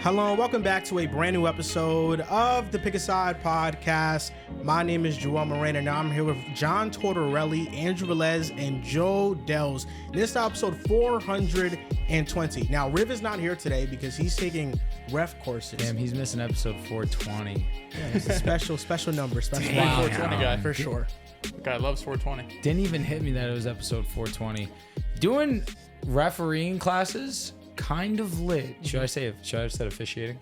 Hello and welcome back to a brand new episode of the Pick a Side podcast. My name is Moran and now I'm here with John Tortorelli, Andrew Velez, and Joe Dehls. This is episode 420. Now, Riv is not here today because he's taking ref courses. Damn, he's missing episode 420. Yeah, it's a special number. Special 420 guy. For sure. The guy loves 420. Didn't even hit me that it was episode 420. Doing refereeing classes, kind of lit. Should I have said officiating?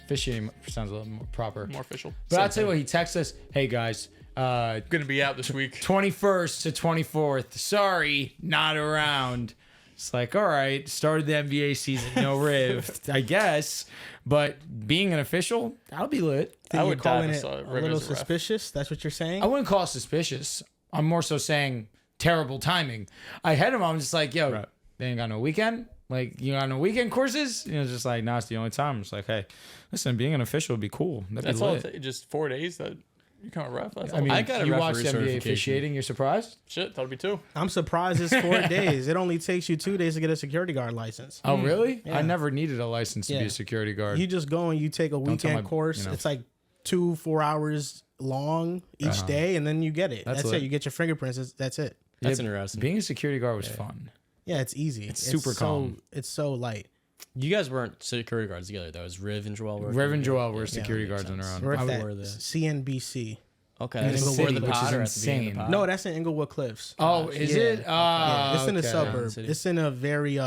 Officiating sounds a little more proper. More official. But I'll tell you what, he texted us, hey guys, Gonna be out this week. 21st to 24th. Sorry, not around. It's like, all right, started the NBA season, no riv, I guess. But being an official, that'll be lit. I would call dive it a a little suspicious. That's what you're saying? I wouldn't call it suspicious. I'm more so saying terrible timing. I had him, I'm just like, yo, they ain't got no weekend. Like, you got no weekend courses? You know, just like, nah, it's the only time. I'm just like, hey, listen, being an official would be cool. That's all. Just 4 days that you come a ref. That's I mean, I got a you referee watch NBA certification. officiating, you're surprised? Shit, that'll be 2. I'm surprised it's 4 days. It only takes you 2 days to get a security guard license. Oh, really? Yeah. I never needed a license to be Yeah. a security guard. You just go and you take a tell weekend my- course. you know. It's like 2-4 hours long each day, and then you get it. That's lit. it. You get your fingerprints. That's it. That's Yeah, interesting. Being a security guard was fun. Yeah, it's easy. It's super calm. It's so light. You guys weren't security guards together. That was Riv and Joel. Rev and Joel were Yeah, security that makes guards on their sense. own. We're I at would that wear the- CNBC. Okay, In the that's city, before the which is pod or at the beginning of insane. the pod? No, that's in Inglewood Cliffs. Oh, is Yeah. it? Yeah, it's in a okay. suburb. City. It's in a very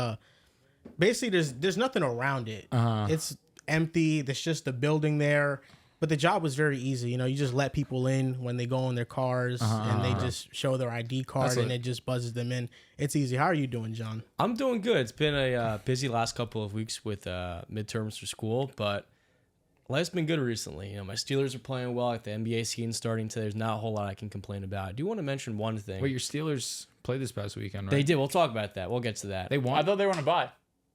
basically there's nothing around it. It's empty. There's just a building there. But the job was very easy. You know, you just let people in when they go in their cars and they just show their ID card and it just buzzes them in. It's easy. How are you doing, John? I'm doing good. It's been a busy last couple of weeks with midterms for school, but life's been good recently. You know, my Steelers are playing well. Like the NBA season starting today. There's not a whole lot I can complain about. I do want to mention one thing. Wait, your Steelers played this past weekend, right? They did. We'll talk about that. We'll get to that. They I won. thought they were on a bye.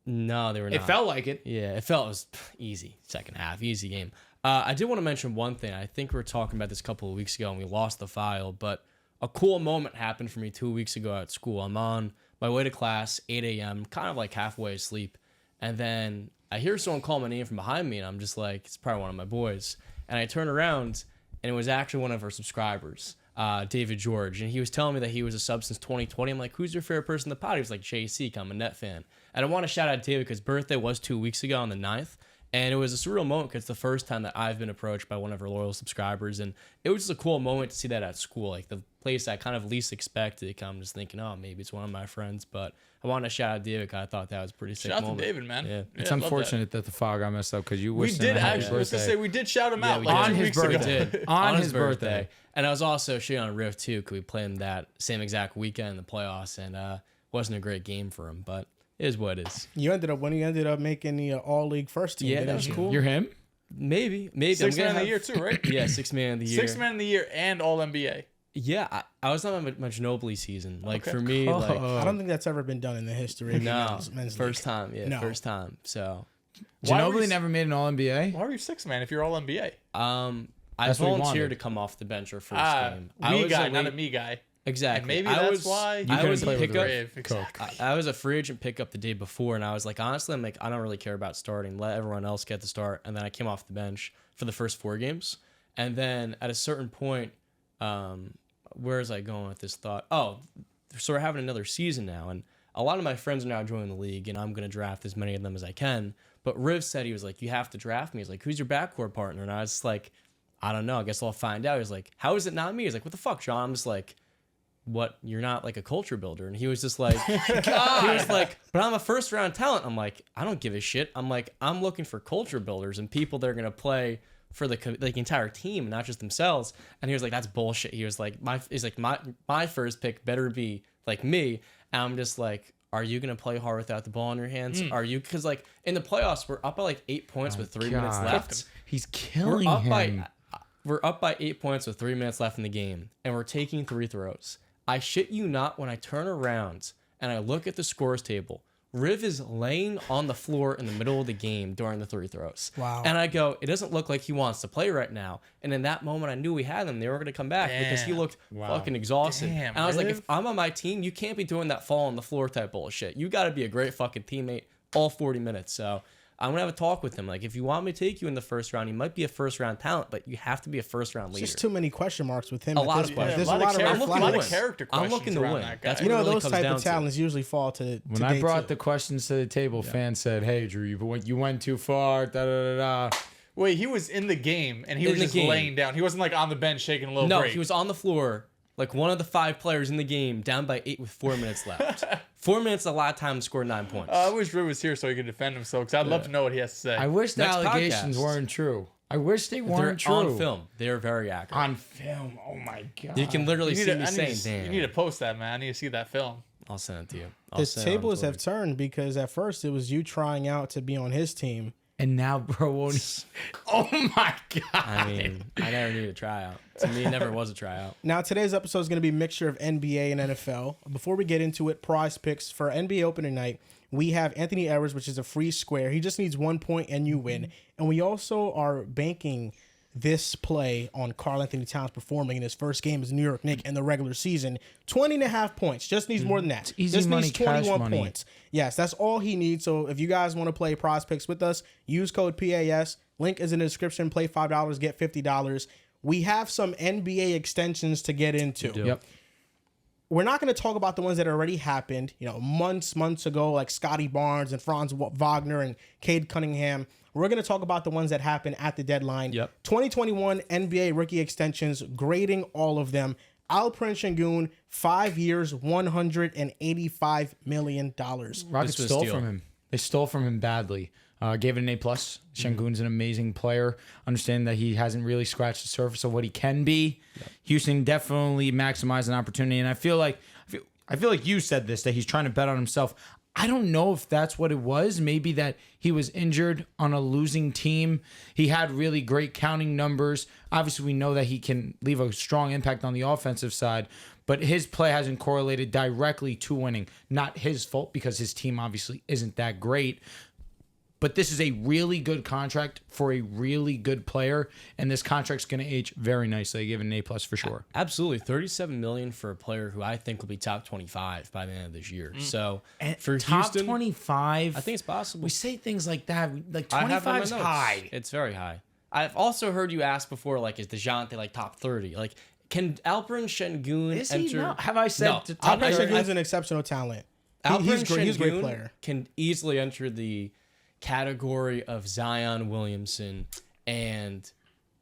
No, they were not. It felt like it. Yeah, it was easy. Second half, easy game. I did want to mention one thing. I think we were talking about this a couple of weeks ago and we lost the file, but a cool moment happened for me 2 weeks ago at school. I'm on my way to class, 8 a.m., kind of like halfway asleep, and then I hear someone call my name from behind me, and I'm just like, it's probably one of my boys. And I turn around, and it was actually one of our subscribers, David George, and he was telling me that he was a sub since 2020. I'm like, who's your favorite person in the pod? He was like, JC, I'm a Net fan. And I want to shout out David because his birthday was 2 weeks ago on the 9th. And it was a surreal moment because it's the first time that I've been approached by one of our loyal subscribers. And it was just a cool moment to see that at school, like the place I kind of least expected. I'm just thinking, oh, maybe it's one of my friends. But I want to shout out David because I thought that was a pretty sick Shout out moment. to David, man. Yeah. It's I love unfortunate that the file got messed up because you We wished did him a happy actually. I was gonna birthday. say we did shout him out we like did. 2 On his weeks ago. birthday. Did. On his birthday. And I was also shitting on Riv too because we played him that same exact weekend in the playoffs, and wasn't a great game for him, but it is what it is. You ended up making the all-league first team. Yeah, didn't that was you? cool. You're him? Maybe. Sixth I'm man gonna of the year too, right? Yeah, 6th man of the year. 6th man of the year and all NBA. Yeah, I was not on my Ginobili season. Like Okay. for me, like I don't think that's ever been done in the history of no, men's first league. time. Yeah, No. first time. So, Why were Ginobili you- never made an All-NBA? Why are you 6th man if you're all NBA? I That's what he volunteered wanted. to come off the bench our first game. I Me was guy, a not a late- me guy. Exactly. And maybe I that's was, why You I couldn't was a play with pickup. Brave, exactly. I was a free agent pickup the day before, and I was like, honestly, I'm like, I don't really care about starting. Let everyone else get the start. And then I came off the bench for the first 4 games. And then at a certain point, where was I going with this thought? Oh, so we're having another season now, and a lot of my friends are now joining the league, and I'm going to draft as many of them as I can. But Riv said, he was like, you have to draft me. He's like, who's your backcourt partner? And I was just like, I don't know. I guess I'll find out. He's like, how is it not me? He's like, what the fuck, John? I'm just like, what? You're not like a culture builder. And he was just like, he was like, but I'm a first round talent. I'm like, I don't give a shit. I'm like, I'm looking for culture builders and people that are going to play for the entire team, not just themselves. And he was like, that's bullshit. He was like, my first pick better be like me. And I'm just like, are you going to play hard without the ball in your hands? Are you? Because like in the playoffs, we're up by like 8 points with 3 minutes God. left. He's We're killing up him. we're up by 8 points with 3 minutes left in the game, and we're taking 3 throws. I shit you not, when I turn around and I look at the scores table, Riv is laying on the floor in the middle of the game during the 3 throws. Wow. And I go, it doesn't look like he wants to play right now. And in that moment, I knew we had him. They were going to come back because he looked fucking exhausted. Damn, and I was like, Riv. if I'm on my team, you can't be doing that fall on the floor type bullshit. You got to be a great fucking teammate all 40 minutes. So I'm gonna have a talk with him. Like, if you want me to take you in the first round, you might be a first round talent, but you have to be a first round leader. Just too many question marks with him. A at lot this of point. questions. There's a lot of character- red a lot of flags. character I'm questions looking to around win. that guy. That's You know, really those comes type down of to. talents usually fall to When I day brought two. the questions to the table, fans said, "Hey, Drew, you went too far." Da da da da. Wait, he was in the game and he In was the just game. laying down. He wasn't like on the bench shaking a little No, break. he was on the floor, like one of the 5 players in the game, down by 8 with 4 minutes left. 4 minutes, a lot of time to score 9 points. I wish Drew was here so he could defend himself because I'd love to know what he has to say. I wish the Next allegations podcast. weren't true. I wish they They're weren't true. on film. They're very accurate. On film. Oh my god. You can literally see me saying, you "Damn." need to post that, man. I need to see that film. I'll send it to you. The tables have turned because at first it was you trying out to be on his team. And now, bro, won't. Oh my god. I mean, I never needed a tryout. To me, it never was a tryout. Now, today's episode is going to be a mixture of NBA and NFL. Before we get into it, prize picks for NBA opening night. We have Anthony Edwards, which is a free square. He just needs 1 point and you win. And we also are banking this play on Karl Anthony Towns performing in his first game as New York Knicks in the regular season. 20.5 points. Just needs more than that. easy just money, needs cash 21 money. points. Yes, that's all he needs. So if you guys want to play prize picks with us, use code PAS. Link is in the description. Play $5, get $50. We have some NBA extensions to get into. Yep. We're not going to talk about the ones that already happened, months ago, like Scotty Barnes and Franz Wagner and Cade Cunningham. We're going to talk about the ones that happened at the deadline. Yep. 2021 NBA rookie extensions, grading all of them. Alperen Şengün, 5 years, $185 million. Rockets This was a stole steal. from him. They stole from him badly. Gave it an A+. Şengün's an amazing player. Understand that he hasn't really scratched the surface of what he can be. Houston definitely maximized an opportunity, and I feel like you said this, that he's trying to bet on himself. I don't know if that's what it was. Maybe that he was injured on a losing team. He had really great counting numbers. Obviously, we know that he can leave a strong impact on the offensive side, but his play hasn't correlated directly to winning. Not his fault because his team obviously isn't that great. But this is a really good contract for a really good player, and this contract's going to age very nicely. I give it an A+ for sure. Absolutely, $37 million for a player who I think will be top 25 by the end of this year. So for Top Houston, 25, I think it's possible. we say things like that. Like I have it in my 25 is notes. high. It's very high. I've also heard you ask before, like, is DeJounte like top 30? Like, can Alperen Şengün Is he? enter? No. Have I said No. to top Alperen 30? Şengün's an exceptional talent. Alperen He's great. He's a great Şengün player. can easily enter the category of Zion Williamson and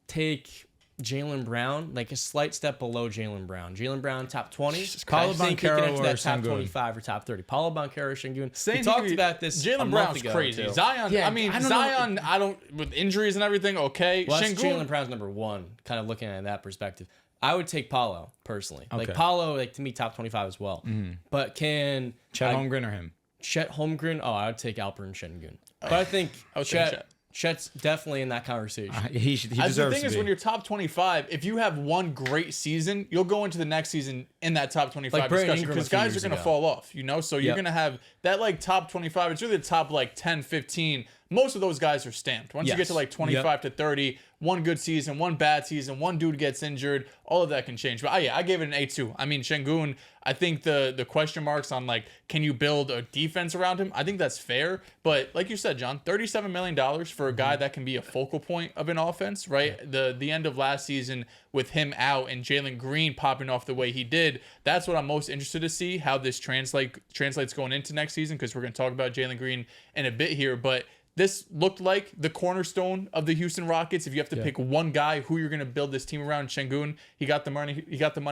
take Jaylen Brown like a slight step below Jaylen Brown. Jaylen Brown top 20. Paulo I think he can Banchero enter or that top Şengün? 25 or top 30. Paulo Banchero, Şengün. Saying We he talked could be- about this. a Jaylen month Brown's ago, crazy. too. Zion, Yeah, I mean, I don't know. Zion, I don't, with injuries and everything, okay. Well, that's Şengün, Jaylen Brown's number 1. Kind of looking at that perspective. I would take Paulo personally. Like Okay. Paulo, like to me, top 25 as well. But can Chet Holmgren or him? Chet Holmgren? Oh, I would take Alperen Şengün. But I think I would take Chet. Chet's definitely in that conversation. He the deserves thing to is, be. when you're top 25, if you have one great season, you'll go into the next season in that top 25 Like Brandon discussion Ingram a because few guys are years going to ago. fall off, So you're Yep. going to have that like top 25. It's really the top like 10, 15. Most of those guys are stamped. Once you get Yes. to like 25 to 30, one good season, one bad season, one dude gets injured, all of that can change. But I gave it an A2. I mean, Şengün, I think the question marks on like, can you build a defense around him? I think that's fair. But like you said, John, $37 million for a guy that can be a focal point of an offense, right? The end of last season with him out and Jalen Green popping off the way he did, that's what I'm most interested to see, how this translates going into next season, because we're going to talk about Jalen Green in a bit here. But this looked like the cornerstone of the Houston Rockets. If you have to pick one guy who you're going to build this team around, Şengün, he got the money.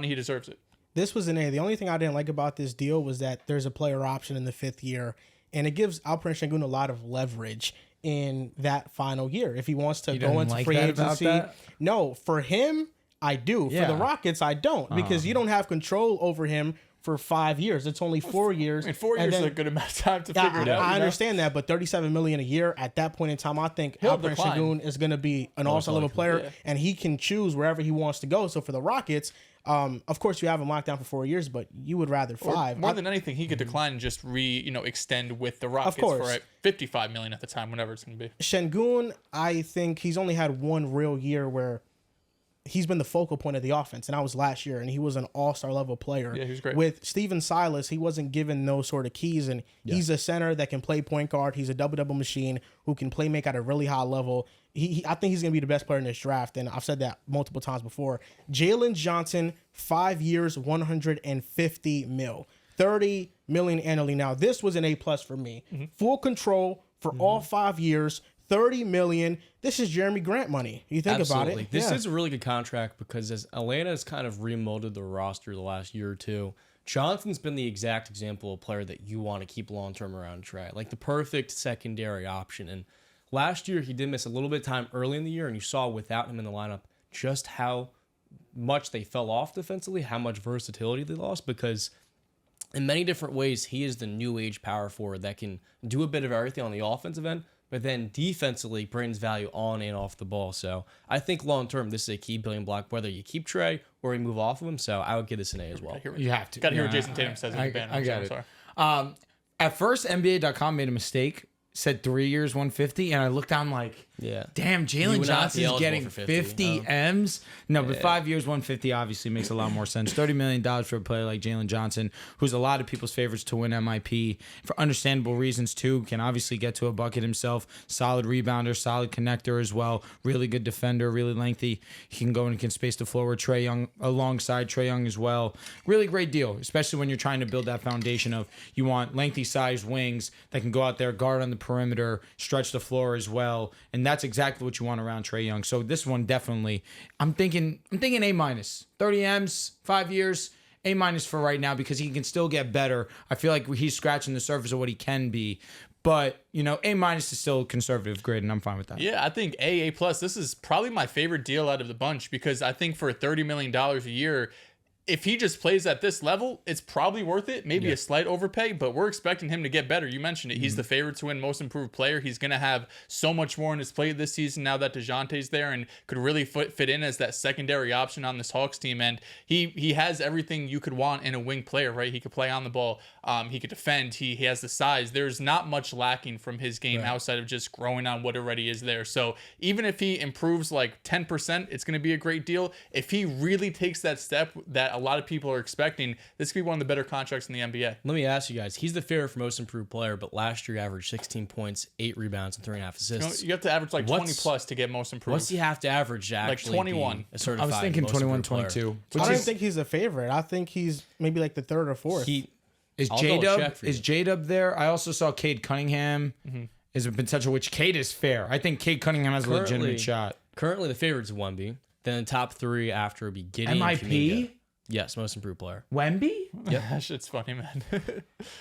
He deserves it. This was an A. The only thing I didn't like about this deal was that there's a player option in the 5th year, and it gives Alperen Şengün a lot of leverage in that final year. If he wants to go didn't into like free that about agency, that? no, for him, I do. Yeah. For the Rockets, I don't, because you don't have control over him for 5 years. It's only 4 years. I mean, 4 years and is then- a good amount of time to Yeah, figure it out. I understand that, but $37 million a year at that point in time, I think He'll Alperen decline. Şengün is going to be an all-star level player, yeah. and he can choose wherever he wants to go. So for the Rockets, of course, you have him locked down for 4 years, but you would rather 5. More than anything, he could decline and just extend with the Rockets course. for $55 million at the time, whenever it's going to be. Şengün, I think he's only had one real year where he's been the focal point of the offense, and that was last year, and he was an all-star level player. Yeah, he was great. With Steven Silas, he wasn't given those sort of keys, and he's a center that can play point guard. He's a double-double machine who can play make at a really high level. I think he's going to be the best player in this draft, and I've said that multiple times before. Jalen Johnson, 5 years, $150 million. $30 million annually. Now, this was an A+ for me. Full control for all 5 years, $30 million. This is Jeremy Grant money. You think about it. This is a really good contract because as Atlanta has kind of remolded the roster the last year or two, Johnson's been the exact example of a player that you want to keep long-term around Trey. Like the perfect secondary option. And last year, he did miss a little bit of time early in the year, and you saw without him in the lineup just how much they fell off defensively, how much versatility they lost, because in many different ways, he is the new age power forward that can do a bit of everything on the offensive end, but then defensively brings value on and off the ball. So I think long term, this is a key building block, whether you keep Trey or you move off of him. So I would give this an A as well. You have to. Got to hear what Jason Tatum says in the band. I got it. At first, NBA.com made a mistake. Said 3 years, 150, and I looked down like, damn, Jalen Johnson's getting 50 M's. No, but 5 years, 150 obviously makes a lot more sense. $30 million for a player like Jalen Johnson, who's a lot of people's favorites to win MIP for understandable reasons too. Can obviously get to a bucket himself. Solid rebounder, solid connector as well. Really good defender, really lengthy. He can go and can space the floor with Trae Young alongside Trae Young as well. Really great deal, especially when you're trying to build that foundation of you want lengthy sized wings that can go out there, guard on the perimeter, stretch the floor as well, and that's exactly what you want around Trae Young. So this one definitely, I'm thinking A-, 30 M's, 5 years, A- for right now because he can still get better. I feel like he's scratching the surface of what he can be, but A- is still a conservative grade, and I'm fine with that. Yeah, I think A+. This is probably my favorite deal out of the bunch because I think for $30 million a year, if he just plays at this level, it's probably worth it. Maybe a slight overpay, but we're expecting him to get better. You mentioned it. He's the favorite to win most improved player. He's going to have so much more in his play this season now that DeJounte's there and could really fit in as that secondary option on this Hawks team. And he has everything you could want in a wing player, right? He could play on the ball. He could defend. He has the size. There's not much lacking from his game outside of just growing on what already is there. So even if he improves like 10%, it's going to be a great deal. If he really takes that step that a lot of people are expecting, this could be one of the better contracts in the NBA. Let me ask you guys, he's the favorite for most improved player, but last year he averaged 16 points, 8 rebounds, and 3.5 assists. You have to average like 20 plus to get most improved. What's he have to average to actually like 21? Be a certified I was thinking most 21, improved player? 22. I don't think he's a favorite. I think he's maybe like the third or fourth. Is J-Dub there? I also saw Cade Cunningham is a potential, which Cade is fair. I think Cade Cunningham has a legitimate shot. Currently, the favorite's Wemby. Then the top three after would be Giddey and MIP? Kuminga. Yes, most improved player. Wemby? Yeah, that shit's funny, man.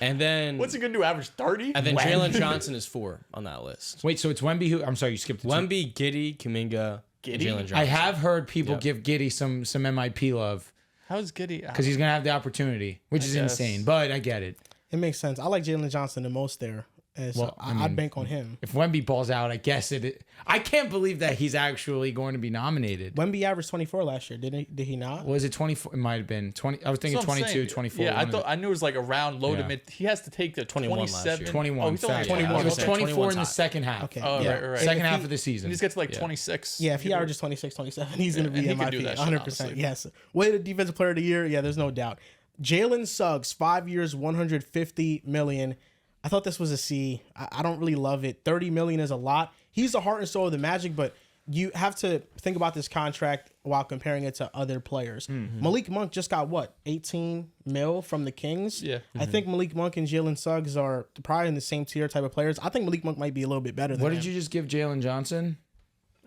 And then what's he gonna do? Average 30? And then Jalen Johnson is 4 on that list. Wait, so it's Wemby who? I'm sorry, you skipped the Wemby, Giddey, Kuminga, Jalen Johnson. I have heard people give Giddey some MIP love. How's Giddey? Because he's gonna have the opportunity, which is insane. But I get it. It makes sense. I like Jalen Johnson the most there. So I'd bank on him. If Wemby balls out, I guess it. I can't believe that he's actually going to be nominated. Wemby averaged 24 last year, did he not? Was it 24? It might have been 20. I was thinking 22, 24. Yeah, I knew it was like around low to mid. He has to take the 27. 21. He's only 21. It was 24 in the second half. Okay. Oh, yeah. right. Second half of the season. He just gets to like 26. Yeah, if he averages 26, 27, he's going to be and he can MIP. do that 100%. honestly. Yes. Way the defensive player of the year. Yeah, there's no doubt. Jalen Suggs, 5 years, $150 million. I thought this was a C. I don't really love it. $30 million is a lot. He's the heart and soul of the Magic, but you have to think about this contract while comparing it to other players. Malik Monk just got what, 18 mil from the Kings? Yeah. I think Malik Monk and Jalen Suggs are probably in the same tier type of players. I think Malik Monk might be a little bit better than What him. did you just give Jalen Johnson?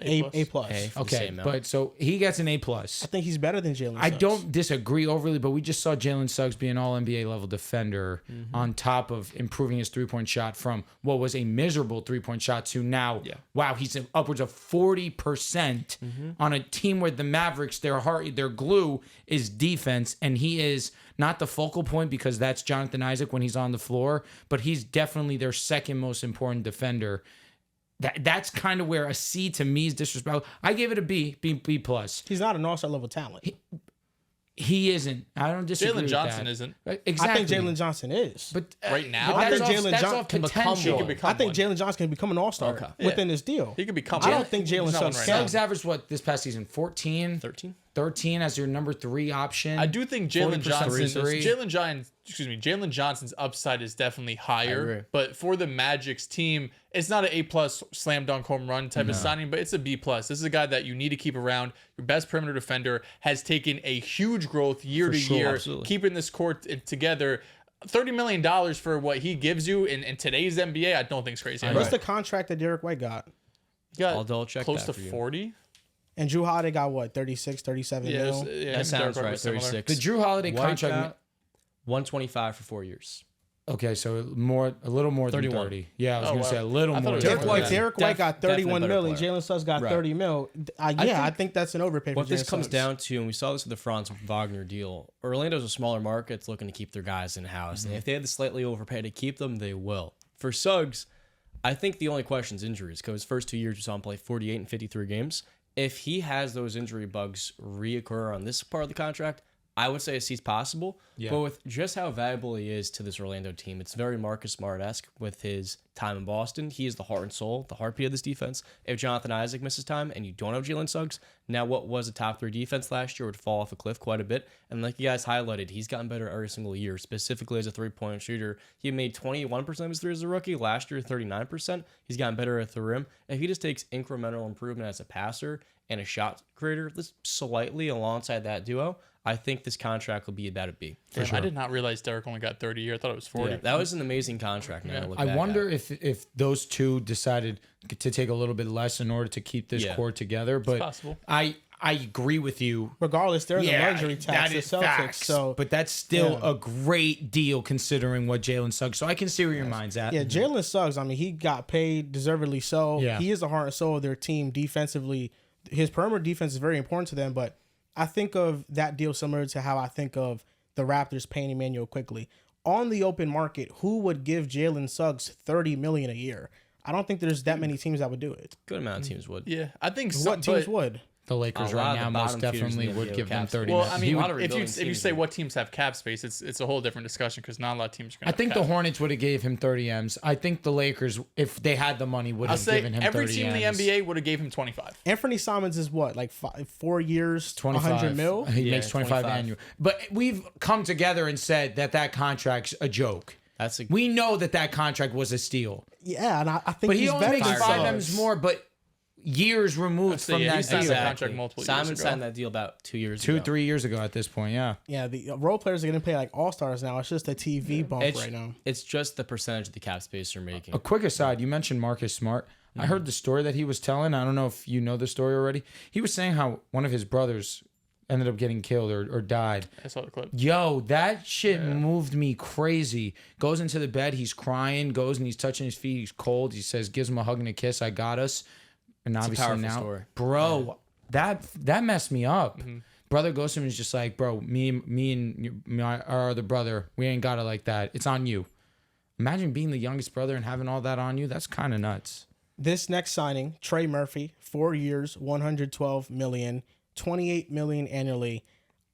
A+. Okay, but so he gets an A+. I think he's better than Jalen Suggs. I don't disagree overly, but we just saw Jalen Suggs be an all-NBA level defender on top of improving his three-point shot from what was a miserable three-point shot to now, wow, he's upwards of 40% on a team where the Mavericks, their glue is defense, and he is not the focal point because that's Jonathan Isaac when he's on the floor, but he's definitely their second most important defender. That's kind of where a C to me is disrespectful. I gave it a B+. He's not an all-star level talent. He isn't. I don't disagree. Jalen Johnson with that. isn't. Exactly. I think Jalen Johnson is. But Right now? I think that's Jalen off Johnson can become potential. one. become I think one. Jalen Johnson can become an all-star Okay. within this deal. He could become. I don't think Jalen He's not one Suggs right can. now. Suggs averaged what this past season? 14, 13 as your number 3 option. I do think Jalen 40% Johnson, three. Jalen Johnson's upside is definitely agree. higher. But for the Magic's team, it's not an A+ slam dunk home run type of signing, but it's a B+. This is a guy that you need to keep around. Your best perimeter defender has taken a huge growth year to year, absolutely. keeping this court together. $30 million for what he gives you in today's NBA, I don't think is crazy. What's the contract that Derek White got? He got I'll double check close that to for you. 40. And Drew Holiday got what, 36, 37 Yeah, mil? That sounds right. 36. the Drew Holiday White contract. got 125 for 4 years. Okay, so a little more than 31. 30. Yeah, I was Oh, gonna wow. say a little I thought more. it was than Derek more White, than 30. Derek White got Definitely 31 better mil and player. Jalen Suggs got Right. 30 mil. I think that's an overpay for What this Jalen comes Suggs. down to, and we saw this with the Franz Wagner deal, Orlando's a smaller market. It's looking to keep their guys in-house. And if they had to slightly overpay to keep them, they will. For Suggs, I think the only question is injuries, because his first 2 years we saw him play 48 and 53 games. If he has those injury bugs reoccur on this part of the contract, I would say a seat's possible. Yeah. But with just how valuable he is to this Orlando team, it's very Marcus Smart-esque with his time in Boston. He is the heart and soul, the heartbeat of this defense. If Jonathan Isaac misses time and you don't have Jalen Suggs, now what was a top 3 defense last year would fall off a cliff quite a bit. And like you guys highlighted, he's gotten better every single year, specifically as a three-point shooter. He made 21% of his threes as a rookie. Last year, 39%. He's gotten better at the rim. If he just takes incremental improvement as a passer and a shot creator, just slightly alongside that duo, I think this contract will be about a B. Damn, I did not realize Derek only got 30 a year. I thought it was 40. Yeah, that was an amazing contract. Now to look back I wonder at. if those two decided to take a little bit less in order to keep this Yeah. core together. But possible. I agree with you. Regardless, they're in the luxury tax, that the is Celtics. facts, So, but that's still Yeah. a great deal considering what Jalen Suggs. So I can see where your mind's at. yeah, Jalen Suggs, I mean, he got paid deservedly so. Yeah. He is the heart and soul of their team defensively. His perimeter defense is very important to them, but I think of that deal similar to how I think of the Raptors paying Emmanuel Quickly. On the open market, who would give Jalen Suggs $30 million a year? I don't think there's that many teams that would do it. Good amount of teams would. Yeah, I think What teams would? The Lakers A lot right of now the most bottom feeders in definitely the would NBA give them cap 30 Well, million. I He mean, would- lot of if you rebuilding teams say do. what teams have cap space, it's a whole different discussion because not a lot of teams are I going to think the Hornets would have gave him 30 M's. I think the Lakers, if they had the money, would I'll have say given him 30 every team in the M's. NBA would have gave him 25. Anthony Simons is what, like 4 years, 25 100 mil? He Yeah, makes 25 25. annual. But we've come together and said that contract's a joke. That's a We know that contract was a steal. Yeah, and I think But he he's only better makes than 5 Suggs. M's more, but years removed say, from yeah, he that signed deal. that contract multiple years Simon ago. signed that deal about 2 years ago. 2-3 years ago at this point, yeah. Yeah, the role players are going to play like all-stars now. It's just a TV bump It's, right now. it's just the percentage of the cap space you're making. A quick aside, you mentioned Marcus Smart. I heard the story that he was telling. I don't know if you know the story already. He was saying how one of his brothers ended up getting killed or died. I saw the clip. Yo, that shit moved me crazy. Goes into the bed, he's crying, goes and he's touching his feet, he's cold. He says, gives him a hug and a kiss, I got us. And obviously powerful now, story. bro, that messed me up. Mm-hmm. Brother goes to him and is just like, bro, me and our other brother, we ain't got it like that. It's on you. Imagine being the youngest brother and having all that on you. That's kind of nuts. This next signing, Trey Murphy, 4 years, $112 million, $28 million annually.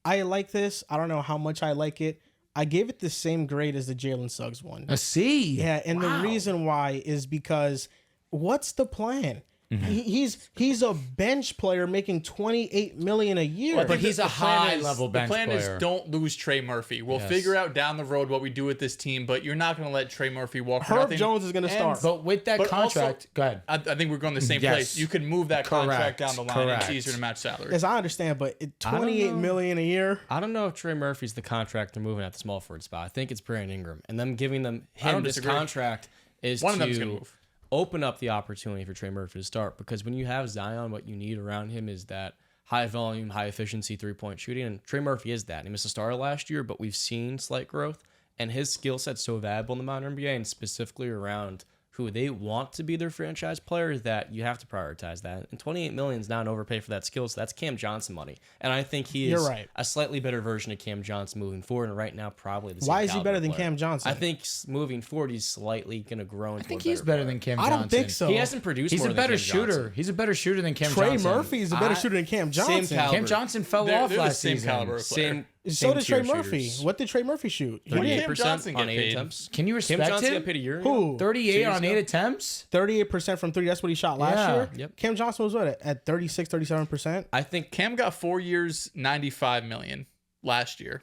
I like this. I don't know how much I like it. I gave it the same grade as the Jalen Suggs one. A C. Yeah, and Wow. the reason why is because what's the plan? He's a bench player making $28 million a year. Well, I But think he's the a plan high-level bench The plan player. is don't lose Trey Murphy. We'll Yes. figure out down the road what we do with this team, but you're not going to let Trey Murphy walk for Herb nothing. Jones is going to And- start. But with that But contract, go ahead. I think we're going the same Yes. place. You can move that Correct. contract down the line. Correct. It's easier to match salary. As I understand, but $28 million a year. I don't know if Trey Murphy's the contract they're moving at the small forward spot. I think it's Brandon Ingram. And them giving them don't this disagree. contract is One of them's to gonna move. open up the opportunity for Trey Murphy to start. Because when you have Zion, what you need around him is that high volume, high efficiency 3-point shooting. And Trey Murphy is that. He missed a starter last year, but we've seen slight growth. And his skill set's so valuable in the modern NBA and specifically around who they want to be their franchise player that you have to prioritize that. And $28 million is not an overpay for that skill, so that's Cam Johnson money. And I think he is You're right. a slightly better version of Cam Johnson moving forward, and right now probably the same Why is he caliber better than player. Cam Johnson? I think moving forward, he's slightly going to grow into I think a he's better than Cam I Johnson. don't think so. He hasn't produced He's more a than better Cam shooter. Johnson. He's a better shooter than Cam Trey Johnson. Murphy is a better shooter than Cam Johnson. caliber. Cam Johnson fell They're off the last same season. caliber of player. Same So Same did Trey tier Murphy. shooters. What did Trey Murphy shoot? He 38% did Johnson on get 8 paid? attempts. Can you Cam respect Johnson got him? paid a year ago. Who? 38 on 8 ago? attempts? 38% from 3. That's what he shot last Yeah. year. Yep. Cam Johnson was what, at 36, 37%? I think Cam got 4 years, $95 million last year,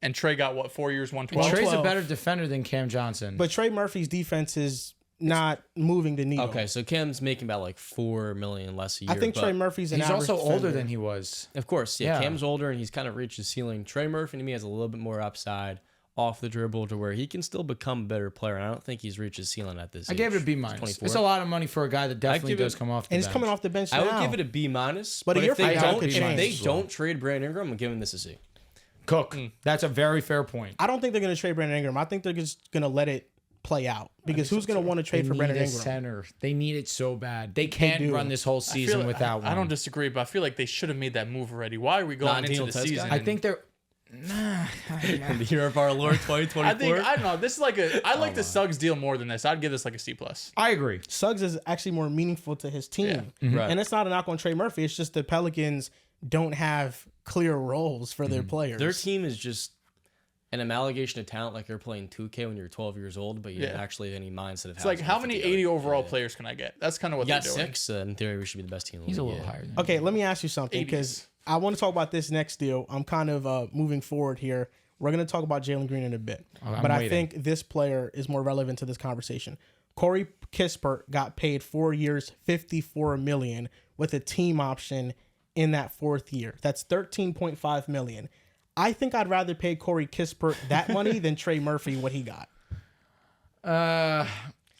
and Trey got what, 4 years, 112. Trey's a 12. better defender than Cam Johnson. But Trey Murphy's defense is not moving the needle. okay, so Cam's making about like $4 million less a year. I think but Trey Murphy's an he's average also older defender. than he was. Of course, yeah. Yeah. Cam's older and he's kind of reached his ceiling. Trey Murphy to me has a little bit more upside off the dribble to where he can still become a better player. And I don't think he's reached his ceiling at this I age. gave it a B He's minus. 24. It's a lot of money for a guy that definitely give it- does come off the And he's bench. coming off the bench I now. would give it a B minus. But a year if they from now, don't, it could if change they as well. don't trade Brandon Ingram, I'm giving this a C. Cook. That's a very fair point. I don't think they're going to trade Brandon Ingram. I think they're just going to let it play out. Because who's going to want to trade They for need Brandon a Ingram? center. They need it so bad. They can't do. run this whole season without one. I don't disagree, but I feel like they should have made that move already. Why are we going into Daniel the Test season? guy? I think they're. The year of our Lord 2024. I don't know. This is like I like the Suggs deal more than this. I'd give this like a C plus. I agree. Suggs is actually more meaningful to his team. Right. And it's not a knock on Trey Murphy. It's just the Pelicans don't have clear roles for their players. Their team is just an amalgamation of talent, like you're playing 2K when you're 12 years old, but you don't Yeah. actually have any mindset of It's like how many 80 overall players can I get? That's kind of what You they're got doing. 6. In theory, we should be the best team in the He's a league. little higher than Okay, let me ask you something 80s. because I want to talk about this next deal. I'm kind of moving forward here. We're going to talk about Jalen Green in a bit. I'm but I waiting. think this player is more relevant to this conversation. Corey Kispert got paid 4 years, $54 million with a team option in that 4th year. That's $13.5 million. I think I'd rather pay Corey Kispert that money than Trey Murphy what he got.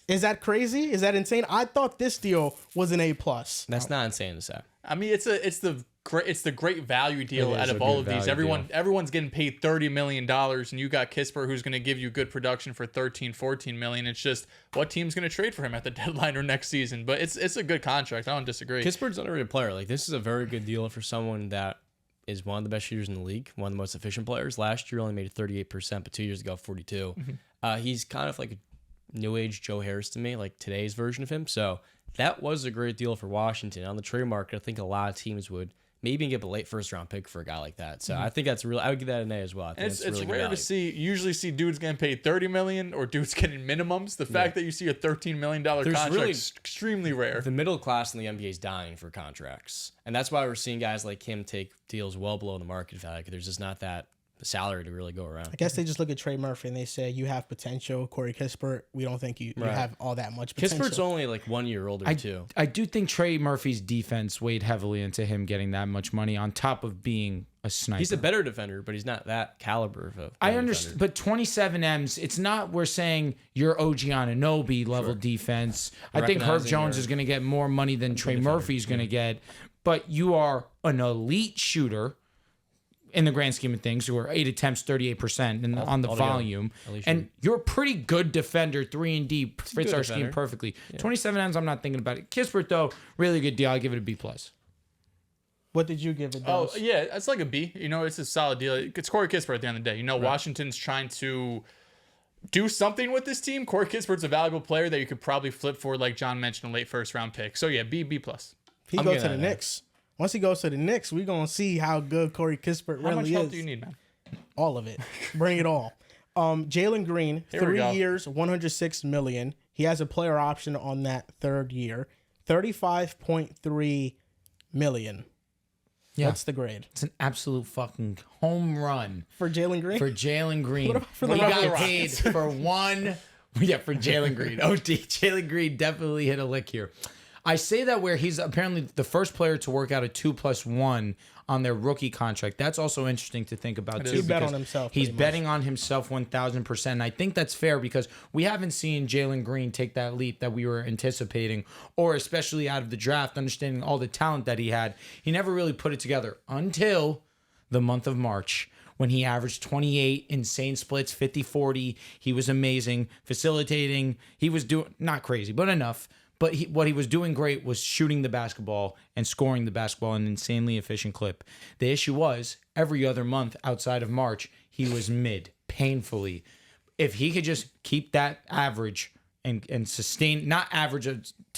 Is that crazy? Is that insane? I thought this deal was an A+. That's not insane to say. I mean, it's the great value deal It out is of a all good of these. value Everyone's getting paid $30 million, and you got Kispert who's going to give you good production for $13-14 million. It's just what team's going to trade for him at the deadline or next season. But it's a good contract. I don't disagree. Kispert's an underrated player. Like, this is a very good deal for someone that is one of the best shooters in the league, one of the most efficient players. Last year only made 38%, but 2 years ago 42. He's kind of like a new age Joe Harris to me, like today's version of him. So that was a great deal for Washington. On the trade market, I think a lot of teams would maybe give a late first round pick for a guy like that. So I think that's real. I would give that an A as well. I think It's really good rare value. to see. You usually see dudes getting paid $30 million or dudes getting minimums. The fact that you see a $13 million contract really- is extremely rare. The middle class in the NBA is dying for contracts. And that's why we're seeing guys like him take deals well below the market value. 'Cause there's just not that salary to really go around. I guess they just look at Trey Murphy and they say, you have potential. Corey Kispert, we don't think you have all that much potential. Kispert's only like 1 year older, too. I do think Trey Murphy's defense weighed heavily into him getting that much money on top of being a sniper. He's a better defender, but he's not that caliber of a I better understand, defender. but 27 M's, it's not we're saying you're OG Anunoby level defense. I think Herb Recognizing Jones your- is going to get more money than Trey Murphy's going to get, but you are an elite shooter in the grand scheme of things, who are 8 attempts, 38% on the altogether. volume. Elite And you're a pretty good defender, 3 and D, fits our scheme defender. perfectly. 27 M's, I'm not thinking about it. Kispert, though, really good deal. I give it a B+. What did you give it? Oh, Dehls? yeah, it's like a B. You know, it's a solid deal. It's Corey Kispert at the end of the day. You know, Washington's trying to do something with this team. Corey Kispert's a valuable player that you could probably flip for, like John mentioned, a late first round pick. So, yeah, B+. If he I'm goes getting to the that, Knicks, once he goes to the Knicks, we're going to see how good Corey Kispert How much really help is. do you need, man? All of it. Bring it all. Jalen Green, Here we 3 go. years, $106 million. He has a player option on that 3rd year. $35.3 million. Yeah. That's the grade. It's an absolute fucking home run For Jalen Green? for Jalen Green. What about for the We Rockets? got paid for one. Yeah, for Jalen Green. Jalen Green definitely hit a lick here. I say that where he's apparently the first player to work out a 2+1 on their rookie contract. That's also interesting to think about too. He bet because on himself, He's pretty much. betting on himself 1,000%. And I think that's fair because we haven't seen Jalen Green take that leap that we were anticipating, or especially out of the draft, understanding all the talent that he had. He never really put it together until the month of March, when he averaged 28 insane splits, 50-40. He was amazing, facilitating. He was doing, not crazy, but enough. But what he was doing great was shooting the basketball and scoring the basketball in an insanely efficient clip. The issue was, every other month outside of March, he was mid, painfully. If he could just keep that average and sustain, not average,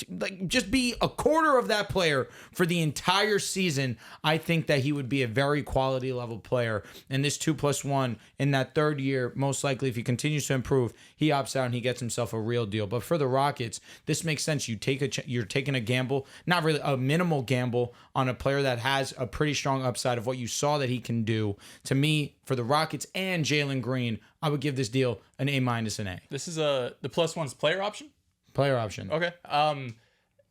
like just be a quarter of that player for the entire season, I think that he would be a very quality level player. And this 2+1 in that third year, most likely, if he continues to improve, he opts out and he gets himself a real deal. But for the Rockets, this makes sense. You're taking a gamble, not really a minimal gamble, on a player that has a pretty strong upside of what you saw that he can do. To me, for the Rockets and Jalen Green, I would give this deal an A- an A. This is the +1's player option. Player option. Okay.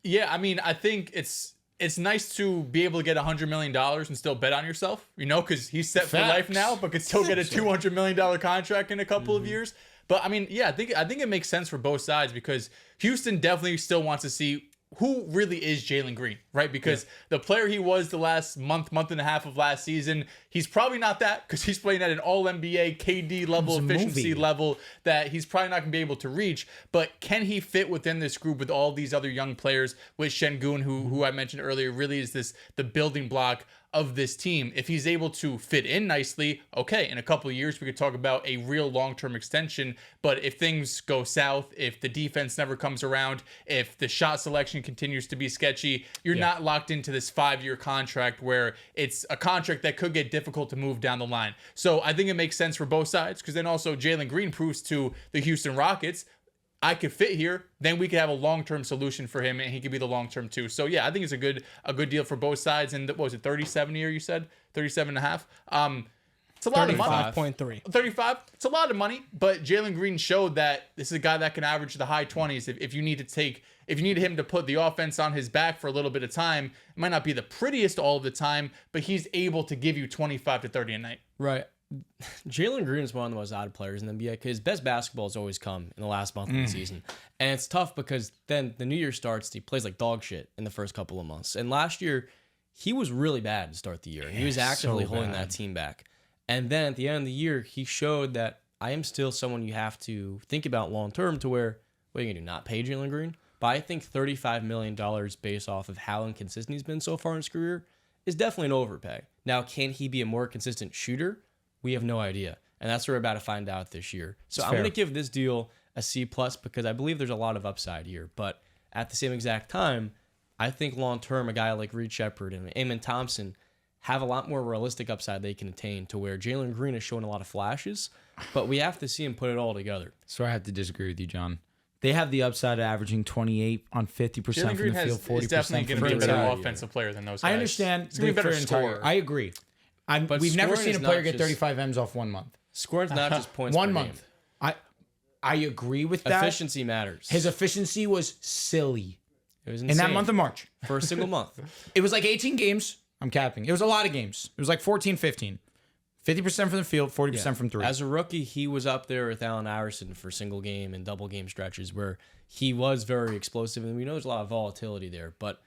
Yeah, I mean, I think it's nice to be able to get $100 million and still bet on yourself, because he's set for life now, but could still get a $200 million contract in a couple of years. But I mean, yeah, I think it makes sense for both sides, because Houston definitely still wants to see who really is Jalen Green, right? Because the player he was the last month and a half of last season, he's probably not that, because he's playing at an all-NBA KD level, efficiency level that he's probably not going to be able to reach. But can he fit within this group with all these other young players, with Şengün, who I mentioned earlier, really is the building block of this team? If he's able to fit in nicely, okay, in a couple of years we could talk about a real long-term extension. But if things go south, if the defense never comes around, if the shot selection continues to be sketchy, you're not locked into this 5-year contract where it's a contract that could get difficult to move down the line. So I think it makes sense for both sides, because then also Jalen Green proves to the Houston Rockets, I could fit here, then we could have a long-term solution for him, and he could be the long-term too. So yeah, I think it's a good deal for both sides. And what was it, 37 a year, you said? 37 and a half? It's a lot of money. 35.3. 35. It's a lot of money, but Jalen Green showed that this is a guy that can average the high 20s. If you need him to put the offense on his back for a little bit of time, it might not be the prettiest all of the time, but he's able to give you 25 to 30 a night. Right. Jalen Green is one of the most odd players in the NBA, because his best basketball has always come in the last month of the season. And it's tough because then the new year starts, he plays like dog shit in the first couple of months. And last year, he was really bad to start the year. He was actively holding that team back. And then at the end of the year, he showed that I am still someone you have to think about long term, to where, what are you going to do, not pay Jalen Green? But I think $35 million based off of how inconsistent he's been so far in his career is definitely an overpay. Now, can he be a more consistent shooter? We have no idea. And that's what we're about to find out this year. So I'm going to give this deal a C+, because I believe there's a lot of upside here. But at the same exact time, I think long-term, a guy like Reed Shepherd and Amen Thompson have a lot more realistic upside they can attain, to where Jalen Green is showing a lot of flashes, but we have to see him put it all together. So I have to disagree with you, John. They have the upside of averaging 28 on 50% from the field, 40% is definitely going to be a better offensive player than those guys. I understand. He's going to be a better scorer. I agree. We've never seen a player get 35 M's off 1 month. Scoring's not just points 1 per month. game. I agree with that. Efficiency matters. His efficiency was silly. It was insane. In that month of March. For a single month. It was like 18 games. I'm capping. It was a lot of games. It was like 14, 15. 50% from the field, 40% from three. As a rookie, he was up there with Allen Iverson for single game and double game stretches, where he was very explosive. And we know there's a lot of volatility there, but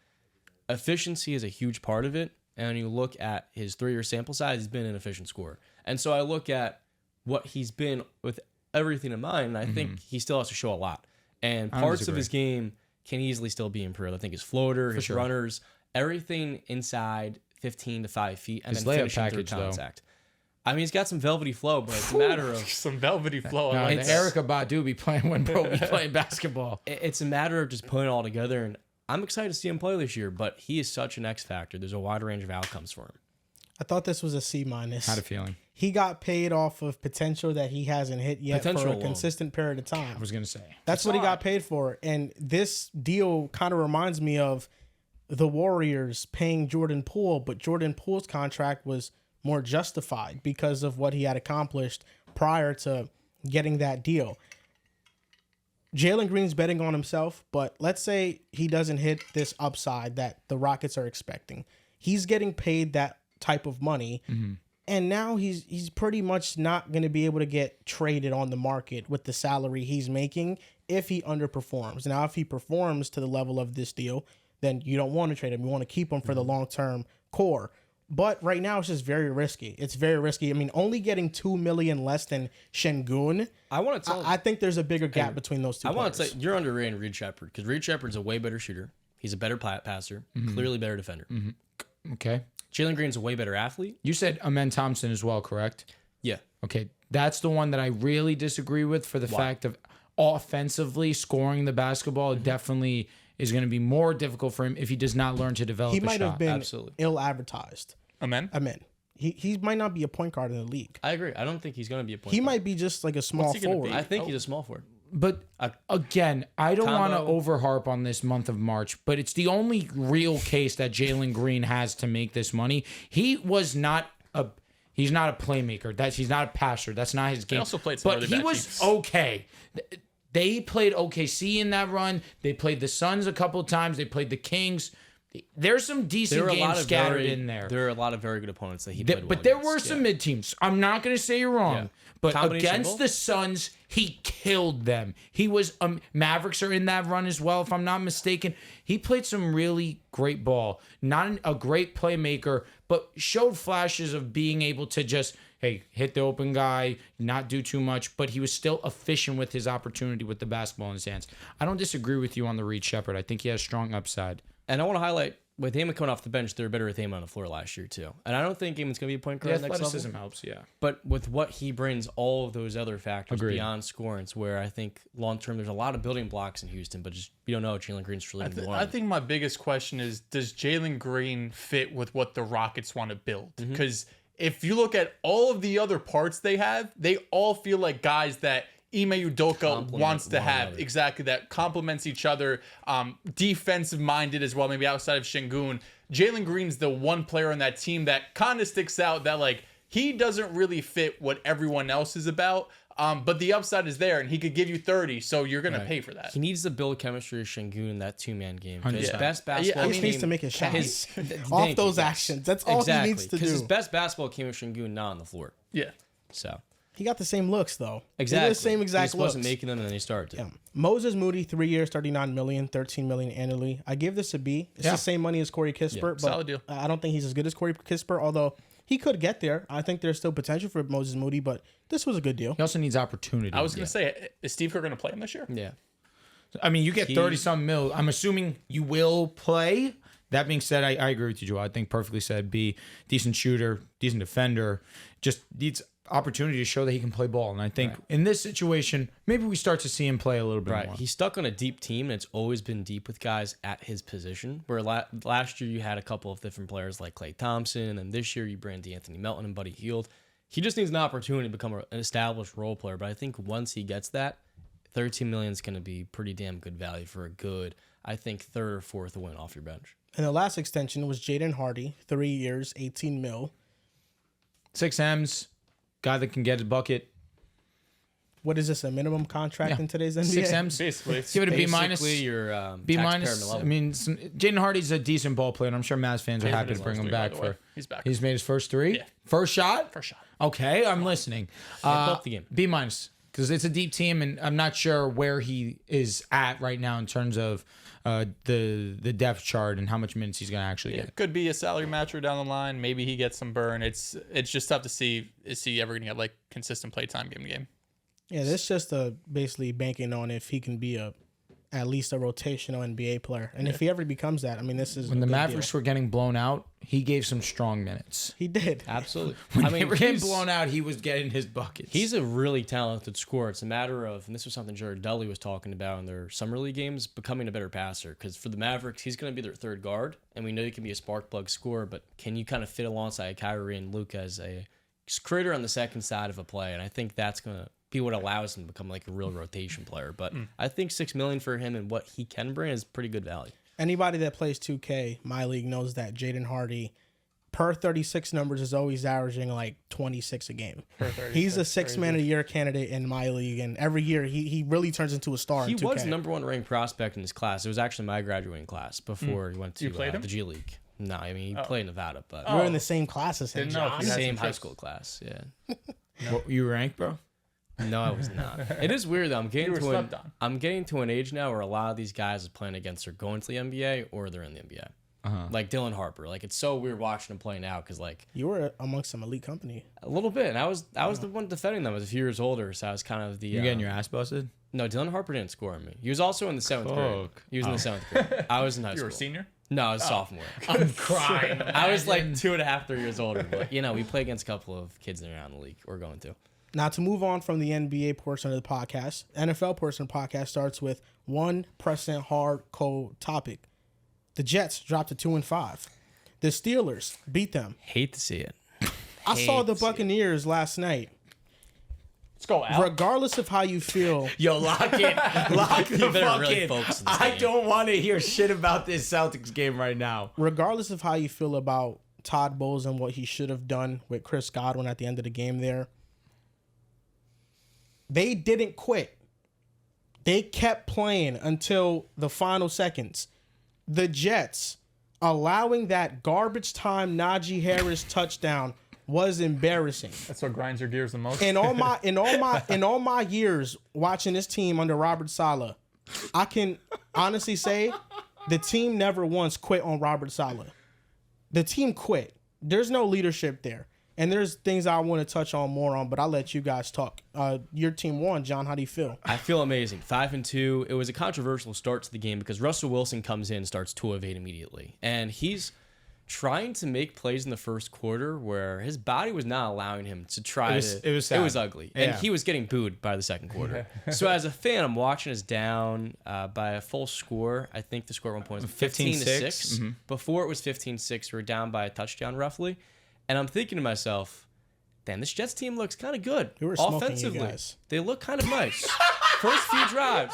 efficiency is a huge part of it. And when you look at his 3-year sample size, he's been an efficient scorer. And so I look at what he's been with everything in mind, and I think he still has to show a lot. And parts of his game can easily still be improved. I think his floater, his runners, everything inside 15 to 5 feet, and his then layup finishing through contact. I mean, he's got some velvety flow, but it's a matter of some velvety flow. No, the Erykah Badu be playing when Bro be playing basketball. It's a matter of just putting it all together, and I'm excited to see him play this year, but he is such an X factor. There's a wide range of outcomes for him. I thought this was a C-. Had a feeling. He got paid off of potential that he hasn't hit yet for a consistent period of time. I was going to say. That's what he got paid for. And this deal kind of reminds me of the Warriors paying Jordan Poole, but Jordan Poole's contract was more justified because of what he had accomplished prior to getting that deal. Jalen Green's betting on himself, but let's say he doesn't hit this upside that the Rockets are expecting. He's getting paid that type of money, and now he's pretty much not going to be able to get traded on the market with the salary he's making if he underperforms. Now, if he performs to the level of this deal, then you don't want to trade him. You want to keep him for the long-term core. But right now, it's just very risky. It's very risky. I mean, only getting $2 million less than Şengün. I think there's a bigger gap between those two. I want to say you're underrating Reed Shepherd, because Reed Shepherd's a way better shooter. He's a better passer, clearly better defender. Okay. Jalen Green's a way better athlete. You said Amen Thompson as well, correct? Yeah. Okay. That's the one that I really disagree with for the fact of offensively scoring the basketball definitely is going to be more difficult for him if he does not learn to develop He a might shot. have been Absolutely. ill-advertised. Amen. He might not be a point guard in the league. I agree. I don't think he's going to be a point He guard. might be just like a small What's he gonna forward. be? I think he's a small forward. But again, I don't want to Combo. overharp on this month of March, but it's the only real case that Jalen Green has to make this money. He's not a playmaker. He's not a passer. That's not his game. He also played some but really he bad was Chiefs. okay. They played OKC in that run. They played the Suns a couple of times. They played the Kings. There's some decent games scattered in there. There are a lot of very good opponents that he played But well there against. were some mid teams. I'm not going to say you're wrong. Yeah. But Combination against goal? the Suns, he killed them. He was Mavericks are in that run as well, if I'm not mistaken. He played some really great ball. Not a great playmaker, but showed flashes of being able to just hit the open guy, not do too much. But he was still efficient with his opportunity with the basketball in his hands. I don't disagree with you on the Reed Shepard. I think he has strong upside. And I want to highlight, with Heyman coming off the bench, they were better with Heyman on the floor last year, too. And I don't think Heyman's going to be a point guard The next level. athleticism helps, yeah. But with what he brings, all of those other factors Agreed. beyond scoring, it's where I think long-term there's a lot of building blocks in Houston, but just we don't know if Jalen Green's really going to be one. I think my biggest question is, does Jalen Green fit with what the Rockets want to build? Because if you look at all of the other parts they have, they all feel like guys that Ime Udoka Complement wants to one have. another. Exactly, that complements each other, defensive-minded as well, maybe outside of Şengün. Jalen Green's the one player on that team that kind of sticks out that, like, he doesn't really fit what everyone else is about, but the upside is there, and he could give you 30, so you're going to pay for that. He needs to build chemistry with Şengün in that two-man game. His 100%. best basketball He just needs game- to make his shots Thank off you, those yes. actions. That's all he needs to Because his do. best basketball came with Şengün not on the floor. Yeah. So He got the same looks though. exactly, He did the same he exact just looks. wasn't making them, and then he started to. Yeah. Moses Moody, 3 years, 39 million, 13 million annually. I give this a B. It's the same money as Corey Kispert, but solid deal. I don't think he's as good as Corey Kispert, although he could get there. I think there's still potential for Moses Moody, but this was a good deal. He also needs opportunity. I was going to say, is Steve Kerr going to play him this year? Yeah. I mean, you get 30-some mil. I'm assuming you will play. That being said, I agree with you, Joel. I think perfectly said B. Decent shooter, decent defender. Just needs opportunity to show that he can play ball. And I think in this situation, maybe we start to see him play a little bit more. He's stuck on a deep team, and it's always been deep with guys at his position. Where last year you had a couple of different players like Klay Thompson, and then this year you bring D'Anthony Melton and Buddy Hield. He just needs an opportunity to become an established role player. But I think once he gets that, 13 million is going to be pretty damn good value for a good, I think, third or fourth win off your bench. And the last extension was Jaden Hardy, 3 years, 18 mil. 6 M's, guy that can get a bucket. What is this, a minimum contract in today's NBA? 6 M's. Basically. Give it a B minus. Basically, your B taxpayer minus. level. I mean, Jaden Hardy's a decent ball player, and I'm sure Mavs fans are He's happy made to his bring last him three, by back the way. for. He's back. He's made his first 3. Yeah. First shot. First shot. Okay, I'm listening. pull up the game. B minus, because it's a deep team, and I'm not sure where he is at right now in terms of the depth chart and how much minutes he's going to actually get. Could be a salary matcher down the line. Maybe he gets some burn. It's just tough to see. Is he ever going to get like consistent play time game to game? Yeah, this just basically banking on if he can be at least a rotational NBA player. And if he ever becomes that, I mean, this is When a the good Mavericks deal. were getting blown out, he gave some strong minutes. He did. Absolutely. When they were getting blown out, he was getting his buckets. He's a really talented scorer. It's a matter of, and this was something Jared Dudley was talking about in their summer league games, becoming a better passer. Because for the Mavericks, he's going to be their third guard, and we know he can be a spark plug scorer, but can you kind of fit alongside Kyrie and Luke as a creator on the second side of a play? And I think that's going to be what allows him to become like a real rotation player. But I think $6 million for him and what he can bring is pretty good value. Anybody that plays 2K, my league, knows that Jaden Hardy, per 36 numbers, is always averaging like 26 a game. He's a 6-man a year candidate in my league, and every year he really turns into a star He in 2K. was number 1 ranked prospect in his class. It was actually my graduating class before he went to You played him? the G League. No, I mean, he played Nevada, but You're in the same class as him. Didn't know if John. you had same some high chips. school class. Yeah. What, you ranked, bro? No, I was not. It is weird though. I'm getting were to slept on. I'm getting to an age now where a lot of these guys are playing against are going to the NBA or they're in the NBA. Like Dylan Harper. Like it's so weird watching him play now because like You were amongst some elite company. a little bit. And I was the one defending them. I was a few years older, so I was kind of the. You getting your ass busted? No, Dylan Harper didn't score on me. He was also in the 7th grade. Fuck. He was in the 7th grade. I was in high You school. were a senior? No, I was a sophomore. I'm crying. I was like 2.5, 3 years older. But you know, we play against a couple of kids that are around the league. We're going to. Now, to move on from the NBA portion of the podcast, NFL portion of the podcast starts with one pressing hard, cold topic. The Jets dropped to 2-5. The Steelers beat them. Hate to see it. I saw the Buccaneers last night. Let's go out. Regardless of how you feel, Yo, lock it. Lock the better fuck really in. focus on this I game. don't want to hear shit about this Celtics game right now. regardless of how you feel about Todd Bowles and what he should have done with Chris Godwin at the end of the game there, they didn't quit. They kept playing until the final seconds. The Jets allowing that garbage time Najee Harris touchdown was embarrassing. That's what grinds your gears the most. In all my years watching this team under Robert Saleh, I can honestly say the team never once quit on Robert Saleh. The team quit. There's no leadership there. And there's things I want to touch on more on, but I'll let you guys talk. Your team won, John. How do you feel? I feel amazing. 5-2. It was a controversial start to the game because Russell Wilson comes in and starts 2 of 8 immediately. And he's trying to make plays in the first quarter where his body was not allowing him to try It was sad. It was ugly. And Yeah. he was getting booed by the second quarter. So as a fan, I'm watching us down by a full score. I think the score at one point was 15-6. 15-6. Before it was 15-6, we were down by a touchdown roughly. And I'm thinking to myself, damn, this Jets team looks kind of good. We were smoking you offensively. guys. They look kind of nice. First few drives,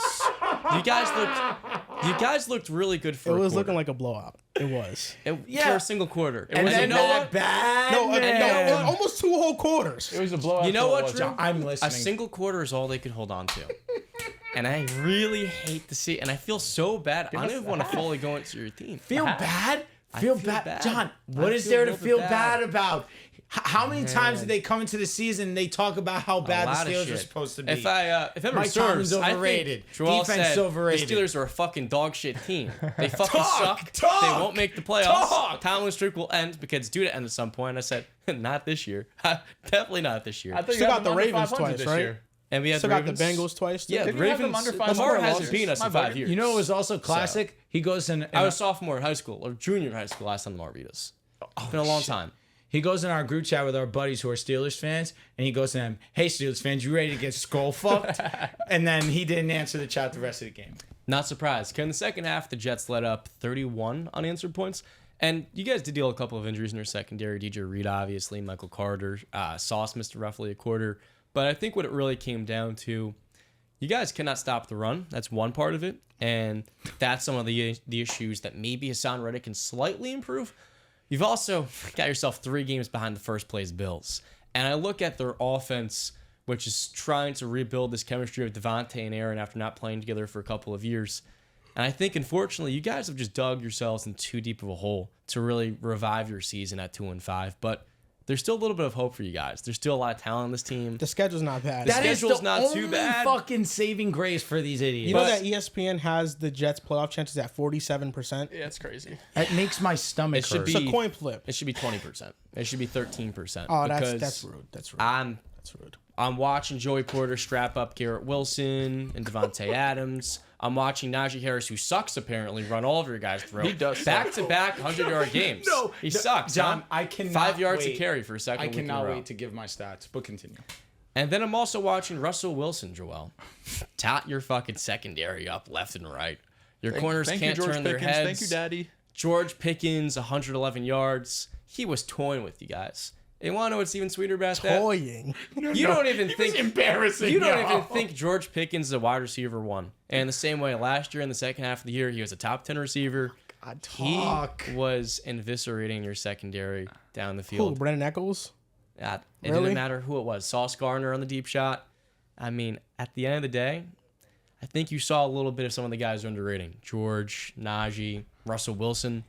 you guys looked really good for It a was quarter. looking like a blowout. It was. For Yeah. a single quarter. It And wasn't then that bad. No, man. almost 2 whole quarters. It was a blowout. You know what, Drew? Drew? I'm A listening. single quarter is all they could hold on to. And I really hate to see it. And I feel so bad. I don't even want to fully go into your team. Feel bad? I Feel feel bad? bad. John, what I is feel there a to little feel bit bad bad. about? How many times did they come into the season and they talk about how bad the lot of Steelers are shit. supposed to be? If memory Mike serves, Tomlin's overrated. I think Joel Defense said overrated. the Steelers are a fucking dog shit team. They fucking Talk, suck. They talk, won't make the playoffs. talk. Tomlin's streak will end because it's due to end at some point. And I said, not this year. Definitely not this year. I think Still you got have the them under Ravens 500 twice, this right? year. And we had Still the got the Ravens. Bengals twice. Too. Yeah, the Didn't you have them Ravens. under 500 Lamar hasn't losses? beaten us My in 5 bad. years. You know what was also classic? He goes in. I was sophomore in high school or junior in high school last time Lamar beat us. It's been a long time. He goes in our group chat with our buddies who are Steelers fans, and he goes to them, "Hey, Steelers fans, you ready to get skull fucked?" And then he didn't answer the chat the rest of the game. Not surprised. 'Cause in the second half, the Jets let up 31 unanswered points. And you guys did deal with a couple of injuries in their secondary. DJ Reed, obviously. Michael Carter. Sauce missed roughly a quarter. But I think what it really came down to, you guys cannot stop the run. That's one part of it. And that's some of the issues that maybe Hassan Reddick can slightly improve. You've also got yourself 3 games behind the first place Bills. And I look at their offense, which is trying to rebuild this chemistry of Devontae and Aaron after not playing together for a couple of years. And I think, unfortunately, you guys have just dug yourselves in too deep of a hole to really revive your season at 2-5. But there's still a little bit of hope for you guys. There's still a lot of talent on this team. The schedule's not bad. That is schedule's the not only too bad. fucking saving grace for these idiots. You know that ESPN has the Jets playoff chances at 47%. Yeah, it's crazy. That makes my stomach It should hurt. be- It's a coin flip. It should be 20%. It should be 13%. Oh, because that's rude. That's rude. That's rude. I'm watching Joey Porter strap up Garrett Wilson and Devontae Adams. I'm watching Najee Harris, who sucks apparently, run all of your guys' throat. He does suck. Back-to-back 100-yard games. No, he sucks. John, huh? I cannot 5 yards wait. to carry for a second I week in a cannot row. wait to give my stats, but continue. And then I'm also watching Russell Wilson, Joel. Tot your fucking secondary up left and right. Your corners Thank can't you, George turn Pickens. their heads. Thank you, Daddy. George Pickens, 111 yards. He was toying with you guys. And want to know what's even sweeter about that? Toying. You don't even think embarrassing. You don't even think George Pickens is a wide receiver 1. And the same way last year in the second half of the year, he was a top 10 receiver. talk. He was eviscerating your secondary down the Who? field. Brandon Echols? It Really? didn't matter who it was. Sauce Gardner on the deep shot. I mean, at the end of the day, I think you saw a little bit of some of the guys underrating. George, Najee, Russell Wilson.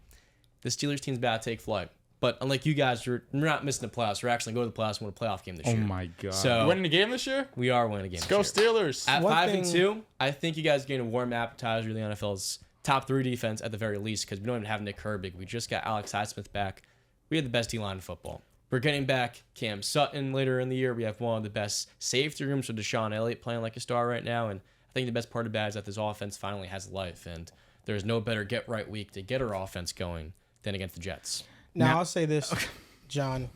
The Steelers team's about to take flight. But unlike you guys, we're not missing the playoffs. We're actually going to the playoffs and win a playoff game this Oh year. my god. So Winning the game this year? we are winning a game. Go this year. Steelers. At One 5-2, I think you guys gain a warm appetizer of the NFL's top 3 defense at the very least, because we don't even have Nick Herbig. We just got Alex Highsmith back. We had the best D-line in football. We're getting back Cam Sutton later in the year. We have one of the best safety rooms with Deshaun Elliott playing like a star right now. And I think the best part about it is that this offense finally has life. And there's no better get-right week to get our offense going than against the Jets. Now, I'll say this, John.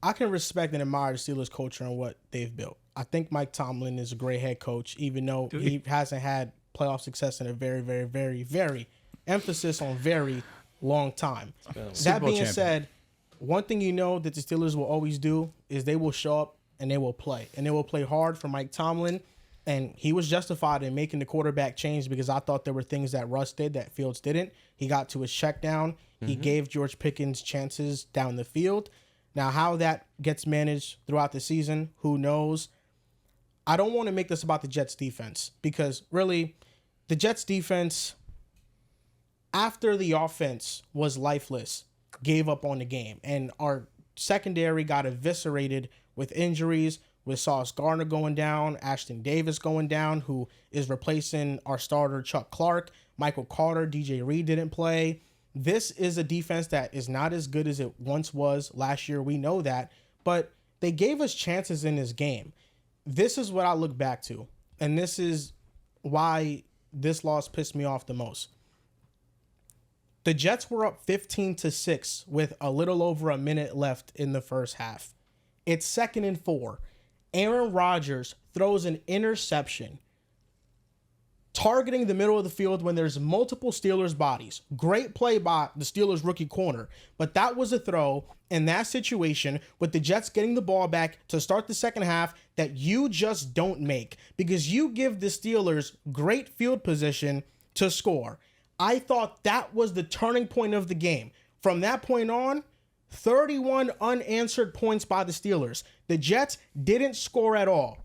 I can respect and admire the Steelers culture and what they've built. I think Mike Tomlin is a great head coach, even though he hasn't had playoff success in a very, very, very, very emphasis on very long time. That being said, one thing you know that the Steelers will always do is they will show up and they will play. And they will play hard for Mike Tomlin. And he was justified in making the quarterback change because I thought there were things that Russ did that Fields didn't. He got to his check down. He gave George Pickens chances down the field. Now, how that gets managed throughout the season, who knows? I don't want to make this about the Jets defense because really the Jets defense, after the offense was lifeless, gave up on the game. And our secondary got eviscerated with injuries, with Sauce Gardner going down, Ashton Davis going down, who is replacing our starter Chuck Clark, Michael Carter, DJ Reed didn't play. This is a defense that is not as good as it once was last year. We know that, but they gave us chances in this game. This is what I look back to, and this is why this loss pissed me off the most. The Jets were up 15-6 with a little over a minute left in the first half. It's 2nd and 4. Aaron Rodgers throws an interception targeting the middle of the field when there's multiple Steelers bodies. Great play by the Steelers rookie corner, but that was a throw in that situation with the Jets getting the ball back to start the second half that you just don't make because you give the Steelers great field position to score. I thought that was the turning point of the game. From that point on, 31 unanswered points by the Steelers. The Jets didn't score at all.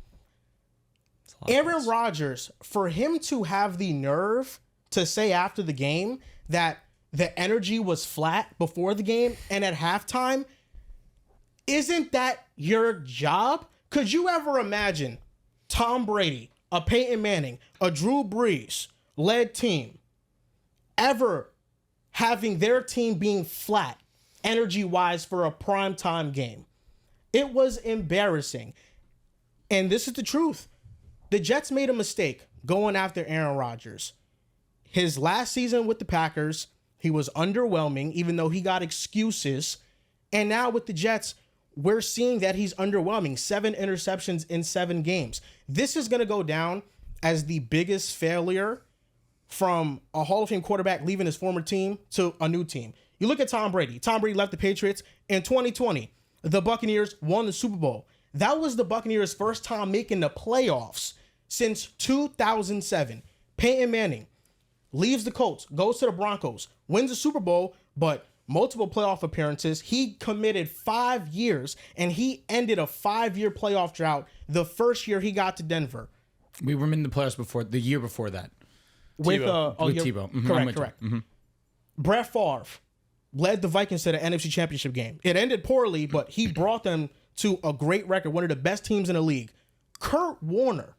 Aaron Rodgers, for him to have the nerve to say after the game that the energy was flat before the game and at halftime, isn't that your job? Could you ever imagine Tom Brady, a Peyton Manning, a Drew Brees led team ever having their team being flat energy-wise for a primetime game? It was embarrassing. And this is the truth. The Jets made a mistake going after Aaron Rodgers. His last season with the Packers, he was underwhelming, even though he got excuses. And now with the Jets, we're seeing that he's underwhelming. 7 interceptions in 7 games. This is going to go down as the biggest failure from a Hall of Fame quarterback leaving his former team to a new team. You look at Tom Brady. Tom Brady left the Patriots in 2020. The Buccaneers won the Super Bowl. That was the Buccaneers' first time making the playoffs since 2007. Peyton Manning leaves the Colts, goes to the Broncos, wins the Super Bowl, but multiple playoff appearances. He committed 5 years, and he ended a 5-year playoff drought the first year he got to Denver. We were in the playoffs the year before that. With Tebow. Mm-hmm. Correct. Mm-hmm. Brett Favre led the Vikings to the NFC Championship game. It ended poorly, but he brought them to a great record, one of the best teams in the league. Kurt Warner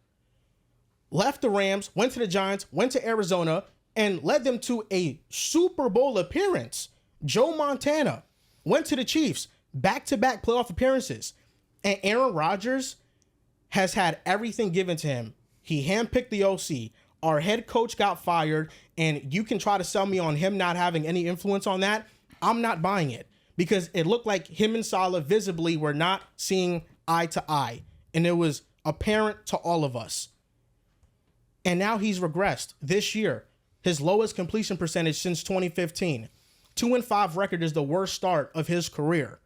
left the Rams, went to the Giants, went to Arizona, and led them to a Super Bowl appearance. Joe Montana went to the Chiefs, back-to-back playoff appearances. And Aaron Rodgers has had everything given to him. He handpicked the OC. Our head coach got fired, and you can try to sell me on him not having any influence on that. I'm not buying it because it looked like him and Saleh visibly were not seeing eye to eye, and it was apparent to all of us. And now he's regressed this year. His lowest completion percentage since 2015. 2-5 record is the worst start of his career.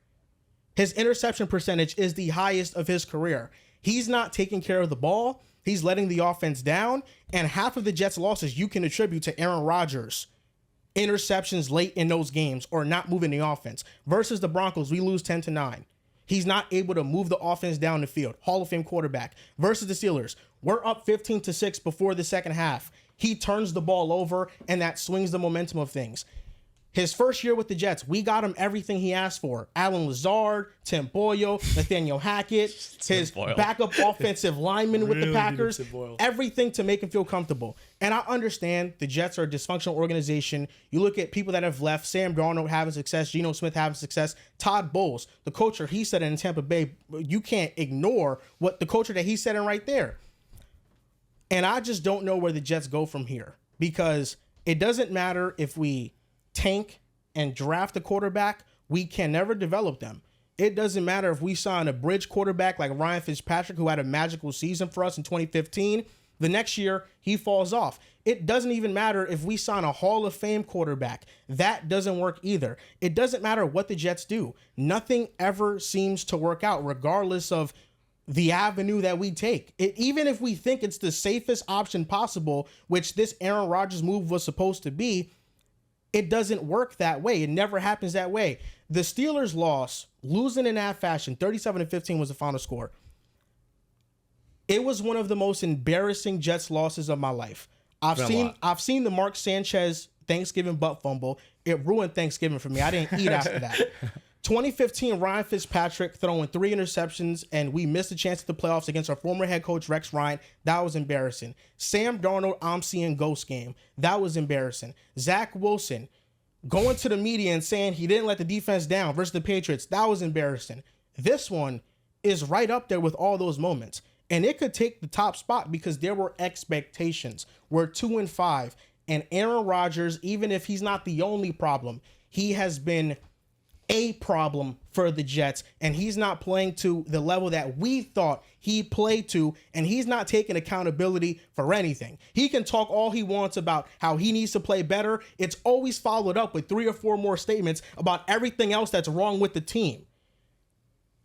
His interception percentage is the highest of his career. He's not taking care of the ball. He's letting the offense down. And half of the Jets' losses you can attribute to Aaron Rodgers. Interceptions late in those games or not moving the offense. Versus the Broncos, we lose 10-9. He's not able to move the offense down the field. Hall of Fame quarterback. Versus the Steelers, we're up 15-6 before the second half. He turns the ball over, and that swings the momentum of things. His first year with the Jets, we got him everything he asked for. Alan Lazard, Tim Boyle, Nathaniel Hackett, his backup offensive lineman with the Packers, everything to make him feel comfortable. And I understand the Jets are a dysfunctional organization. You look at people that have left, Sam Darnold having success, Geno Smith having success, Todd Bowles, the culture he set in Tampa Bay, you can't ignore what the culture that he's setting right there. And I just don't know where the Jets go from here because it doesn't matter if we tank and draft a quarterback, we can never develop them. It doesn't matter if we sign a bridge quarterback like Ryan Fitzpatrick, who had a magical season for us in 2015. The next year, he falls off. It doesn't even matter if we sign a Hall of Fame quarterback. That doesn't work either. It doesn't matter what the Jets do. Nothing ever seems to work out, regardless of the avenue that we take. Even if we think it's the safest option possible, which this Aaron Rodgers move was supposed to be, it doesn't work that way. It never happens that way. The Steelers loss, losing in that fashion, 37-15 was the final score. It was one of the most embarrassing Jets losses of my life. I've seen the Mark Sanchez Thanksgiving butt fumble. It ruined Thanksgiving for me. I didn't eat after that. 2015, Ryan Fitzpatrick throwing 3 interceptions, and we missed a chance at the playoffs against our former head coach, Rex Ryan. That was embarrassing. Sam Darnold, I'm seeing ghost game. That was embarrassing. Zach Wilson going to the media and saying he didn't let the defense down versus the Patriots. That was embarrassing. This one is right up there with all those moments. And it could take the top spot because there were expectations. We're 2-5. And Aaron Rodgers, even if he's not the only problem, he has been a problem for the Jets. And he's not playing to the level that we thought he played to. And he's not taking accountability for anything. He can talk all he wants about how he needs to play better. It's always followed up with 3 or 4 more statements about everything else that's wrong with the team.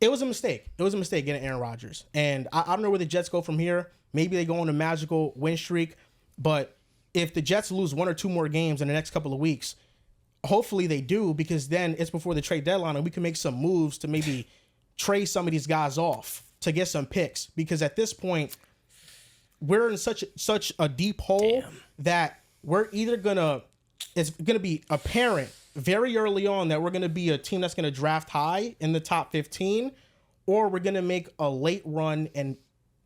It was a mistake. It was a mistake getting Aaron Rodgers. And I don't know where the Jets go from here. Maybe they go on a magical win streak. But if the Jets lose 1 or 2 more games in the next couple of weeks, hopefully they do, because then it's before the trade deadline and we can make some moves to maybe trade some of these guys off to get some picks. Because at this point, we're in such a deep hole that we're either it's going to be apparent very early on that we're going to be a team that's going to draft high in the top 15, or we're going to make a late run and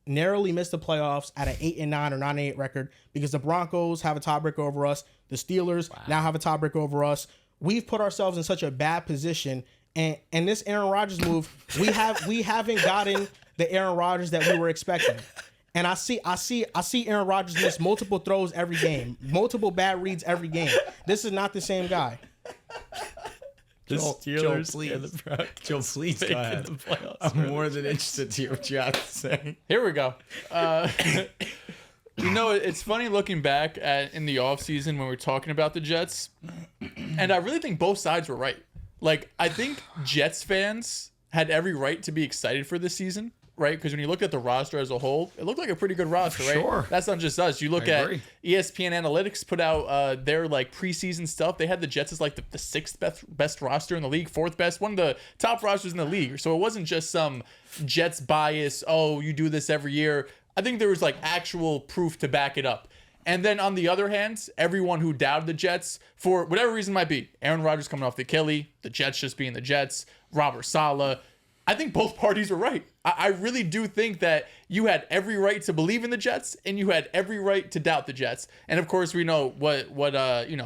narrowly miss the playoffs at an 8-9 or 9-8 record, because the Broncos have a tiebreaker over us. The Steelers now have a tiebreaker over us. We've put ourselves in such a bad position. And this Aaron Rodgers move, we haven't gotten the Aaron Rodgers that we were expecting. And I see Aaron Rodgers miss multiple throws every game, multiple bad reads every game. This is not the same guy. Joel, please. Joel, please go ahead. I'm more than interested to hear what you have to say. Here we go. It's funny looking back in the offseason when we're talking about the Jets, and I really think both sides were right. Like, I think Jets fans had every right to be excited for this season, right? Because when you look at the roster as a whole, it looked like a pretty good roster, right? Sure. That's not just us. You look at ESPN Analytics put out their preseason stuff. They had the Jets as the 6th best roster in the league, 4th best, one of the top rosters in the league. So it wasn't just some Jets bias, oh, you do this every year. I think there was actual proof to back it up. And then on the other hand, everyone who doubted the Jets, for whatever reason it might be, Aaron Rodgers coming off the Achilles, the Jets just being the Jets, Robert Saleh, I think both parties were right. I really do think that you had every right to believe in the Jets and you had every right to doubt the Jets. And of course, we know what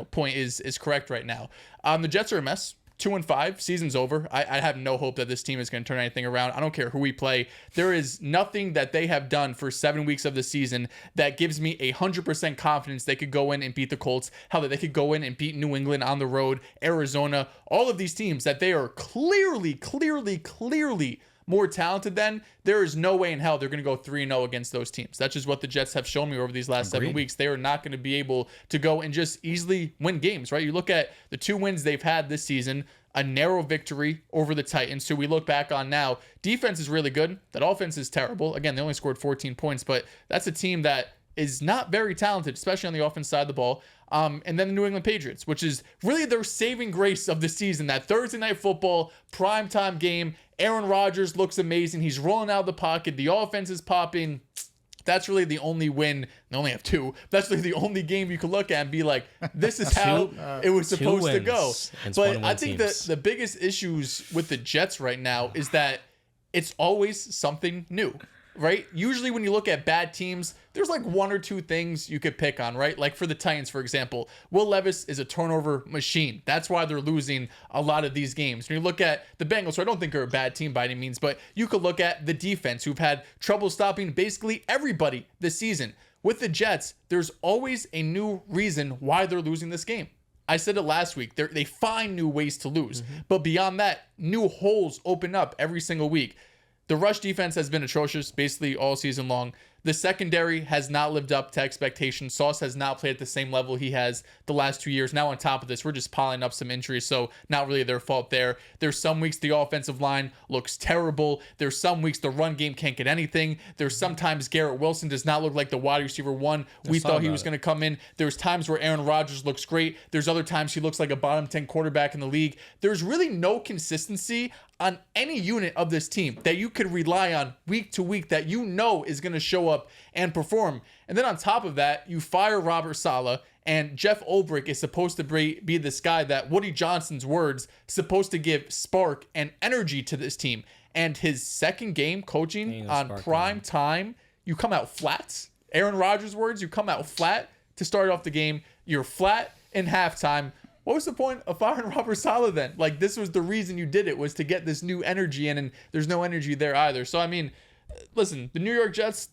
point is correct right now. The Jets are a mess. 2-5, season's over. I have no hope that this team is going to turn anything around. I don't care who we play. There is nothing that they have done for 7 weeks of the season that gives me 100% confidence they could go in and beat the Colts. How that they could go in and beat New England on the road, Arizona, all of these teams that they are clearly more talented than. There is no way in hell they're going to go 3-0 against those teams. That's just what the Jets have shown me over these last 7 weeks. They are not going to be able to go and just easily win games, right? You look at the 2 wins they've had this season, a narrow victory over the Titans, who we look back on now. Defense is really good. That offense is terrible. Again, they only scored 14 points, but that's a team that is not very talented, especially on the offense side of the ball. And then the New England Patriots, which is really their saving grace of the season. That Thursday night football primetime game. Aaron Rodgers looks amazing. He's rolling out of the pocket. The offense is popping. That's really the only win. They only have 2. That's really the only game you can look at and be like, this is how it was supposed to go. But I think that the biggest issues with the Jets right now is that it's always something new. Right? Usually when you look at bad teams, there's 1 or 2 things you could pick on, right? Like for the Titans, for example, Will Levis is a turnover machine. That's why they're losing a lot of these games. When you look at the Bengals, who I don't think are a bad team by any means, but you could look at the defense, who've had trouble stopping basically everybody this season. With the Jets, there's always a new reason why they're losing this game. I said it last week. They find new ways to lose. But beyond that, new holes open up every single week. The rush defense has been atrocious basically all season long. The secondary has not lived up to expectations. Sauce has not played at the same level he has the last 2 years. Now on top of this, we're just piling up some injuries, so not really their fault there. There's some weeks the offensive line looks terrible. There's some weeks the run game can't get anything. There's sometimes Garrett Wilson does not look like the wide receiver one we thought he was going to come in. There's times where Aaron Rodgers looks great. There's other times he looks like a bottom 10 quarterback in the league. There's really no consistency on any unit of this team that you could rely on week to week that you know is going to show up and perform. And then on top of that, you fire Robert Saleh, and Jeff Ulbrich is supposed to be this guy that Woody Johnson's words supposed to give spark and energy to this team. And his second game coaching on prime time, you come out flat. Aaron Rodgers' words, you come out flat to start off the game. You're flat in halftime. What was the point of firing Robert Saleh then? Like, this was the reason you did it, was to get this new energy in, and there's no energy there either. So, I mean, listen, the New York Jets,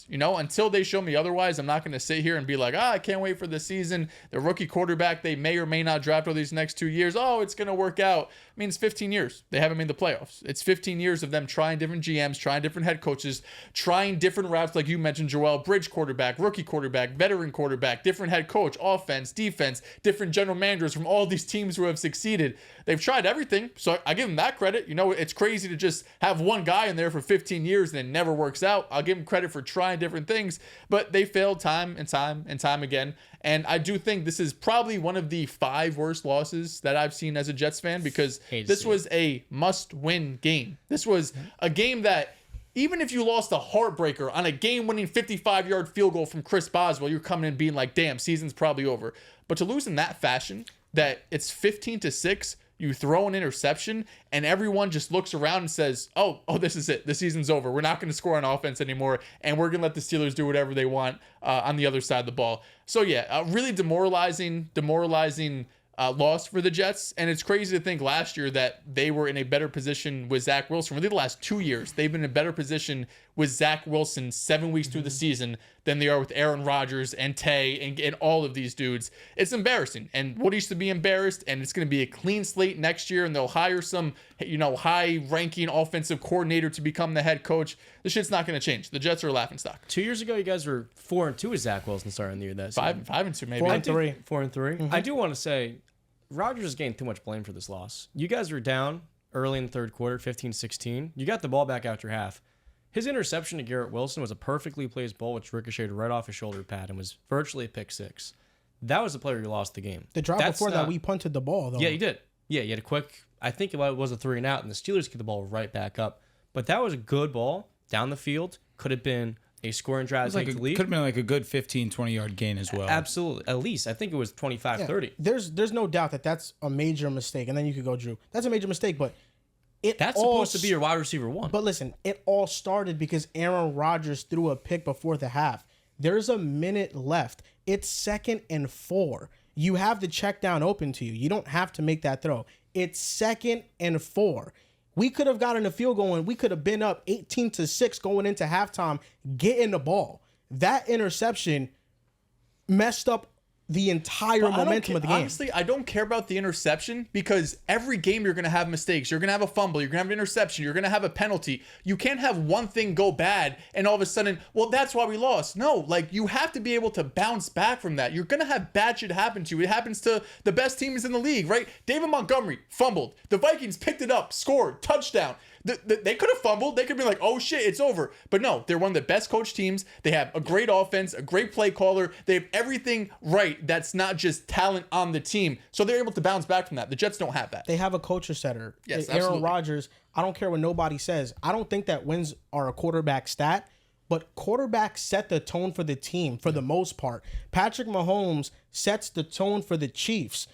until they show me otherwise, I'm not going to sit here and be like, I can't wait for the season. The rookie quarterback they may or may not draft over these next 2 years. Oh, it's going to work out. I mean, it's 15 years. They haven't made the playoffs. It's 15 years of them trying different GMs, trying different head coaches, trying different routes, like you mentioned, Joel, bridge quarterback, rookie quarterback, veteran quarterback, different head coach, offense, defense, different general managers from all these teams who have succeeded. They've tried everything, so I give them that credit. It's crazy to just have one guy in there for 15 years and it never works out. I'll give them credit for trying different things, but they failed time and time and time again. And I do think this is probably one of the 5 worst losses that I've seen as a Jets fan, because this was a must-win game. This was a game that, even if you lost a heartbreaker on a game-winning 55-yard field goal from Chris Boswell, you're coming in being like, damn, season's probably over. But to lose in that fashion, that it's 15-6, you throw an interception, and everyone just looks around and says, oh, this is it. The season's over. We're not going to score on offense anymore, and we're going to let the Steelers do whatever they want on the other side of the ball. So, yeah, really demoralizing loss for the Jets. And it's crazy to think last year that they were in a better position with Zach Wilson. Really, the last 2 years, they've been in a better position with Zach Wilson 7 weeks through the season than they are with Aaron Rodgers and Tay and all of these dudes. It's embarrassing. And Woody should be embarrassed. And it's going to be a clean slate next year. And they'll hire some, high-ranking offensive coordinator to become the head coach. The shit's not going to change. The Jets are a laughingstock. 2 years ago, you guys were 4-2 with Zach Wilson starting the year. That 5-2 maybe. 4-3. 4-3. Mm-hmm. I do want to say, Rodgers is getting too much blame for this loss. You guys were down early in the third quarter, 15-16. You got the ball back after half. His interception to Garrett Wilson was a perfectly placed ball which ricocheted right off his shoulder pad and was virtually a pick six. That was the player who lost the game. The drive before that, we punted the ball, though. Yeah, he did. Yeah, he had a quick, I think it was a 3-and-out, and the Steelers get the ball right back up. But that was a good ball down the field. Could have been a scoring drive to take the lead. Could have been like a good 15, 20-yard gain as well. Absolutely. At least. I think it was 25-30. There's no doubt that that's a major mistake. And then you could go, Drew. That's a major mistake, but that's supposed to be your wide receiver one. But listen, it all started because Aaron Rodgers threw a pick before the half. There's a minute left. It's 2nd and 4. You have the check down open to you. You don't have to make that throw. It's 2nd and 4. We could have gotten a field goal and we could have been up 18-6 going into halftime, getting the ball. That interception messed up the entire momentum of the game. Honestly, I don't care about the interception, because every game you're going to have mistakes. You're going to have a fumble. You're going to have an interception. You're going to have a penalty. You can't have one thing go bad and all of a sudden, well, that's why we lost. No, you have to be able to bounce back from that. You're going to have bad shit happen to you. It happens to the best teams in the league, right? David Montgomery fumbled. The Vikings picked it up, scored, touchdown. They could have fumbled. They could be like, oh shit, it's over. But no, they're one of the best coach teams. They have a great offense, a great play caller. They have everything right. That's not just talent on the team. So they're able to bounce back from that. The Jets don't have that. They have a culture setter. Yes, Aaron absolutely. Rodgers, I don't care what nobody says. I don't think that wins are a quarterback stat, but quarterbacks set the tone for the team for the most part. Patrick Mahomes sets the tone for the Chiefs.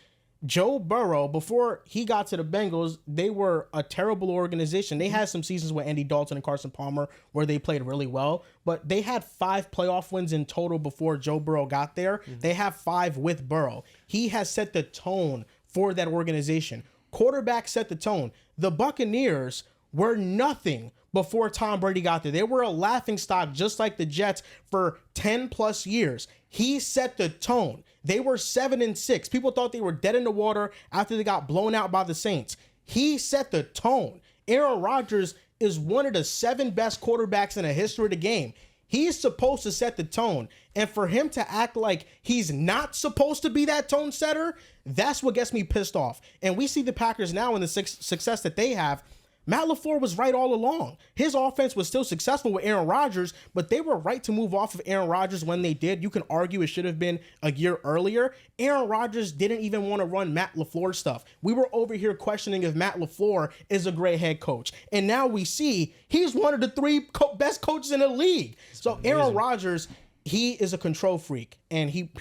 Joe Burrow, before he got to the Bengals, they were a terrible organization. They had some seasons with Andy Dalton and Carson Palmer where they played really well, but they had 5 playoff wins in total before Joe Burrow got there. Mm-hmm. They have 5 with Burrow. He has set the tone for that organization. Quarterback set the tone. The Buccaneers were nothing before Tom Brady got there. They were a laughingstock just like the Jets for 10 plus years. He set the tone. They were 7-6. People thought they were dead in the water after they got blown out by the Saints. He set the tone. Aaron Rodgers is one of the 7 best quarterbacks in the history of the game. He's supposed to set the tone. And for him to act like he's not supposed to be that tone setter, that's what gets me pissed off. And we see the Packers now in the success that they have. Matt LaFleur was right all along. His offense was still successful with Aaron Rodgers, but they were right to move off of Aaron Rodgers when they did. You can argue it should have been a year earlier. Aaron Rodgers didn't even want to run Matt LaFleur stuff. We were over here questioning if Matt LaFleur is a great head coach. And now we see he's one of the 3 best coaches in the league. So Aaron Rodgers, he is a control freak, and he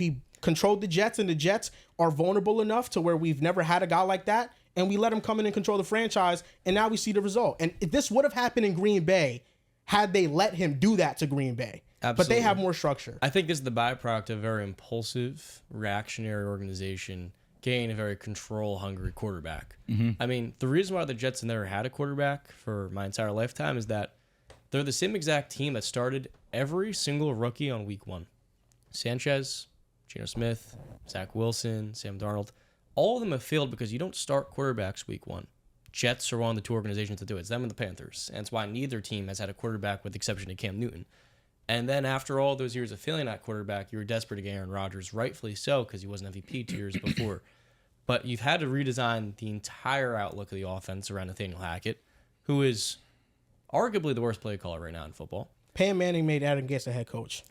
controlled the Jets, and the Jets are vulnerable enough to where we've never had a guy like that. And we let him come in and control the franchise, and now we see the result. And this would have happened in Green Bay had they let him do that to Green Bay. Absolutely. But they have more structure. I think this is the byproduct of a very impulsive, reactionary organization getting a very control-hungry quarterback. Mm-hmm. I mean, the reason why the Jets have never had a quarterback for my entire lifetime is that they're the same exact team that started every single rookie on week 1. Sanchez, Geno Smith, Zach Wilson, Sam Darnold. All of them have failed because you don't start quarterbacks week 1. Jets are one of the 2 organizations that do it. It's them and the Panthers. And it's why neither team has had a quarterback with the exception of Cam Newton. And then after all those years of failing at quarterback, you were desperate to get Aaron Rodgers, rightfully so, because he wasn't MVP 2 years before. But you've had to redesign the entire outlook of the offense around Nathaniel Hackett, who is arguably the worst play caller right now in football. Peyton Manning made Adam Gase a head coach.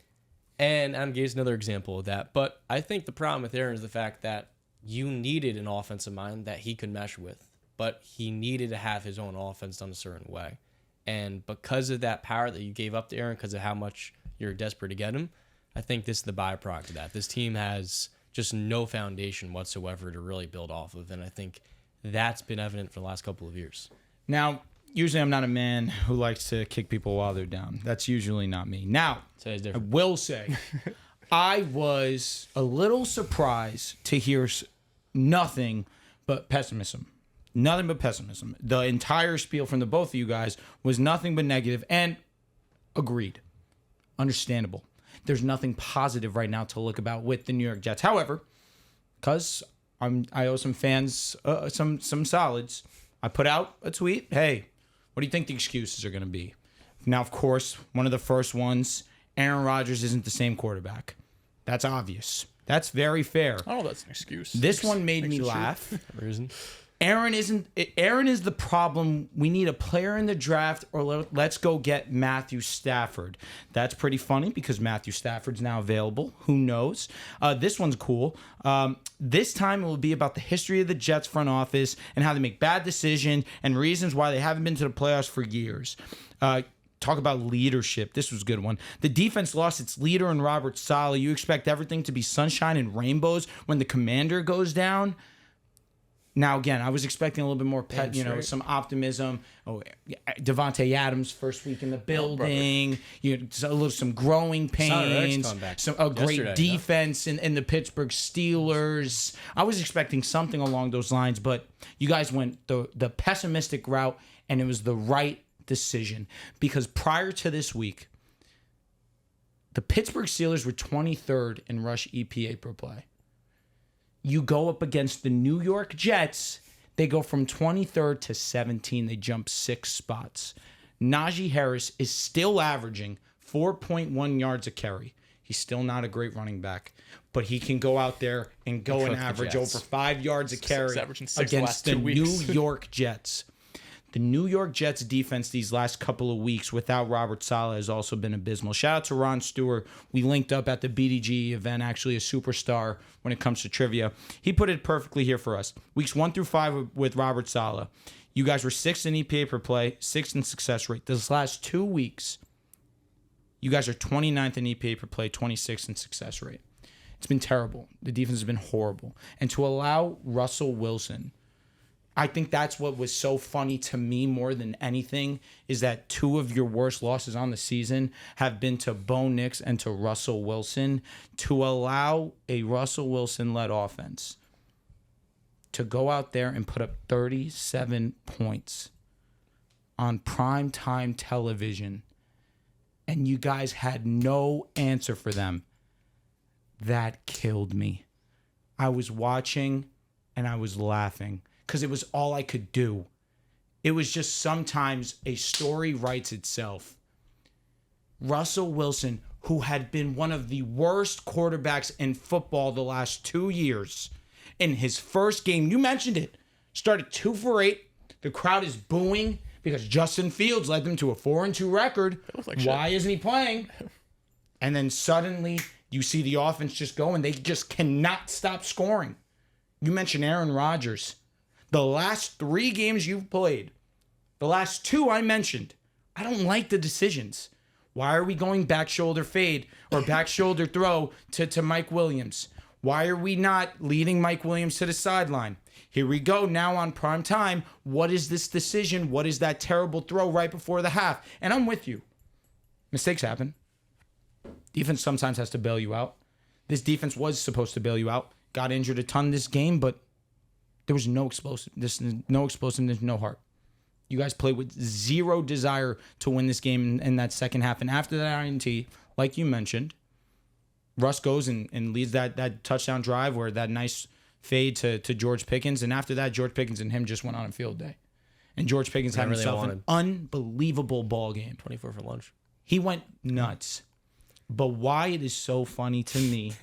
And Adam Gase is another example of that. But I think the problem with Aaron is the fact that you needed an offensive mind that he could mesh with, but he needed to have his own offense done a certain way. And because of that power that you gave up to Aaron, because of how much you're desperate to get him, I think this is the byproduct of that. This team has just no foundation whatsoever to really build off of, and I think that's been evident for the last couple of years. Now, usually I'm not a man who likes to kick people while they're down. That's usually not me. Now, I will say, I was a little surprised to hear nothing but pessimism. Nothing but pessimism. The entire spiel from the both of you guys was nothing but negative, and agreed. Understandable. There's nothing positive right now to look about with the New York Jets. However, because I owe some fans some solids, I put out a tweet. Hey, what do you think the excuses are going to be? Now, of course, one of the first ones, Aaron Rodgers isn't the same quarterback. That's obvious. That's very fair. I don't know if that's an excuse. This one made me laugh. Reason. Aaron is the problem. We need a player in the draft, or let's go get Matthew Stafford. That's pretty funny because Matthew Stafford's now available. Who knows? This one's cool. This time it will be about the history of the Jets front office and how they make bad decisions and reasons why they haven't been to the playoffs for years. Talk about leadership. This was a good one. The defense lost its leader in Robert Saleh. You expect everything to be sunshine and rainbows when the commander goes down. Now, again, I was expecting a little bit more some optimism. Oh, Devontae Adams first week in the building. Some growing pains. Some great defense in the Pittsburgh Steelers. I was expecting something along those lines, but you guys went the pessimistic route, and it was the right decision. Because prior to this week, the Pittsburgh Steelers were 23rd in rush EPA per play. You go up against the New York Jets, they go from 23rd to 17. They jump 6 spots. Najee Harris is still averaging 4.1 yards a carry. He's still not a great running back, but he can go out there and go and average over 5 yards a carry against the New York Jets. The New York Jets defense these last couple of weeks without Robert Saleh has also been abysmal. Shout out to Ron Stewart. We linked up at the BDG event, actually a superstar when it comes to trivia. He put it perfectly here for us. Weeks 1 through 5 with Robert Saleh. You guys were 6th in EPA per play, 6th in success rate. This last 2 weeks, you guys are 29th in EPA per play, 26th in success rate. It's been terrible. The defense has been horrible. And to allow Russell Wilson, I think that's what was so funny to me more than anything, is that 2 of your worst losses on the season have been to Bo Nix and to Russell Wilson. To allow a Russell Wilson-led offense to go out there and put up 37 points on primetime television, and you guys had no answer for them. That killed me. I was watching and I was laughing because it was all I could do. It was just sometimes a story writes itself. Russell Wilson, who had been one of the worst quarterbacks in football the last 2 years, in his first game, you mentioned it, started 2 for 8. The crowd is booing because Justin Fields led them to a 4-2 record. Why isn't he playing? And then suddenly you see the offense just go and they just cannot stop scoring. You mentioned Aaron Rodgers. The last 3 games you've played, the last 2 I mentioned, I don't like the decisions. Why are we going back shoulder fade or back shoulder throw to Mike Williams? Why are we not leading Mike Williams to the sideline? Here we go now on prime time. What is this decision? What is that terrible throw right before the half? And I'm with you. Mistakes happen. Defense sometimes has to bail you out. This defense was supposed to bail you out. Got injured a ton this game, but there was no explosiveness, no heart. You guys played with zero desire to win this game in that second half. And after that INT, like you mentioned, Russ goes and leads that touchdown drive where that nice fade to George Pickens. And after that, George Pickens and him just went on a field day. And George Pickens had himself an unbelievable ball game. 24 for lunch. He went nuts. But why it is so funny to me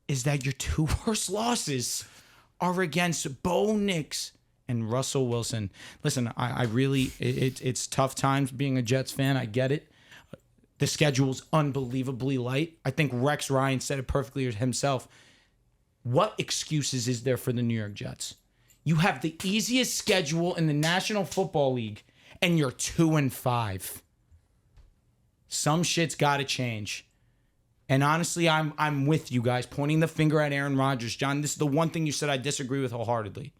is that your 2 worst losses are against Bo Nix and Russell Wilson. Listen, I really, it's tough times being a Jets fan. I get it. The schedule's unbelievably light. I think Rex Ryan said it perfectly himself. What excuses is there for the New York Jets? You have the easiest schedule in the National Football League, and you're 2-5. Some shit's got to change. And honestly, I'm with you guys, pointing the finger at Aaron Rodgers. John, this is the one thing you said I disagree with wholeheartedly.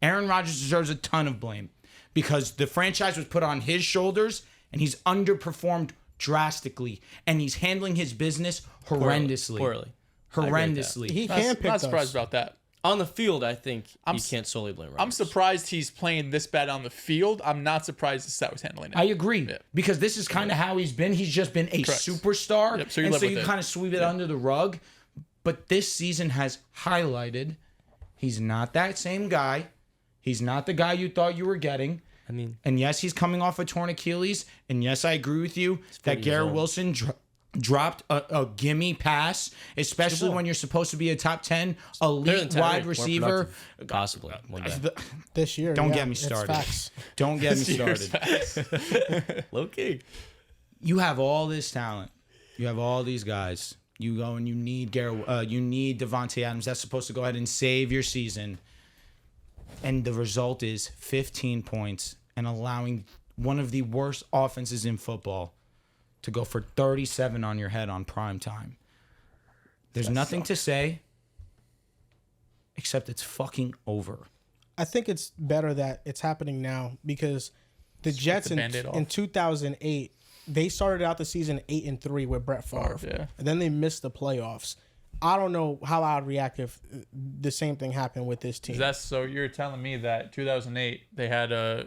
Aaron Rodgers deserves a ton of blame because the franchise was put on his shoulders and he's underperformed drastically and he's handling his business horrendously. Poorly. Horrendously. He can pick Not us. surprised about that. On the field, I think you can't solely blame Rodgers. I'm surprised he's playing this bad on the field. I'm not surprised this was handling it. I agree because this is kind of how he's been. He's just been a superstar. Yep, so you kind of sweep it under the rug. But this season has highlighted he's not that same guy. He's not the guy you thought you were getting. I mean, and yes, he's coming off a torn Achilles. And yes, I agree with you that Garrett Wilson dropped a gimme pass, especially when you're supposed to be a top 10 elite wide receiver. Possibly one day. This year. Don't get me started. Don't get me started. Low key. You have all this talent. You have all these guys. You go and you need you need Devontae Adams. That's supposed to go ahead and save your season. And the result is 15 points and allowing one of the worst offenses in football to go for 37 on your head on prime time. There's nothing to say except it's fucking over. I think it's better that it's happening now because the Jets in 2008, they started out the season 8-3 with Brett Favre. And then they missed the playoffs. I don't know how I'd react if the same thing happened with this team. So you're telling me that 2008 they had a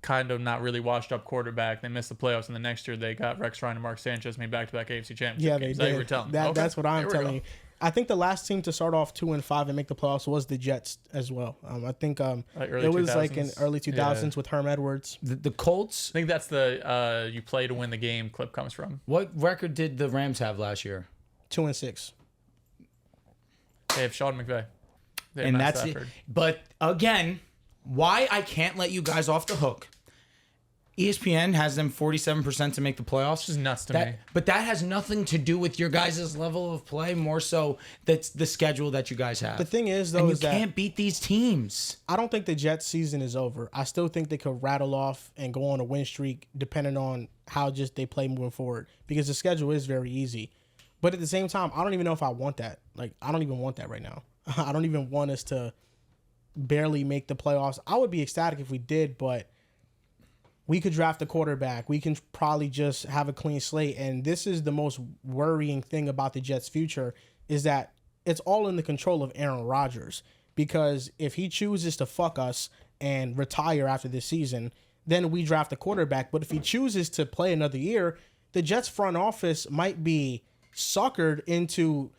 kind of not really washed up quarterback. They missed the playoffs, and the next year they got Rex Ryan and Mark Sanchez made back-to-back AFC championship Yeah, games. they did. You were telling me. That's what I'm telling you. I think the last team to start off 2-5 and make the playoffs was the Jets as well. I think it was 2000s. Like in early 2000s with Herm Edwards. The Colts. I think that's the you play to win the game clip comes from. What record did the Rams have last year? 2-6. They have Sean McVay. And that's it. But again, why I can't let you guys off the hook. ESPN has them 47% to make the playoffs. Which is nuts to me. But that has nothing to do with your guys' level of play. More so, that's the schedule that you guys have. The thing is, though, you can't beat these teams. I don't think the Jets season is over. I still think they could rattle off and go on a win streak depending on how just they play moving forward because the schedule is very easy. But at the same time, I don't even know if I want that. Like, I don't even want that right now. I don't even want us to barely make the playoffs. I would be ecstatic if we did, but we could draft a quarterback. We can probably just have a clean slate. And this is the most worrying thing about the Jets' future is that it's all in the control of Aaron Rodgers. Because if he chooses to fuck us and retire after this season, then we draft a quarterback. But if he chooses to play another year, the Jets front office might be suckered into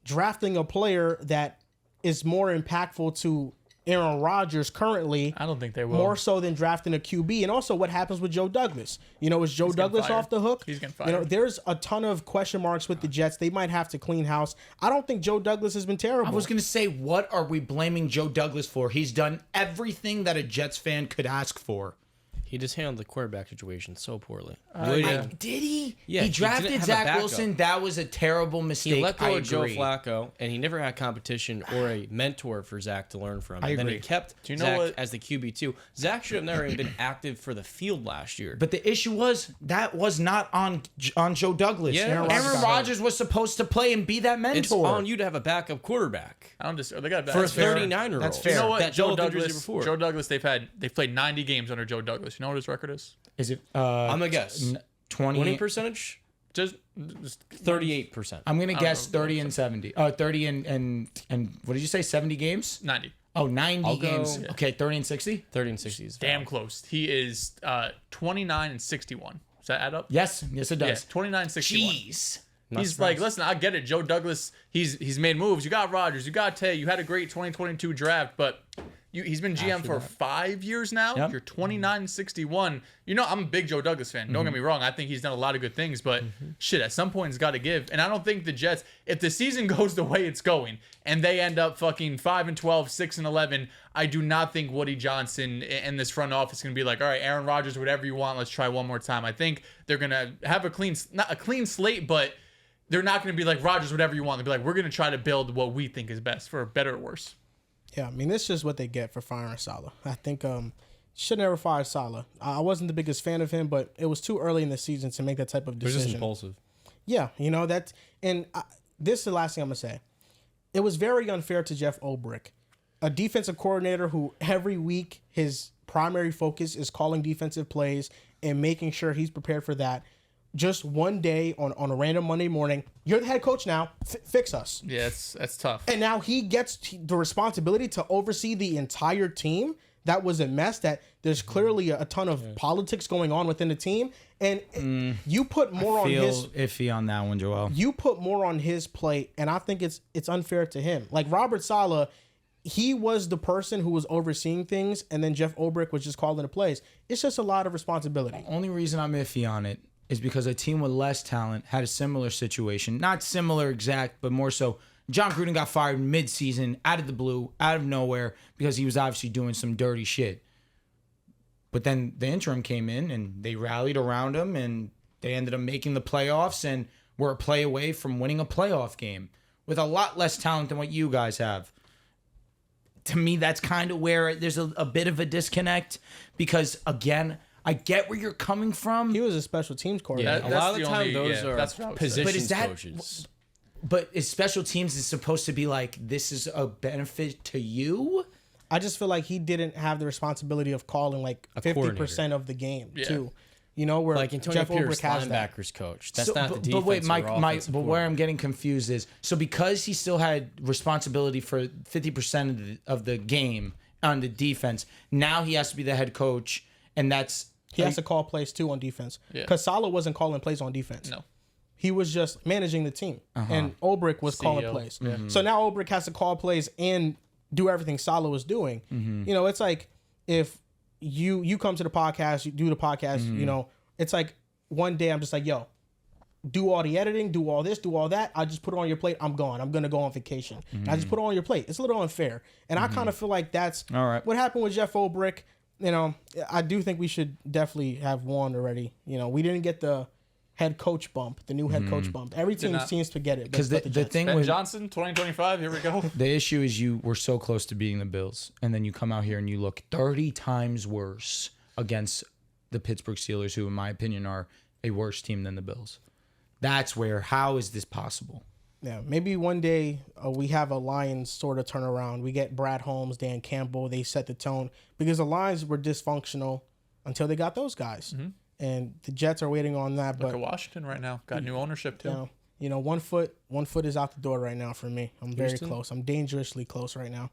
drafting a player that is more impactful to Aaron Rodgers currently. I don't think they will. More so than drafting a QB. And also what happens with Joe Douglas. Is Joe Douglas fired. off the hook? He's getting fired. There's a ton of question marks with the Jets. They might have to clean house. I don't think Joe Douglas has been terrible. I was going to say, what are we blaming Joe Douglas for? He's done everything that a Jets fan could ask for. He just handled the quarterback situation so poorly. Did he? Yeah, he drafted didn't have a Zach backup. Wilson. That was a terrible mistake. He let go I of Joe agree. Flacco, and he never had competition or a mentor for Zach to learn from. I And then he agree. kept Do you know Zach what- as the QB2. Zach should have never even been active for the field last year. But the issue was that was not on Joe Douglas. Yeah, Aaron Rodgers was supposed to play and be that mentor. it's on you to have a backup quarterback I don't just. They got for a that's fair. 39-year-old. That's fair. You know what? That Joe developed injuries Douglas. before. Joe Douglas. They've played 90 games under Joe Douglas. You know what his record is? Is it? I'm gonna guess. 20. Winning percentage? Just 38%. I'm gonna guess know. 30 and 70. 30 and what did you say? 70 games? 90. Oh, 90 I'll go- games. Yeah. Okay, 30 and 60. 30 and 60 is Damn close. He is 29 and 61. Does that add up? Yes, it Yeah, does. 29 61. Jeez. He's like, listen, I get it. Joe Douglas, he's made moves. You got Rodgers, you got Tay, you had a great 2022 draft, but he's been GM for 5 years now. Yep. You're 29 and 61. I'm a big Joe Douglas fan. Don't get me wrong. I think he's done a lot of good things, but shit, at some point it's got to give. And I don't think the Jets, if the season goes the way it's going and they end up fucking 5 and 12, 6 and 11, I do not think Woody Johnson and this front office is going to be like, all right, Aaron Rodgers, whatever you want, let's try one more time. I think they're going to have not a clean slate, but they're not going to be like, Rodgers, whatever you want. They'll be like, we're going to try to build what we think is best, for better or worse. Yeah, I mean, this is just what they get for firing Saleh. I think should never fire Saleh. I wasn't the biggest fan of him, but it was too early in the season to make that type of They're decision. just impulsive. Yeah, this is the last thing I'm going to say. It was very unfair to Jeff Ulbrich, a defensive coordinator who every week his primary focus is calling defensive plays and making sure he's prepared for that. Just one day on a random Monday morning, you're the head coach now, fix us. Yeah, that's tough. And now he gets the responsibility to oversee the entire team. That was a mess. That there's clearly a ton of politics going on within the team. And you put more on his iffy on that one, Joel. You put more on his plate, and I think it's unfair to him. Like Robert Saleh, he was the person who was overseeing things, and then Jeff Ulbrich was just calling the plays. It's just a lot of responsibility. Only reason I'm iffy on it is because a team with less talent had a similar situation. Not similar exact, but more so. John Gruden got fired mid-season, out of the blue, out of nowhere, because he was obviously doing some dirty shit. But then the interim came in, and they rallied around him, and they ended up making the playoffs, and were a play away from winning a playoff game with a lot less talent than what you guys have. To me, that's kind of where there's a bit of a disconnect, because, again, I get where you're coming from. He was a special teams coordinator. Yeah, a lot of the time those are that's what I would say. positions But is that- coaches. But is special teams is supposed to be like, this is a benefit to you? I just feel like he didn't have the responsibility of calling like 50% of the game too. Where Like Antonio Jeff Pierce, Ulbrich has that. linebackers coach. That's So- not the defense. But wait, or Mike, offensive but where I'm getting confused is, so because he still had responsibility for 50% of the game on the defense, now he has to be the head coach, and that's... He has to call plays too on defense. Yeah. Because Saleh wasn't calling plays on defense. No. He was just managing the team. And Ulbrich was calling CEO. plays. So now Ulbrich has to call plays and do everything Saleh was doing. It's like if you come to the podcast, you do the podcast, it's like one day I'm just like, yo, do all the editing, do all this, do all that. I just put it on your plate. I'm gone. I'm going to go on vacation. And I just put it on your plate. It's a little unfair. And I kind of feel like that's All right. what happened with Jeff Ulbrich. I do think we should definitely have one already. We didn't get the head coach bump, the new head coach bump. Every team not. seems to get it. Because but the Jets. thing Ben with... Johnson, 2025. Here we go. The issue is you were so close to beating the Bills, and then you come out here and you look 30 times worse against the Pittsburgh Steelers, who, in my opinion, are a worse team than the Bills. That's where, how is this possible? Yeah, maybe one day we have a Lions sort of turnaround. We get Brad Holmes, Dan Campbell. They set the tone because the Lions were dysfunctional until they got those guys. And the Jets are waiting on that. Look But at Washington right now. Got new ownership too. one foot is out the door right now for me. I'm very close. I'm dangerously close right now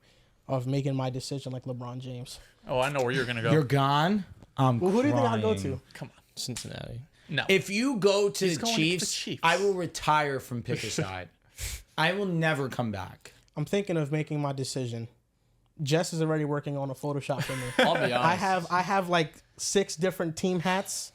of making my decision like LeBron James. Oh, I know where you're gonna go. You're gone? I'm Well, who do you think I'll go crying. to? Come on. Cincinnati. No. If you go to the going against Chiefs, the Chiefs. I will retire from pick a side. I will never come back. I'm thinking of making my decision. Jess is already working on a Photoshop for me. I'll be honest. I have like 6 different team hats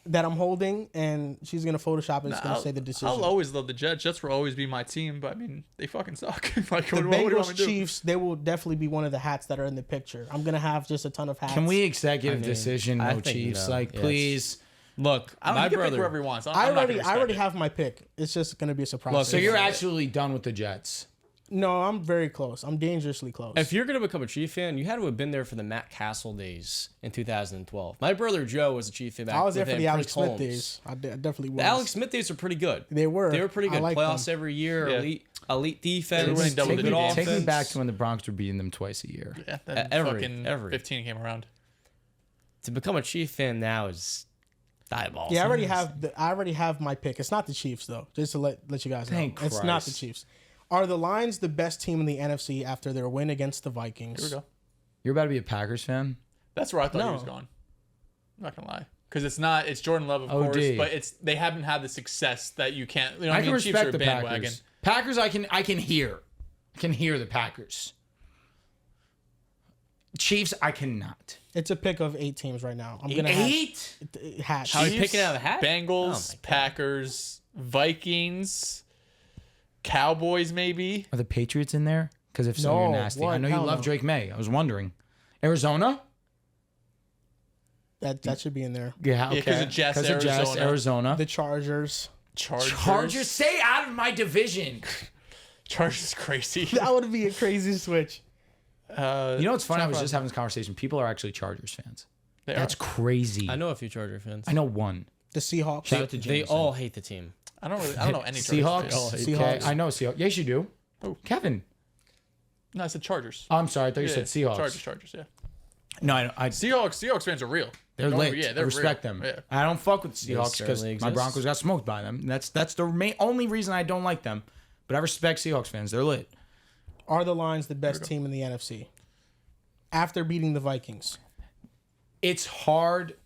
that I'm holding, and she's gonna Photoshop and it's gonna say the decision. I'll always love the Jets. Jets will always be my team, but I mean, they fucking suck. Like, The what do you want me Bengals, to do? Chiefs, they will definitely be one of the hats that are in the picture. I'm gonna have just a ton of hats. Can we executive I mean, decision? I No think Chiefs. no. Like, Yes. please. Look, I don't my know. He can pick brother. whoever he wants. I I'm not gonna already respect it. have my pick. It's just gonna be a surprise. Look, So you're actually done with the Jets. No, I'm very close. I'm dangerously close. If you're gonna become a Chief fan, you had to have been there for the Matt Castle days in 2012. My brother Joe was a Chief fan back I was there with for him, the Alex Chris Smith Holmes. days. I definitely was. The Alex Smith days were pretty good. They were. They were pretty I good. liked Playoffs them. every year. Yeah. Elite defense. They were winning good double-digit games. Take me offense. back to when the Bronx were beating them twice a year. Yeah, then Every- fucking every. 15 came around. To become a Chief fan now is diabolical. Yeah, I already have my pick. It's not the Chiefs though. Just to let you guys know. Thank It's not the Christ. Chiefs. Are the Lions the best team in the NFC after their win against the Vikings? Here we go. You're about to be a Packers fan? That's where I thought he No. was going. I'm not gonna lie, because it's Jordan Love, of OD. course, but they haven't had the success that you can't. You know, I I can mean, Chiefs are respect a the bandwagon. Packers. Packers, I can hear. I can hear the Packers. Chiefs, I cannot. It's a pick of 8 teams right now. I'm gonna 8? have hats. How are you picking out of the hat? Bengals, Oh my God. Packers, Vikings, Cowboys, maybe. Are the Patriots in there? Because if so, No, you're nasty. what? I know you Hell love no. Drake May. I was wondering. Arizona? That should be in there. Yeah, okay. 'cause of Jets, Arizona. The Chargers. Chargers, stay out of my division. Chargers is crazy. That would be a crazy switch. You know what's funny? I was just having this conversation. People are actually Chargers fans. They That's are. crazy. I know a few Charger fans. I know one. The Seahawks. Shout out to They Jameson. all hate the team. I don't know any Seahawks. Chargers fans. Seahawks. Okay, I know Seahawks. Yes, you do. Who? Kevin. No, I said Chargers. Oh, I'm sorry. I thought you Yeah, said Seahawks. Chargers. Yeah. No, I Seahawks fans are real. they're No, lit. Yeah, I they're respect real. them. Yeah. I don't fuck with Seahawks because certainly my exist. Broncos got smoked by them. That's the only reason I don't like them. But I respect Seahawks fans. They're lit. Are the Lions the best team in the NFC? After beating the Vikings. It's hard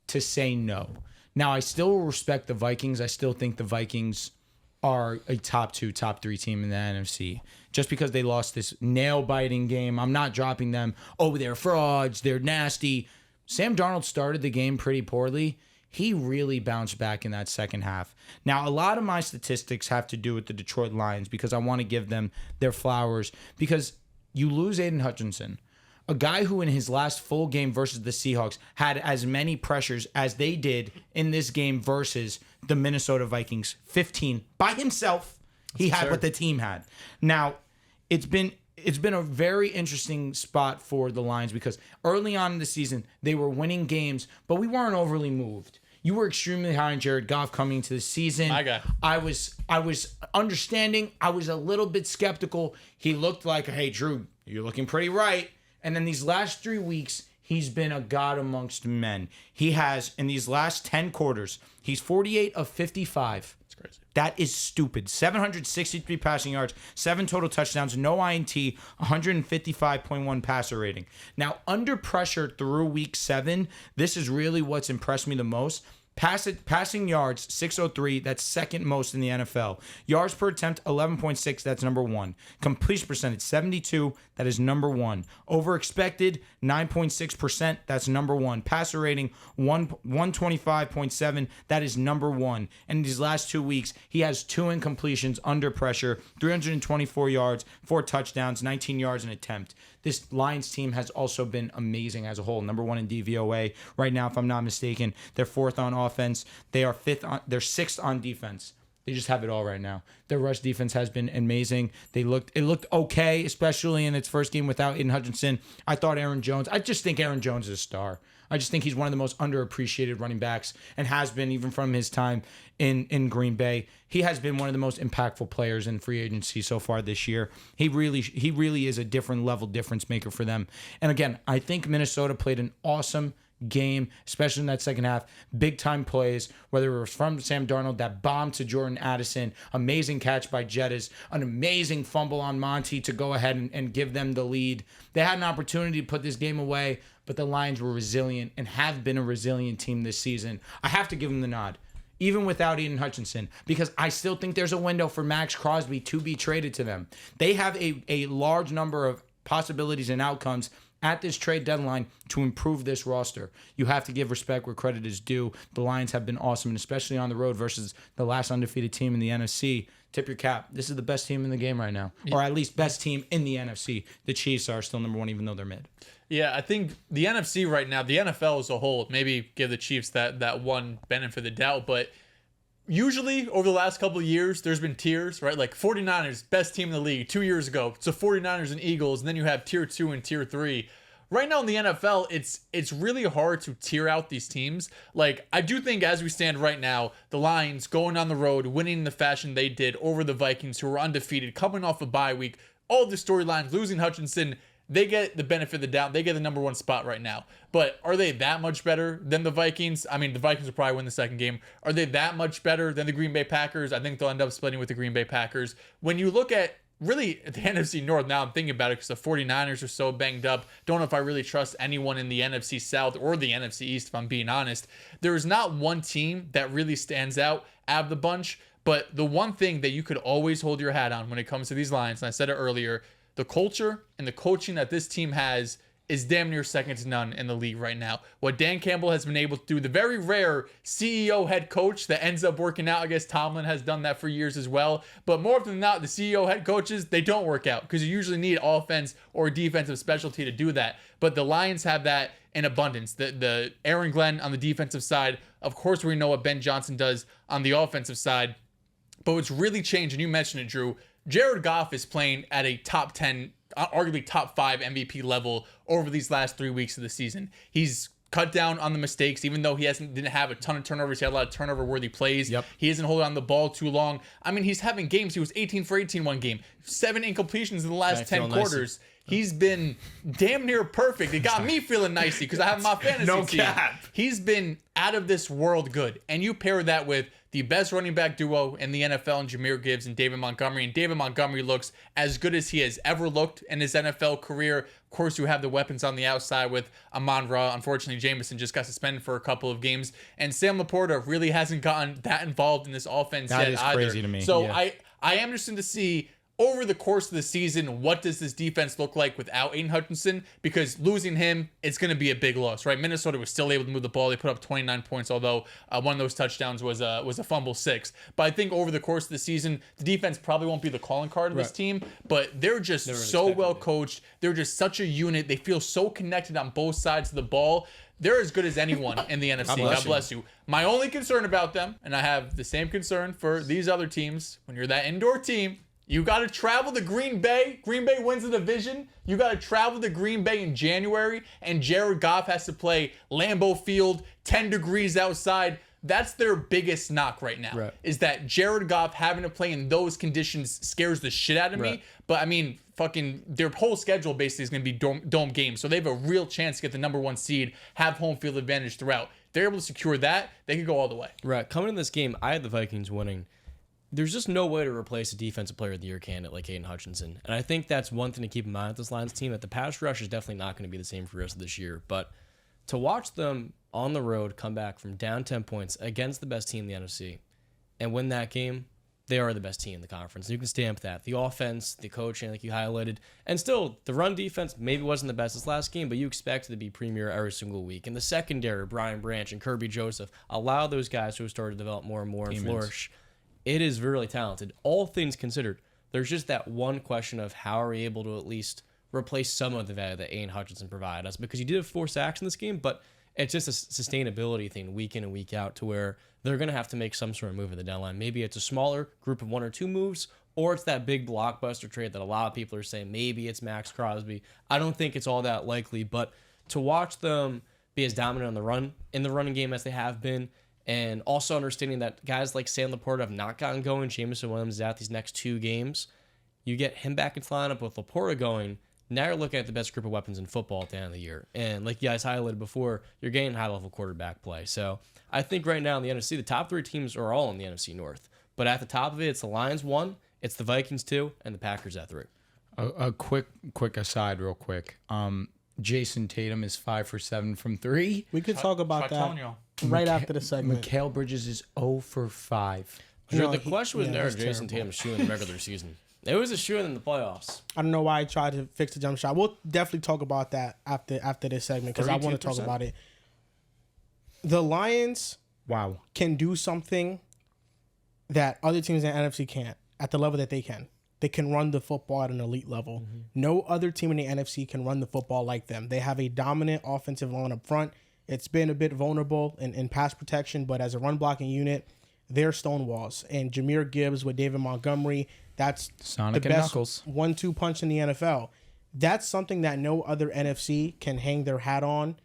to say no. Now, I still respect the Vikings. I still think the Vikings are a top 2, top 3 team in the NFC. Just because they lost this nail-biting game, I'm not dropping them. Oh, they're frauds. They're nasty. Sam Darnold started the game pretty poorly. He really bounced back in that second half. Now, a lot of my statistics have to do with the Detroit Lions because I want to give them their flowers. Because you lose Aiden Hutchinson, a guy who in his last full game versus the Seahawks had as many pressures as they did in this game versus the Minnesota Vikings. 15 by himself. He had what the team had. Now, it's been a very interesting spot for the Lions because early on in the season, they were winning games, but we weren't overly moved. You were extremely high on Jared Goff coming into the season. My guy. I was understanding. I was a little bit skeptical. He looked like, hey, Drew, you're looking pretty right. And then these last 3 weeks, he's been a god amongst men. He has, in these last 10 quarters, he's 48 of 55. It's crazy. That is stupid. 763 passing yards, 7 total touchdowns, no INT, 155.1 passer rating. Now, under pressure through week 7, this is really what's impressed me the most. Passing yards, 603, that's second most in the NFL. Yards per attempt, 11.6, that's number 1. Completion percentage, 72, that is number 1. Over expected, 9.6%, that's number 1. Passer rating, 125.7, that is number 1. And in these last 2 weeks, he has 2 incompletions under pressure, 324 yards, 4 touchdowns, 19 yards an attempt. This Lions team has also been amazing as a whole. Number 1 in DVOA right now, if I'm not mistaken. They're 4th on offense. They're 6th on defense. They just have it all right now. Their rush defense has been amazing. It looked okay, especially in its first game without Aiden Hutchinson. I just think Aaron Jones is a star. I just think he's one of the most underappreciated running backs and has been even from his time in Green Bay. He has been one of the most impactful players in free agency so far this year. He really is a different level difference maker for them. And again, I think Minnesota played an awesome game, especially in that second half. Big time plays, whether it was from Sam Darnold, that bomb to Jordan Addison, amazing catch by Jettis, an amazing fumble on Monty to go ahead and give them the lead. They had an opportunity to put this game away, but the Lions were resilient and have been a resilient team this season. I have to give them the nod, even without Aiden Hutchinson, because I still think there's a window for Max Crosby to be traded to them. They have a large number of possibilities and outcomes at this trade deadline to improve this roster. You have to give respect where credit is due. The Lions have been awesome, and especially on the road versus the last undefeated team in the NFC. Tip your cap. This is the best team in the game right now, or at least best team in the NFC. The Chiefs are still number one, even though they're mid. Yeah, I think the NFC right now, the NFL as a whole, maybe give the Chiefs that one benefit of the doubt, but usually over the last couple of years, there's been tiers, right? Like 49ers, best team in the league 2 years ago. It's the 49ers and Eagles, and then you have tier 2 and tier 3. Right now in the NFL, it's really hard to tier out these teams. Like, I do think as we stand right now, the Lions going on the road, winning in the fashion they did over the Vikings, who were undefeated, coming off a bye week, all the storylines, losing Hutchinson, they get the benefit of the doubt. They get the number one spot right now. But are they that much better than the Vikings? I mean, the Vikings will probably win the second game. Are they that much better than the Green Bay Packers? I think they'll end up splitting with the Green Bay Packers. When you look at really the NFC North, now I'm thinking about it because the 49ers are so banged up. Don't know if I really trust anyone in the NFC South or the NFC East, if I'm being honest. There is not one team that really stands out of the bunch. But the one thing that you could always hold your hat on when it comes to these Lions, and I said it earlier, the culture and the coaching that this team has is damn near second to none in the league right now. What Dan Campbell has been able to do, the very rare CEO head coach that ends up working out. I guess Tomlin has done that for years as well. But more often than not, the CEO head coaches, they don't work out because you usually need offense or defensive specialty to do that. But the Lions have that in abundance. The Aaron Glenn on the defensive side. Of course, we know what Ben Johnson does on the offensive side. But what's really changed, and you mentioned it, Drew, Jared Goff is playing at a top 10, arguably top 5 MVP level over these last 3 weeks of the season. He's cut down on the mistakes, even though he didn't have a ton of turnovers. He had a lot of turnover-worthy plays. Yep. He isn't holding on the ball too long. I mean, he's having games. He was 18 for 18 one game, 7 incompletions in the last 10 quarters. He's been damn near perfect. It got me feeling nicey because I have my fantasy team. Cap. He's been out of this world good. And you pair that with the best running back duo in the NFL in Jahmyr Gibbs and David Montgomery. And David Montgomery looks as good as he has ever looked in his NFL career. Of course, you have the weapons on the outside with Amon-Ra. Unfortunately, Jameson just got suspended for a couple of games. And Sam Laporta really hasn't gotten that involved in this offense yet either. That is crazy to me. So yeah. I am interested to see over the course of the season, what does this defense look like without Aiden Hutchinson? Because losing him, it's going to be a big loss, right? Minnesota was still able to move the ball. They put up 29 points, although one of those touchdowns was a fumble 6. But I think over the course of the season, the defense probably won't be the calling card of this team, but they're just so well coached. They're just such a unit. They feel so connected on both sides of the ball. They're as good as anyone in the NFC. God bless you. My only concern about them, and I have the same concern for these other teams, when you're that indoor team, you got to travel to Green Bay. Green Bay wins the division. You got to travel to Green Bay in January, and Jared Goff has to play Lambeau Field, 10 degrees outside. That's their biggest knock right now, is that Jared Goff having to play in those conditions scares the shit out of me. But, I mean, fucking their whole schedule basically is going to be dome games. So they have a real chance to get the number 1 seed, have home field advantage throughout. They're able to secure that. They could go all the way. Right. Coming in this game, I had the Vikings winning. There's just no way to replace a defensive player of the year candidate like Aiden Hutchinson. And I think that's one thing to keep in mind with this Lions team, that the pass rush is definitely not going to be the same for the rest of this year. But to watch them on the road come back from down 10 points against the best team in the NFC and win that game, they are the best team in the conference. You can stamp that. The offense, the coaching, like you highlighted, and still the run defense maybe wasn't the best this last game, but you expect it to be premier every single week. And the secondary, Brian Branch and Kirby Joseph, allow those guys who have started to develop more and more and flourish. It is really talented. All things considered, there's just that one question of how are we able to at least replace some of the value that Aiden Hutchinson provided us, because he did have 4 sacks in this game, but it's just a sustainability thing week in and week out to where they're going to have to make some sort of move at the deadline. Maybe it's a smaller group of 1 or 2 moves, or it's that big blockbuster trade that a lot of people are saying maybe it's Max Crosby. I don't think it's all that likely, but to watch them be as dominant on the run in the running game as they have been, and also understanding that guys like Sam Laporta have not gotten going. Jameson Williams is out these next 2 games. You get him back into the lineup with Laporta going. now you're looking at the best group of weapons in football at the end of the year. And like you guys highlighted before, you're getting high-level quarterback play. So I think right now in the NFC, the top 3 teams are all in the NFC North. But at the top of it, it's the Lions 1, it's the Vikings 2, and the Packers at 3. A quick aside, real quick. Jason Tatum is 5 for 7 from 3. We could talk about that right after the segment. Mikal Bridges is 0 for 5. Sure, the question was never Jason Tatum's shoe in the regular season. It was a shoe in the playoffs. I don't know why I tried to fix the jump shot. We'll definitely talk about that after this segment because I want to talk about it. The Lions can do something that other teams in the NFC can't at the level that they can. They can run the football at an elite level. Mm-hmm. No other team in the NFC can run the football like them. They have a dominant offensive line up front. It's been a bit vulnerable in pass protection, but as a run blocking unit, they're stonewalls. And Jahmyr Gibbs with David Montgomery, that's Sonic the and best Knuckles 1-2 punch in the NFL. That's something that no other NFC can hang their hat on,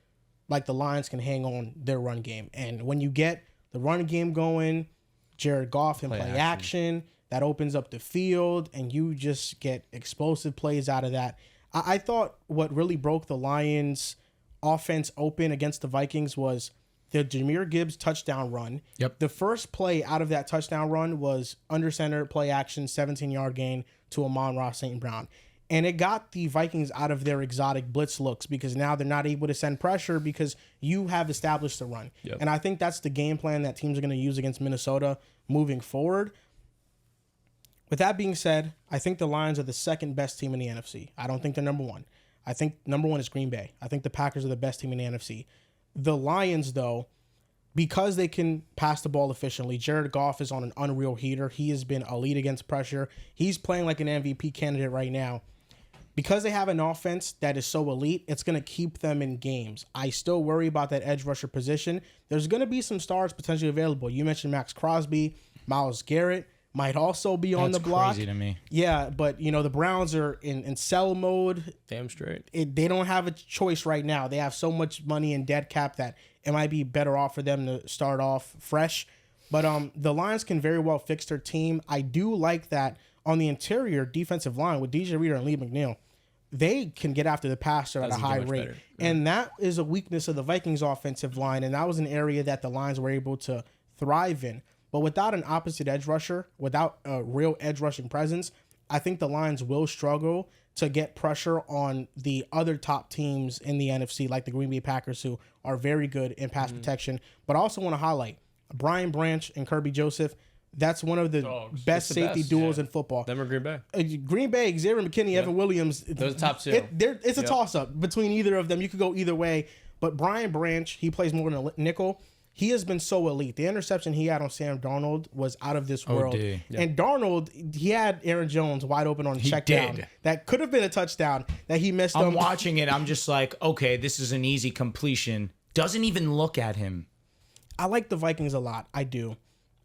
like the Lions can hang on their run game. And when you get the run game going, Jared Goff can play action, that opens up the field, and you just get explosive plays out of that. I thought what really broke the Lions' offense open against the Vikings was the Jahmyr Gibbs touchdown run. Yep. The first play out of that touchdown run was under center, play action, 17-yard gain to Amon-Ra St. Brown. And it got the Vikings out of their exotic blitz looks because now they're not able to send pressure because you have established the run. Yep. And I think that's the game plan that teams are going to use against Minnesota moving forward. With that being said, I think the Lions are the second best team in the NFC. I don't think they're number 1. I think number 1 is Green Bay. I think the Packers are the best team in the NFC. The Lions, though, because they can pass the ball efficiently, Jared Goff is on an unreal heater. He has been elite against pressure. He's playing like an MVP candidate right now. Because they have an offense that is so elite, it's going to keep them in games. I still worry about that edge rusher position. There's going to be some stars potentially available. You mentioned Max Crosby, Myles Garrett might also be on the block. That's crazy to me. Yeah, but the Browns are in sell mode. Damn straight. They don't have a choice right now. They have so much money in dead cap that it might be better off for them to start off fresh. But the Lions can very well fix their team. I do like that on the interior defensive line with DJ Reader and Lee McNeil. They can get after the passer at a high rate. Better. And that is a weakness of the Vikings offensive line, and that was an area that the Lions were able to thrive in. But without an opposite edge rusher, without a real edge rushing presence, I think the Lions will struggle to get pressure on the other top teams in the NFC, like the Green Bay Packers, who are very good in pass protection. But I also want to highlight Brian Branch and Kirby Joseph. That's one of the best safety duels in football. Them or Green Bay? Green Bay, Xavier McKinney, Evan Williams. Those are top 2. It's a toss-up between either of them. You could go either way. But Brian Branch, he plays more than a nickel. He has been so elite. The interception he had on Sam Darnold was out of this world. Yeah. And Darnold, he had Aaron Jones wide open on a check down. That could have been a touchdown that he missed. I'm watching it. I'm just like, okay, this is an easy completion. Doesn't even look at him. I like the Vikings a lot. I do.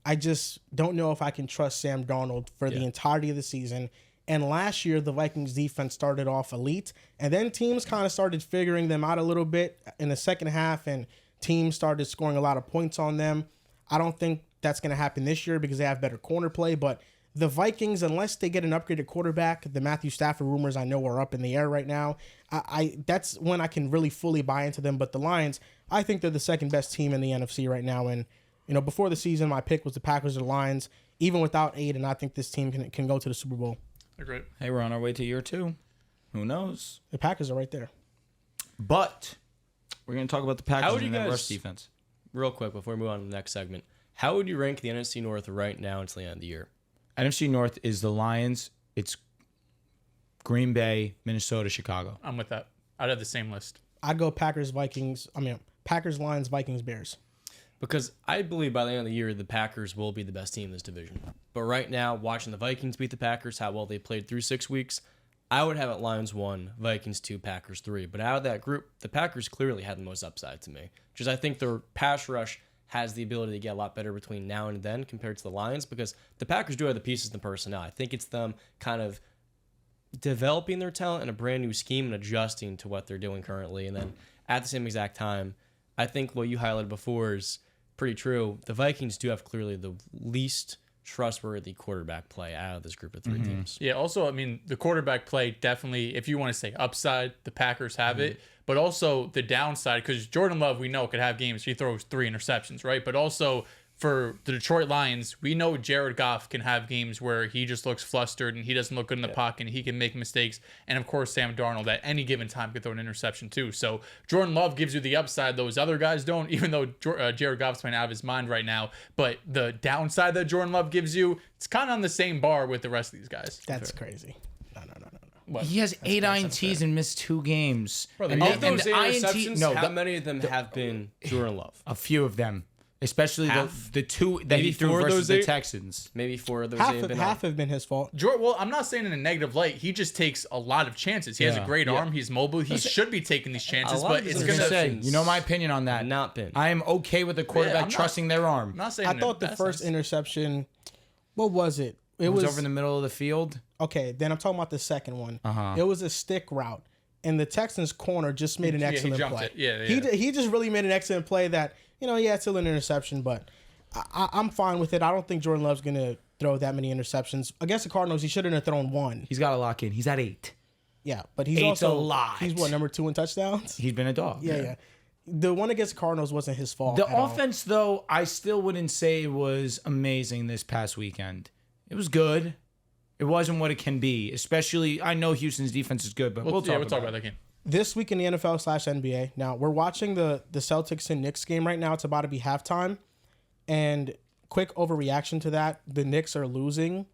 I just don't know if I can trust Sam Darnold for the entirety of the season. And last year, the Vikings defense started off elite. And then teams kind of started figuring them out a little bit in the second half. And teams started scoring a lot of points on them. I don't think that's going to happen this year because they have better corner play. But the Vikings, unless they get an upgraded quarterback, the Matthew Stafford rumors I know are up in the air right now. That's when I can really fully buy into them. But the Lions, I think they're the second best team in the NFC right now. And before the season, my pick was the Packers or the Lions. Even without Aiden, I think this team can go to the Super Bowl. Great. Hey, we're on our way to year 2. Who knows? The Packers are right there. But we're going to talk about the Packers and their rush defense. Real quick, before we move on to the next segment, how would you rank the NFC North right now until the end of the year? NFC North is the Lions. It's Green Bay, Minnesota, Chicago. I'm with that. I'd have the same list. I'd go Packers, Lions, Vikings, Bears. Because I believe by the end of the year, the Packers will be the best team in this division. But right now, watching the Vikings beat the Packers, how well they played through 6 weeks, I would have it Lions 1, Vikings 2, Packers 3. But out of that group, the Packers clearly had the most upside to me. Because I think their pass rush has the ability to get a lot better between now and then compared to the Lions. Because the Packers do have the pieces and the personnel. I think it's them kind of developing their talent in a brand new scheme and adjusting to what they're doing currently. And then at the same exact time, I think what you highlighted before is pretty true. The Vikings do have clearly the least trustworthy quarterback play out of this group of 3 teams. Yeah, also, I mean, the quarterback play definitely, if you want to say upside, the Packers have it, but also the downside, because Jordan Love, we know, could have games he throws 3 interceptions, right? But also for the Detroit Lions, we know Jared Goff can have games where he just looks flustered and he doesn't look good in the pocket and he can make mistakes. And of course, Sam Darnold at any given time could throw an interception too. So Jordan Love gives you the upside those other guys don't, even though Jared Goff's playing out of his mind right now. But the downside that Jordan Love gives you, it's kind of on the same bar with the rest of these guys. That's crazy. No. What? He has 8 INTs and missed 2 games. Brother, and of Those the interceptions, no, how many of them have been Jordan Love? a few of them, especially Half? the 2 that he threw 4 of versus those the 8? Texans. Maybe 4 of those Half 8 have been half have been his fault. Well, I'm not saying in a negative light. He just takes a lot of chances. He has a great arm. He's mobile. He should be taking these chances, lot but of it's his going to Say, you know my opinion on that. not been. I am okay with the quarterback I'm not- trusting their arm. I'm not saying I thought the first interception, what was it? It was over in the middle of the field. Okay, then I'm talking about the second one. Uh-huh. It was a stick route, and the Texans corner just made an he excellent jumped play. it. Yeah. He just really made an excellent play that, it's still an interception, but I'm fine with it. I don't think Jordan Love's going to throw that many interceptions. Against the Cardinals, he shouldn't have thrown 1. He's got to lock in. He's at 8. Yeah, but he's 8's also a lot. He's what, number 2 in touchdowns? He's been a dog. Yeah. The one against the Cardinals wasn't his fault. The at all. offense, though, I still wouldn't say it was amazing this past weekend. It was good. It wasn't what it can be. Especially, I know Houston's defense is good, but we'll talk about that game. This week in the NFL/NBA. Now, we're watching the Celtics and Knicks game right now. It's about to be halftime. And quick overreaction to that, the Knicks are losing.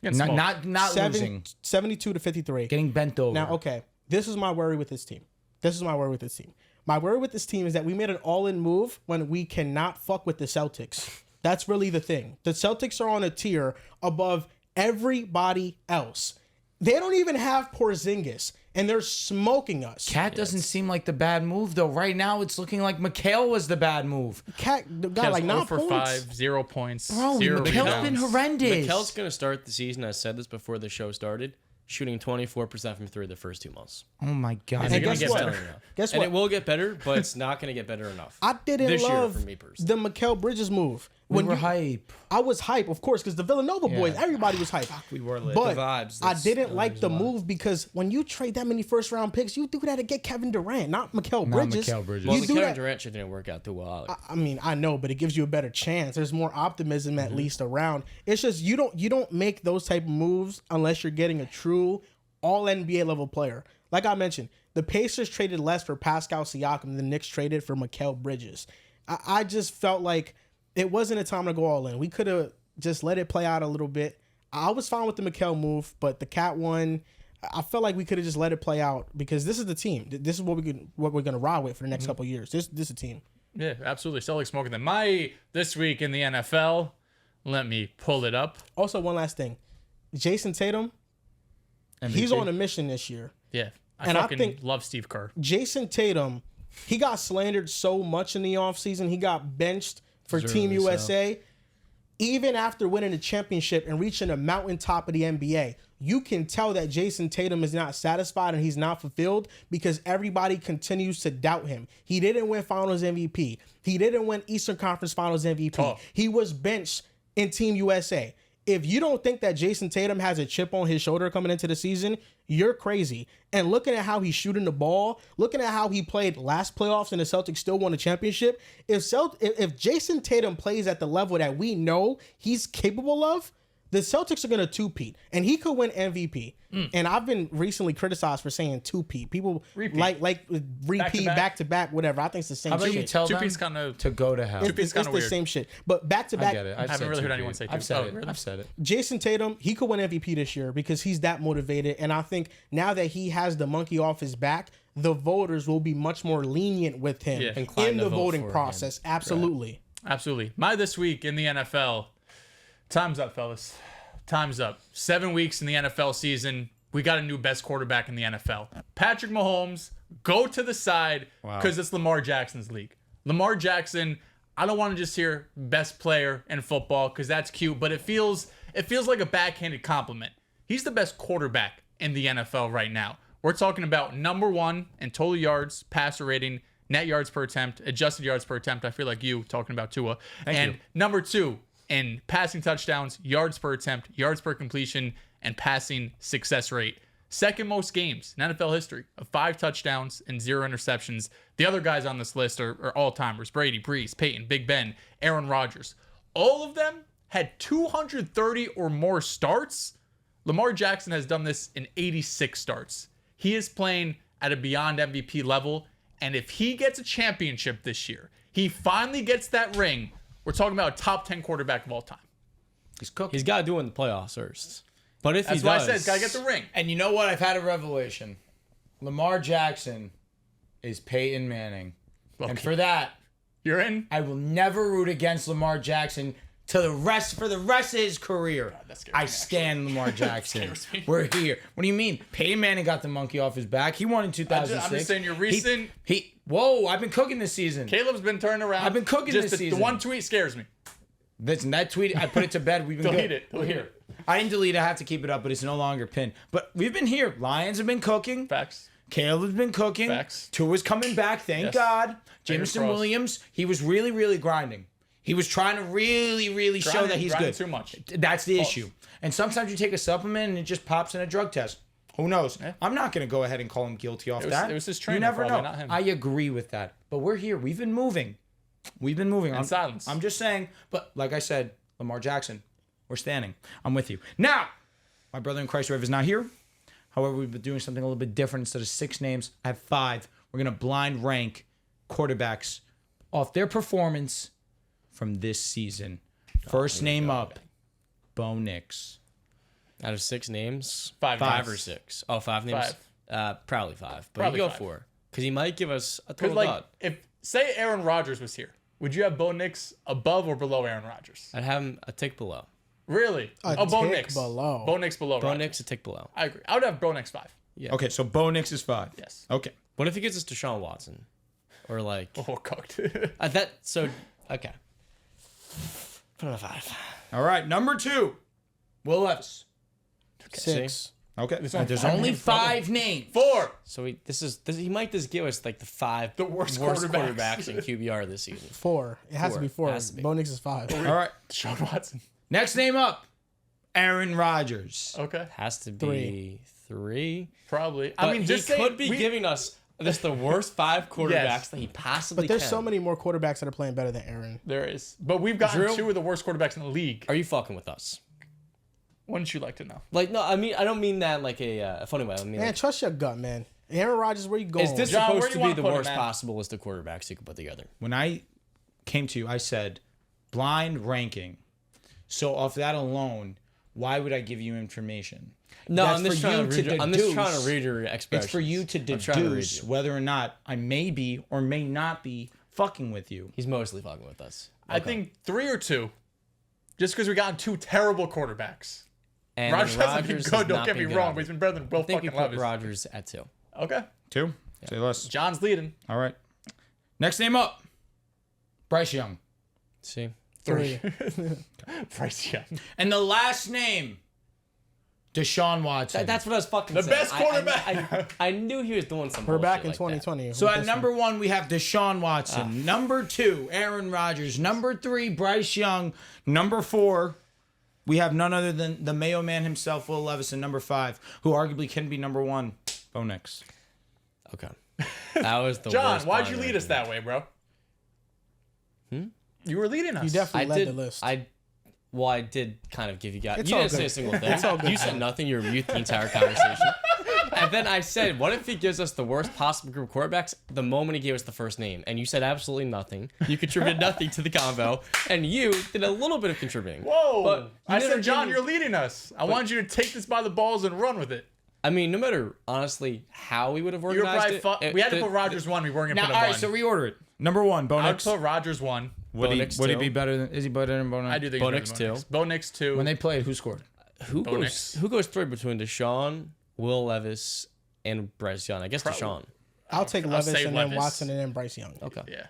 Not losing. 72-53. Getting bent over. Now, okay, this is my worry with this team. My worry with this team is that we made an all-in move when we cannot fuck with the Celtics. That's really the thing. The Celtics are on a tier above everybody else. They don't even have Porzingis, and they're smoking us. Cat doesn't seem like the bad move, though. Right now, it's looking like Mikal was the bad move. Cat got like 9 for points. 5, 0 points. Bro, 0 Mikal's rebounds. been horrendous. Mikel's going to start the season, I said this before the show started, shooting 24% from 3 the first 2 months. Oh, my God. Is it And gonna guess get what? better? Guess And what? it will get better, but it's not going to get better enough. I didn't this year love for me personally. the Mikal Bridges move. We were hype. I was hype, of course, because the Villanova boys, everybody was hype. We were lit. But The vibes, I that's- didn't like the move because when you trade that many first-round picks, you do that to get Kevin Durant, not Mikal Bridges. Mikal Bridges. Well, You the do Kevin that. Durant shit didn't work out too well. I mean, I know, but it gives you a better chance. There's more optimism at least around. It's just you don't make those type of moves unless you're getting a true all NBA level player. Like I mentioned, the Pacers traded less for Pascal Siakam than the Knicks traded for Mikal Bridges. I just felt like it wasn't a time to go all in. We could have just let it play out a little bit. I was fine with the Mikal move, but the Cat one, I felt like we could have just let it play out because this is the team. This is what we're gonna ride with for the next couple of years. This is a team. Yeah, absolutely. Still like smoking them. This week in the NFL, let me pull it up. Also, one last thing, Jason Tatum, he's on a mission this year. Yeah, I And I fucking think- love Steve Kerr. Jason Tatum, he got slandered so much in the offseason. He got benched for Team Deservedly so. USA. Even after winning the championship and reaching the mountaintop of the NBA, you can tell that Jason Tatum is not satisfied and he's not fulfilled because everybody continues to doubt him. He didn't win Finals MVP. He didn't win Eastern Conference Finals MVP. Tough. He was benched in Team USA. If you don't think that Jason Tatum has a chip on his shoulder coming into the season, you're crazy. And looking at how he's shooting the ball, looking at how he played last playoffs and the Celtics still won a championship, if Jason Tatum plays at the level that we know he's capable of, the Celtics are going to two-peat. And he could win MVP. And I've been recently criticized for saying two-peat. People Repeat. like repeat, back-to-back, whatever. I think it's the same How about shit. you tell them Two-peat's kinda- to go to hell? Two-peat's It's kinda the weird. same shit. But I back-to-back, get it. I haven't really heard anyone say I've two. said Oh, it. really? I've said it. Jason Tatum, he could win MVP this year because he's that motivated. And I think now that he has the monkey off his back, the voters will be much more lenient with him Yeah. Inclined in to the vote voting for him. process. Absolutely. Absolutely. This week in the NFL. Time's up, fellas. Time's up. 7 weeks in the NFL season. We got a new best quarterback in the NFL. Patrick Mahomes, go to the side because it's Lamar Jackson's league. Lamar Jackson, I don't want to just hear best player in football because that's cute, but it feels like a backhanded compliment. He's the best quarterback in the NFL right now. We're talking about number 1 in total yards, passer rating, net yards per attempt, adjusted yards per attempt. I feel like you talking about Tua. And number 2, in passing touchdowns, yards per attempt, yards per completion, and passing success rate. Second most games in NFL history of 5 touchdowns and 0 interceptions. The other guys on this list are all-timers. Brady, Brees, Peyton, Big Ben, Aaron Rodgers. All of them had 230 or more starts. Lamar Jackson has done this in 86 starts. He is playing at a beyond MVP level. And if he gets a championship this year, he finally gets that ring, we're talking about a top 10 quarterback of all time. He's cooking. He's got to do it in the playoffs first. But if That's he why does, I said he's got to get the ring. And you know what? I've had a revelation. Lamar Jackson is Peyton Manning. Okay. And for that, You're in? I will never root against Lamar Jackson for the rest of his career. that scares I me, stand Lamar Jackson. scares me. We're here. What do you mean? Peyton Manning got the monkey off his back. He won in 2006. I'm just saying your recent... Whoa, I've been cooking this season. Caleb's been turning around. I've been cooking just this season. The one tweet scares me. Listen, that tweet, I put it to bed. We've been Delete good. it. Delete it. I didn't delete it. I have to keep it up, but it's no longer pinned. But we've been here. Lions have been cooking. Facts. Caleb has been cooking. Facts. Tua's coming back, thank Yes. God. Fingers Jameson crossed. Williams, he was really, really grinding. He was trying to really show that he's Grinding good. too much. That's the issue. And sometimes you take a supplement and it just pops in a drug test. Who knows? Yeah. I'm not going to go ahead and call him guilty off that. It was his trainer, You never probably, know. not him. I agree with that. But we're here. We've been moving. In silence. I'm just saying. But like I said, Lamar Jackson, we're standing. I'm with you. Now, my brother in Christ Rev is not here. However, we've been doing something a little bit different. Instead of 6 names, I have 5. We're going to blind rank quarterbacks off their performance from this season. First name up, Bo Nix. out of 6 names, 5 5 names. or 6. Oh, 5 names. 5. Probably 5. But Probably you go 5. 4 because he might give us a Because total like, dud. if say Aaron Rodgers was here, would you have Bo Nix above or below Aaron Rodgers? I'd have him a tick below. Really? A Bo tick Nix below. Bo Nix below. Bo Rodgers. Nix a tick below. I agree. I would have Bo Nix 5. Yeah. Okay, so Bo Nix is 5. Yes. Okay. What if he gives us Deshaun Watson, or like Oh, cooked. that? So okay. Put him a 5. All right, number 2, Will Levis. 6. Okay. There's only There's 5 only names, 5 names. 4. So he might just give us like the 5 worst quarterbacks in QBR this season. 4. It has to be 4. Has to be. Bo Nix is 5. All right. Deshaun Watson. Next name up, Aaron Rodgers. Okay. Has to be 3. Probably. But I mean, just he say could be giving us just the worst 5 quarterbacks Yes. that he possibly But there's can. so many more quarterbacks that are playing better than Aaron. There is. But we've gotten Drew? 2 of the worst quarterbacks in the league. Are you fucking with us? Wouldn't you like to know? Like, no, I mean, I don't mean that like a funny way. I mean, Man, like, trust your gut, man. Aaron Rodgers, where you going? is this John, where supposed do to you be wanna the put him, worst man? possible list of quarterbacks you could put together? When I came to you, I said blind ranking. So off that alone, why would I give you information? No, That's I'm just for you trying to read. I'm just trying to deduce. read your expressions. It's for you to I'm trying to read deduce you. whether or not I may be or may not be fucking with you. He's mostly fucking with us. I think 3 or 2. Just because we got 2 terrible quarterbacks. And Rodgers hasn't been Rodgers good, has don't not get me been good wrong, either. but he's been better than Will I think we fucking put Levis. Rodgers at 2. Okay. 2? Say less. John's leading. All right. Next name up, Bryce Young. See, 3. Bryce Young. And the last name, Deshaun Watson. that's what I was fucking The saying. best quarterback. I knew he was doing something. We're back in like that. 2020. So at number 1, we have Deshaun Watson. Number 2, Aaron Rodgers. Number 3, Bryce Young. Number 4, we have none other than the Mayo Man himself, Will Levis. And number 5, who arguably can be number 1, Bo Nix. Okay, that was the John, worst why'd you part lead of us it. that way, bro? You were leading us. You definitely I led did. the list. I did kind of give you guys. It's You all didn't say good. a single thing. It's all good. You said nothing. You were mute the entire conversation. And then I said, "What if he gives us the worst possible group of quarterbacks?" The moment he gave us the first name, and you said absolutely nothing. You contributed nothing to the convo, and you did a little bit of contributing. Whoa. But you I never said, John, gave- you're leading us. I wanted you to take this by the balls and run with it. I mean, no matter honestly how we would have You were organized probably it, we had to put Rodgers 1. We weren't going to Now, put all him right, 1. so reorder it. Number 1, Bo I would Nix. put Rodgers 1. Would Bo he Nix would he two. be better than? Is he better than Bo Nix? I do think Bo he's Nix better than 2. Bo Nix 2. When they played, who scored? Who Bo Nix. goes 3 between Deshaun, Will Levis, and Bryce Young? I guess Probably. Deshaun. I'll take Levis say and Levis. then Watson and then Bryce Young. Okay. Yeah.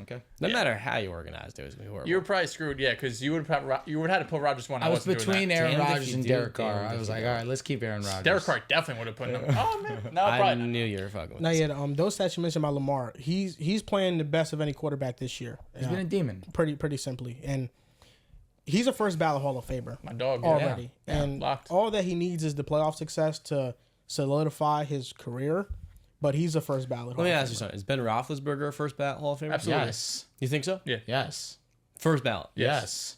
Okay. No matter how you organized it, it was gonna be horrible. You were probably screwed, yeah, because you would have had to put Rodgers 1. I was wasn't doing between that. Aaron Damned if Rodgers you and do, Derek Carr. damned I if was you like, don't. all right, let's keep Aaron Rodgers. Derek Carr definitely would have put him. Oh, man. No, I probably not. knew you were fucking with Not us. yet. Those stats you mentioned about Lamar, he's playing the best of any quarterback this year. He's been a demon. Pretty simply. And He's a first ballot Hall of Famer. My dog. Already. Yeah. And Locked. all that he needs is the playoff success to solidify his career. But he's a first ballot. Let me ask you something. Is Ben Roethlisberger a first ballot Hall of Famer? Absolutely. Yes. You think so? Yeah. Yes. First ballot. Yes.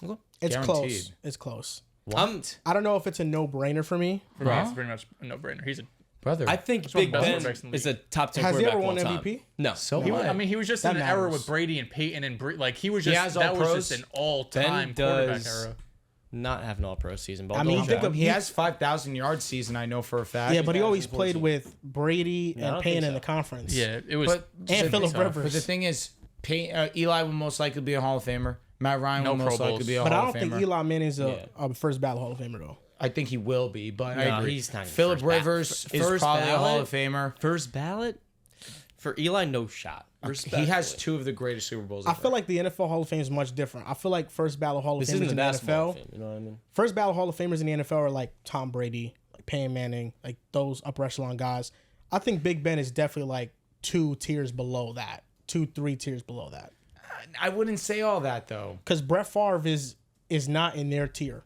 Okay. It's Guaranteed. close. It's close. What? I don't know if it's a no-brainer for me. For me, it's pretty much a no-brainer. He's a Brother. I think one Big of the Ben best quarterbacks in the is a top 10 Has he quarterback ever of all won time. MVP? No. So He, what? I mean, he was just That in an era matters. with Brady and Peyton and like he was He just has that all was pros. just an all-time Ben quarterback does- era. Not have an all-pro season. But I mean, I'll think double of- He has 5,000 yard season. I know for a fact. Yeah, but he Yeah, always it's played unfortunate. with Brady I and don't Payne think in the so. conference. Yeah, it was. But And Phillip tough. Rivers. But the thing is, Eli will most likely be a Hall of Famer. Matt Ryan No will most Pro likely Bowls. be a But I Hall don't of think Famer. Eli Manning's Yeah. a first ballot Hall of Famer, though. I think he will be, but I No, agree. he's not even Phillip first ballot. Rivers Is is probably a Hall ballot? of Famer. First ballot? For Eli, no shot. He Respectfully. has 2 of the greatest Super Bowls I ever. feel like the NFL Hall of Fame is much different. I feel like first ballot Hall of This Famers isn't the in the basketball NFL. thing, you know what I mean? First ballot Hall of Famers in the NFL are like Tom Brady, like Peyton Manning, like those upper echelon guys. I think Big Ben is definitely like 2 tiers below that, 2-3 tiers below that. I wouldn't say all that though. Because Brett Favre is not in their tier.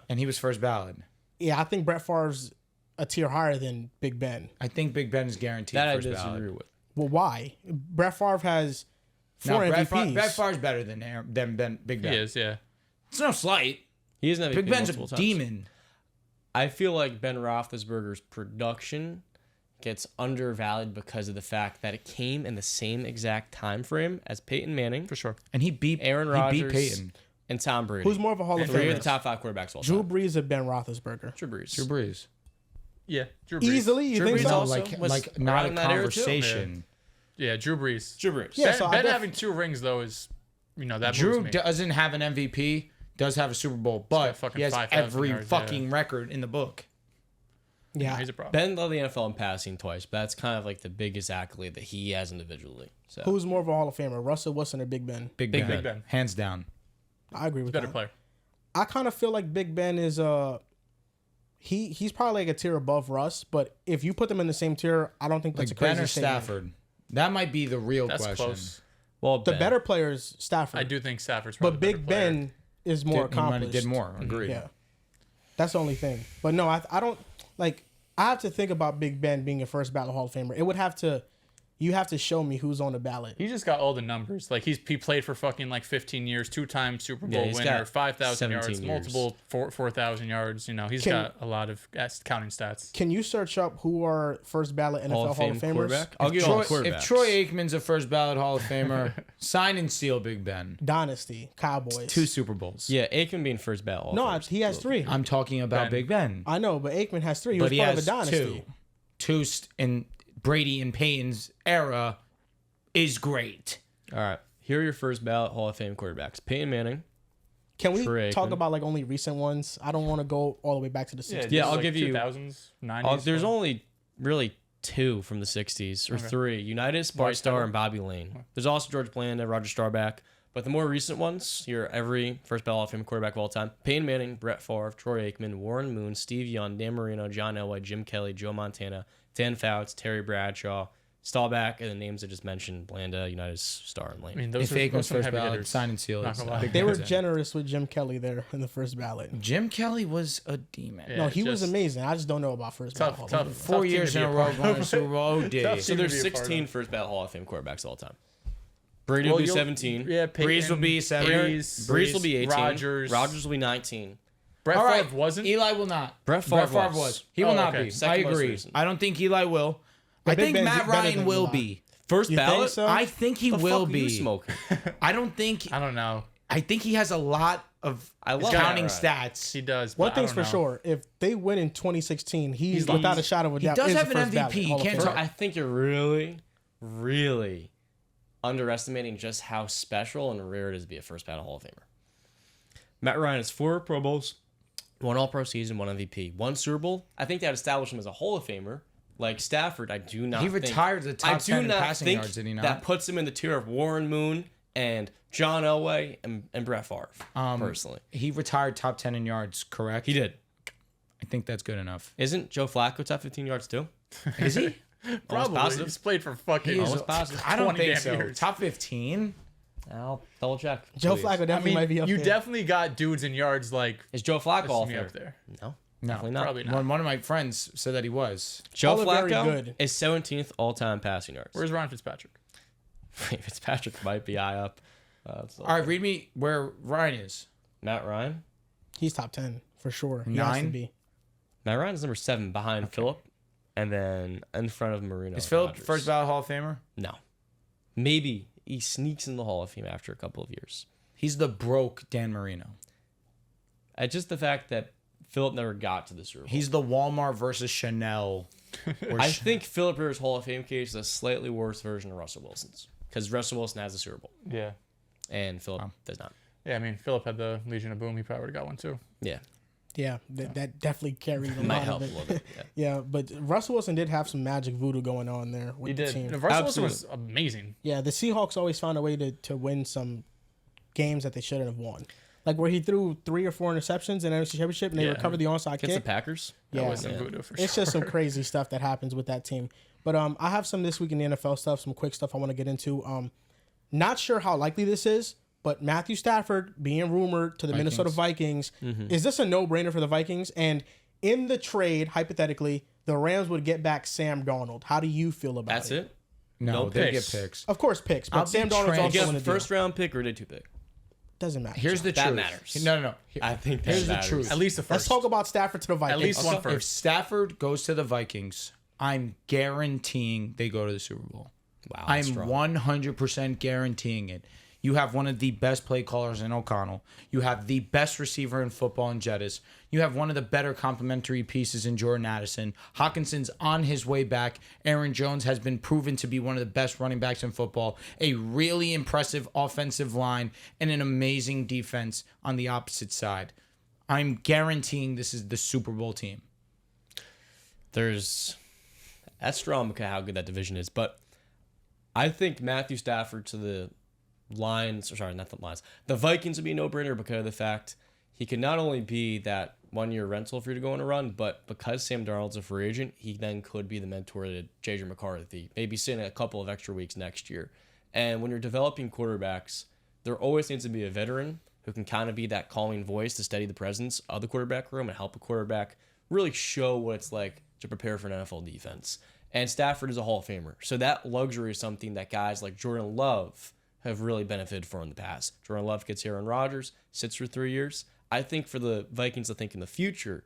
And he was first ballot. Yeah, I think Brett Favre's a tier higher than Big Ben. I think Big Ben is guaranteed That I first disagree ballot. with. Well, why? Brett Favre has 4 No, MVPs. Brett Favre's better than Big Ben. He is, yeah. It's no slight. He is an MVP Big Ben's a multiple times. demon. I feel like Ben Roethlisberger's production gets undervalued because of the fact that it came in the same exact time frame as Peyton Manning, For sure. And he beat Aaron He Rodgers, beat Peyton. and Tom Brady. Who's more of a Hall of Three of Famer? the top 5 quarterbacks of all Drew time. Brees or Ben Roethlisberger? Drew Brees. Drew Brees. Yeah, Drew Brees. Easily, you Drew think Brees so? also Like was not around a in that era, too. conversation. Yeah, Drew Brees. Drew Brees. Yeah, Ben, so I Ben def- having 2 rings though is, that Drew moves me. doesn't have an MVP, does have a Super Bowl, but fucking he has 5,000 every yards, fucking record in the book. Yeah. He's a problem. Ben led the NFL in passing twice, but that's kind of like the biggest accolade that he has individually. So Who's more of a Hall of Famer, Russell Wilson or Big Ben? Big Big Ben. Ben. Hands down. I agree with Better that. player. I kind of feel like Big Ben is he's probably like a tier above Russ, but if you put them in the same tier, I don't think that's Like a crazy Ben or statement. Stafford. That might be the real That's question. close. well, The Ben. better player is Stafford. I do think Stafford's but probably Big the better player. Ben is more He might have accomplished. did more. Agreed. Yeah, that's the only thing. But no, I don't like. I have to think about Big Ben being a first ballot Hall of Famer. It would have to. You have to show me who's on the ballot. He just got all the numbers. Like he played for fucking like 15 years, 2-time Super Bowl he's winner, got 5,000 yards, 17 years. multiple 4,000 yards. He's Can- got a lot of counting stats. Can you search up who are first ballot NFL Hall of Fame Famers? quarterback. I'll give you all the quarterbacks. If Troy Aikman's a first ballot Hall of Famer, sign and seal Big Ben. Dynasty, Cowboys. 2 Super Bowls. Yeah, Aikman being first ballot. Hall of No, Famers. he has 3. I'm talking about Ben. Big Ben. I know, but Aikman has 3. He But was he part of a has dynasty. 2 in Brady and Peyton's era is great. All right. Here are your first ballot Hall of Fame quarterbacks: Peyton Manning. Can we Troy talk Aikman. about like only recent ones? I don't want to go all the way back to the 60s. Yeah, this I'll is give you- 2000s, 90s. There's only really 2 from the 60s, or 3. Unitas, Bart White Starr, Starr. and Bobby Lane. There's also George Blanda, Roger Staubach. But the more recent ones, here are every first ballot Hall of Fame quarterback of all time: Peyton Manning, Brett Favre, Troy Aikman, Warren Moon, Steve Young, Dan Marino, John Elway, Jim Kelly, Joe Montana, Dan Fouts, Terry Bradshaw, Staubach, and the names I just mentioned: Blanda, Unitas, Starr, and Lane. I mean, those If are Aikman's some first heavy ballot, hitters. sign and seal Not is gonna lie. Big They were Ben's in. generous with Jim Kelly there in the first ballot. Jim Kelly was a demon. Yeah. No, he was just- amazing. I just don't know about first ballot. Tough, Hall of tough. Fame. 4 team years to in be a a row part going of. to Super Bowl. Oh, dude. Tough So team to there's be a part 16 of. first ballot Hall of Fame quarterbacks of all time. Brady will be you'll- 17. Yeah, Peyton, Breeze will be 7. Breeze will be 18. Rodgers. Rodgers will be 19. Brett All right. Favre wasn't. Eli will not. Brett Favre was. was. He will Oh, not okay. be. Second I most agree. recent. I don't think Eli will. I Big think Ben's Matt better Ryan than will Eli. be. First You think ballot? so? I think he The will fuck are you be. smoking? I don't think. I don't know. I think he has a lot of I love counting Matt Ryan. stats. He does. One but I thing's don't for know. sure. If they win in 2016, he's He's without a like- shot of a he doubt. does is have the an first ballot MVP. Hall of Can't Famer. talk- I think you're really, really underestimating just how special and rare it is to be a first ballot Hall of Famer. Matt Ryan has 4 Pro Bowls, 1 All-Pro season, 1 MVP, 1 Super Bowl. I think that established him as a Hall of Famer. Like Stafford, I do not He think... retired as a top I 10 do in not passing think yards, did he not? that puts him in the tier of Warren Moon and John Elway and Brett Favre, personally. He retired top 10 in yards, correct? He did. I think that's good enough. Isn't Joe Flacco top 15 yards too? Is he? Probably. positive. He's played for fucking. He is- Almost positive. I don't 20 think damn so. years. Top 15? I'll double check. Joe please. Flacco definitely might be up you there. definitely got dudes in yards like Is Joe Flacco off me there? up there. No, No, definitely not. Probably not. One of my friends said that he was. Joe All are very Flacco good. is 17th all-time passing yards. Where's Ryan Fitzpatrick? Fitzpatrick might be high up. All right, read me where Ryan is. Matt Ryan. He's top 10 for sure. He has to 9? be. Matt Ryan's number 7 behind Phillip, and then in front of Marino. Is and Philip Rodgers. first ballot Hall of Famer? No. Maybe he sneaks in the Hall of Fame after a couple of years. He's the broke Dan Marino. Just the fact that Phillip never got to the Super Bowl. He's the Walmart versus Chanel. I think Phillip Rivers' Hall of Fame case is a slightly worse version of Russell Wilson's, because Russell Wilson has the Super Bowl Yeah. and Phillip does not. Yeah, I mean, Philip had the Legion of Boom. He probably would have got one too. Yeah, Yeah, that definitely carried a it might lot help of a it. little bit. Yeah. Yeah, but Russell Wilson did have some magic voodoo going on there with He the did. team. Russell Wilson was Absolutely. amazing. Yeah, the Seahawks always found a way to win some games that they shouldn't have won. Like where he threw 3 or 4 interceptions in the NFC Championship and they Yeah. recovered the onside Against the kick. Packers. That Yeah. was some voodoo for sure. It's just some crazy stuff that happens with that team. But I have some this week in the NFL stuff, some quick stuff I want to get into. Not sure how likely this is, but Matthew Stafford being rumored to the Minnesota Vikings. Is this a no-brainer for the Vikings? And in the trade, hypothetically, the Rams would get back Sam Darnold. How do you feel about That's it? it. No, No they picks. get picks. Of course, picks, but I'll Sam be Darnold's trans- also Get in a the deal. first round pick or day 2 pick. Doesn't matter. Here's the That truth. matters. No. I think that Here's the matters. truth. At least the Let's first. talk about Stafford to the Vikings. At least one If first. Stafford goes to the Vikings, I'm guaranteeing they go to the Super Bowl. Wow, I'm that's strong. 100% guaranteeing it. You have one of the best play callers in O'Connell. You have the best receiver in football in Jettis. You have one of the better complementary pieces in Jordan Addison. Hawkinson's on his way back. Aaron Jones has been proven to be one of the best running backs in football. A really impressive offensive line and an amazing defense on the opposite side. I'm guaranteeing this is the Super Bowl team. That's strong because of how good that division is. But I think Matthew Stafford to the the Vikings would be a no-brainer because of the fact he could not only be that one-year rental for you to go on a run, but because Sam Darnold's a free agent, he then could be the mentor to J.J. McCarthy, maybe sitting a couple of extra weeks next year. And when you're developing quarterbacks, there always needs to be a veteran who can kind of be that calming voice to steady the presence of the quarterback room and help a quarterback really show what it's like to prepare for an NFL defense. And Stafford is a Hall of Famer. So that luxury is something that guys like Jordan Love have really benefited from in the past. Jordan Love gets Aaron Rodgers, sits for 3 years. I think for the Vikings to think in the future,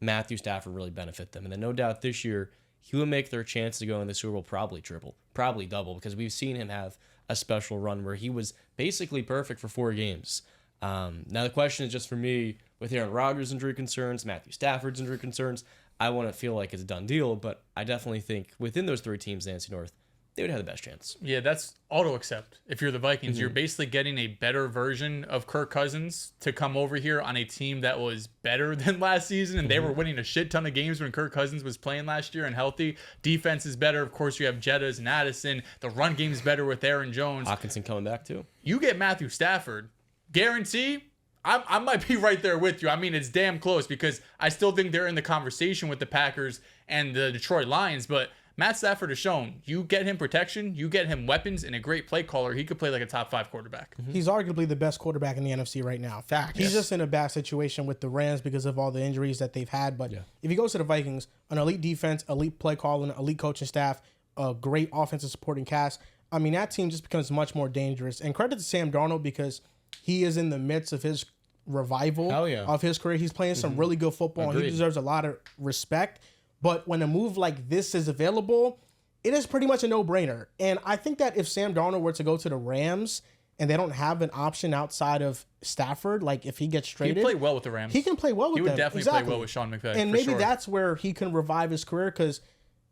Matthew Stafford really benefit them. And then no doubt this year, he will make their chance to go in the Super Bowl probably triple, probably double, because we've seen him have a special run where he was basically perfect for 4 games. Now the question is just for me, with Aaron Rodgers' injury concerns, Matthew Stafford's injury concerns, I want to feel like it's a done deal, but I definitely think within those 3 teams, the NFC North, they would have the best chance. Yeah, that's auto accept. If you're the Vikings, Mm-hmm. you're basically getting a better version of Kirk Cousins to come over here on a team that was better than last season, and Mm-hmm. they were winning a shit ton of games when Kirk Cousins was playing last year and healthy. Defense is better. Of course, you have Jettas and Addison. The run game's better with Aaron Jones. Hawkinson coming back too. You get Matthew Stafford, guarantee. I might be right there with you. I mean, it's damn close because I still think they're in the conversation with the Packers and the Detroit Lions, but Matt Stafford has shown you get him protection, you get him weapons, and a great play caller. He could play like a top 5 quarterback. He's arguably the best quarterback in the NFC right now. Fact. He's just in a bad situation with the Rams because of all the injuries that they've had. But if he goes to the Vikings, an elite defense, elite play calling, elite coaching staff, a great offensive supporting cast, I mean, that team just becomes much more dangerous. And credit to Sam Darnold because he is in the midst of his revival Hell yeah. of his career. He's playing some really good football and he Agreed. deserves a lot of respect. But when a move like this is available, it is pretty much a no-brainer. And I think that if Sam Darnold were to go to the Rams and they don't have an option outside of Stafford, like if he gets He traded, play well with the Rams. he can play well with He would them. definitely play well with Sean McVay. And for maybe sure. that's where he can revive his career because,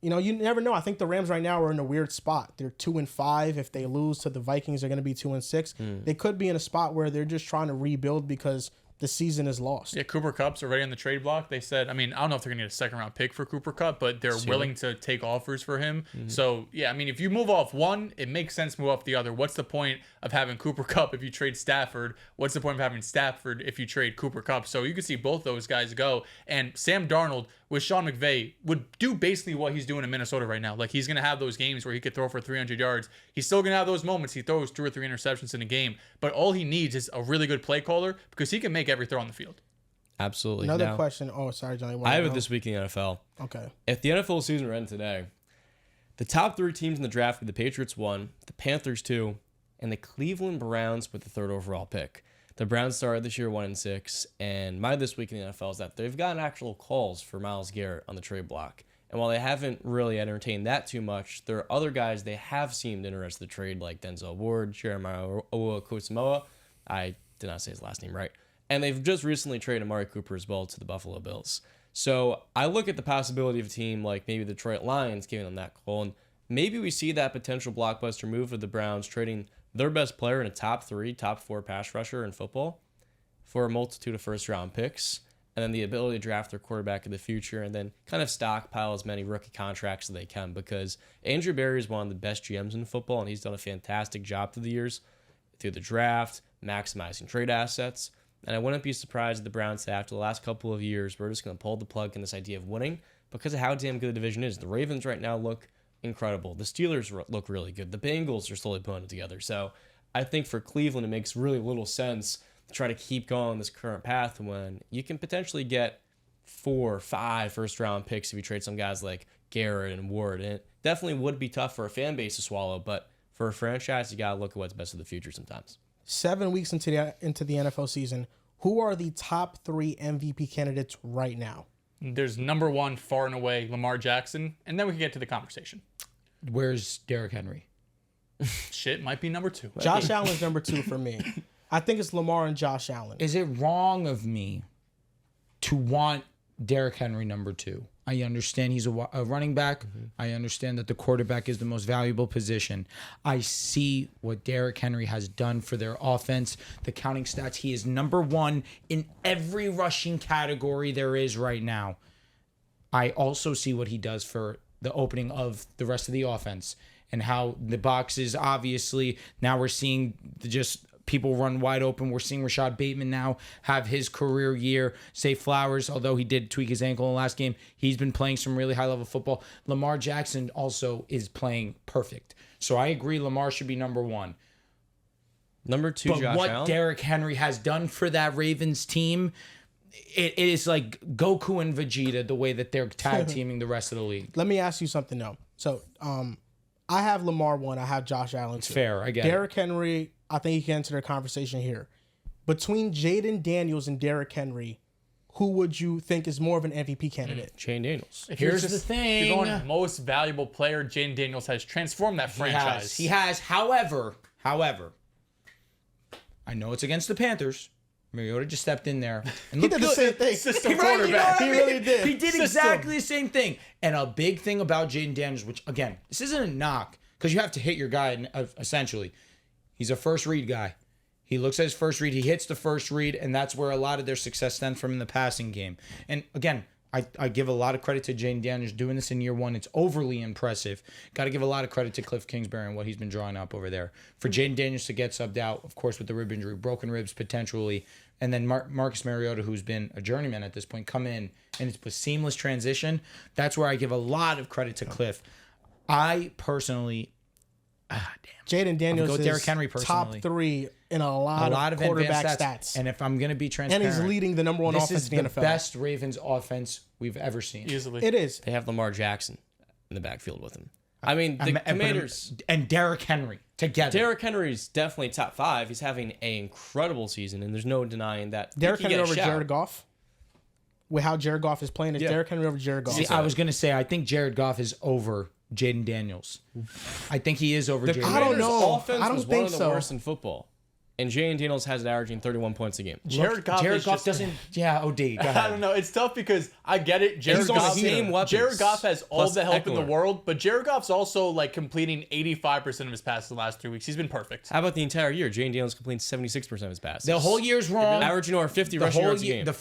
you know, you never know. I think the Rams right now are in a weird spot. They're 2-5. If they lose to the Vikings, they're going to be 2-6. They could be in a spot where they're just trying to rebuild because the season is lost. Yeah, Cooper Kupp's already on the trade block. They said, I mean, I don't know if they're going to get a second-round pick for Cooper Kupp, but they're willing to take offers for him. So, yeah, I mean, if you move off one, it makes sense to move off the other. What's the point of having Cooper Kupp if you trade Stafford? What's the point of having Stafford if you trade Cooper Kupp? So you can see both those guys go. And Sam Darnold with Sean McVay would do basically what he's doing in Minnesota right now. Like, he's going to have those games where he could throw for 300 yards. He's still going to have those moments. He throws 2 or 3 interceptions in a game. But all he needs is a really good play caller because he can make every throw on the field. Absolutely. Another Now, question. Oh, sorry, Johnny. I have it this week in the NFL. Okay. If the NFL season were to end today, the top 3 teams in the draft would be the Patriots 1, the Panthers 2, and the Cleveland Browns with the 3rd overall pick. The Browns started this year 1-6, and my this week in the NFL is that they've gotten actual calls for Myles Garrett on the trade block. And while they haven't really entertained that too much, there are other guys they have seemed interested in the trade, like Denzel Ward, Jeremiah Owusu-Koramoah. I did not say his last name right. And they've just recently traded Amari Cooper as well to the Buffalo Bills. So I look at the possibility of a team like maybe the Detroit Lions giving them that call, and maybe we see that potential blockbuster move of the Browns trading their best player in a top 3, top 4 pass rusher in football for a multitude of first-round picks, and then the ability to draft their quarterback in the future, and then kind of stockpile as many rookie contracts as they can, because Andrew Berry is one of the best GMs in football, and he's done a fantastic job through the years, through the draft, maximizing trade assets. And I wouldn't be surprised if the Browns say after the last couple of years, we're just going to pull the plug in this idea of winning because of how damn good the division is. The Ravens right now look incredible. The Steelers look really good. The Bengals are slowly putting it together. So I think for Cleveland, it makes really little sense to try to keep going on this current path when you can potentially get 4 or 5 first-round picks if you trade some guys like Garrett and Ward. And it definitely would be tough for a fan base to swallow, but for a franchise, you got to look at what's best for the future sometimes. 7 weeks into the NFL season, who are the top 3 MVP candidates right now? There's number 1 far and away, Lamar Jackson, and then we can get to the conversation. Where's Derrick Henry? Shit, might be number 2. Josh Allen's number 2 for me. I think it's Lamar and Josh Allen. Is it wrong of me to want Derrick Henry number 2? I understand he's a running back. I understand that the quarterback is the most valuable position. I see what Derrick Henry has done for their offense. The counting stats, he is number 1 in every rushing category there is right now. I also see what he does for the opening of the rest of the offense and how the boxes, obviously, now we're seeing just people run wide open. We're seeing Rashad Bateman now have his career year. Zay Flowers, although he did tweak his ankle in the last game, he's been playing some really high-level football. Lamar Jackson also is playing perfect. So I agree Lamar should be number 1. Number 2, but Josh what Allen? Derrick Henry has done for that Ravens team, it is like Goku and Vegeta, the way that they're tag teaming the rest of the league. Let me ask you something, though. So I have Lamar 1. I have Josh Allen 2. Fair, I get it. Derrick Henry, I think he can enter the conversation here. Between Jaden Daniels and Derrick Henry, who would you think is more of an MVP candidate? Shane Daniels. Here's the thing. If you're going most valuable player, Jaden Daniels has transformed that franchise. He has. However, I know it's against the Panthers. Mariota just stepped in there. And He did the same thing. System Right, you know quarterback. what I He mean? really did. He did System. exactly the same thing. And a big thing about Jaden Daniels, which, again, this isn't a knock, because you have to hit your guy, essentially. He's a first read guy. He looks at his first read, he hits the first read, and that's where a lot of their success stems from in the passing game. And, again, I give a lot of credit to Jaden Daniels doing this in year 1. It's overly impressive. Got to give a lot of credit to Cliff Kingsbury and what he's been drawing up over there. For Jaden Daniels to get subbed out, of course, with the rib injury, broken ribs potentially, and then Marcus Mariota, who's been a journeyman at this point, come in, and it's a seamless transition. That's where I give a lot of credit to Cliff. I personally, Jaden Daniels go is Derrick Henry top personally. 3 in a lot of quarterback advanced stats. And if I'm going to be And transparent, he's leading the number 1 this offense is in the the NFL. best Ravens offense we've ever seen. Easily. It is. They have Lamar Jackson in the backfield with him. I mean, the Commanders and Derrick Henry together. Derrick Henry's definitely top 5. He's having an incredible season, and there's no denying that. Derrick He can Henry get a over shout. Jared Goff. With how Jared Goff is playing, is Yeah. Derrick Henry over Jared Goff? See, I was going to say, I think Jared Goff is over Jaden Daniels. I think he is over Jaden I don't Daniels. know. Offense I don't was think one of the so. worst in football. and Jalen Daniels has it averaging 31 points a game. Jared Goff doesn't. Yeah, OD. Go ahead. I don't know. It's tough because I get it. He's on the same weapons, Jared Goff has all plus the help in the Eckler. world, but Jared Goff's also like completing 85% of his passes the last 3 weeks. He's been perfect. How about the entire year? Jalen Daniels completing 76% of his passes. The whole year's wrong. Averaging over 50 The rushing whole yards a year, game. the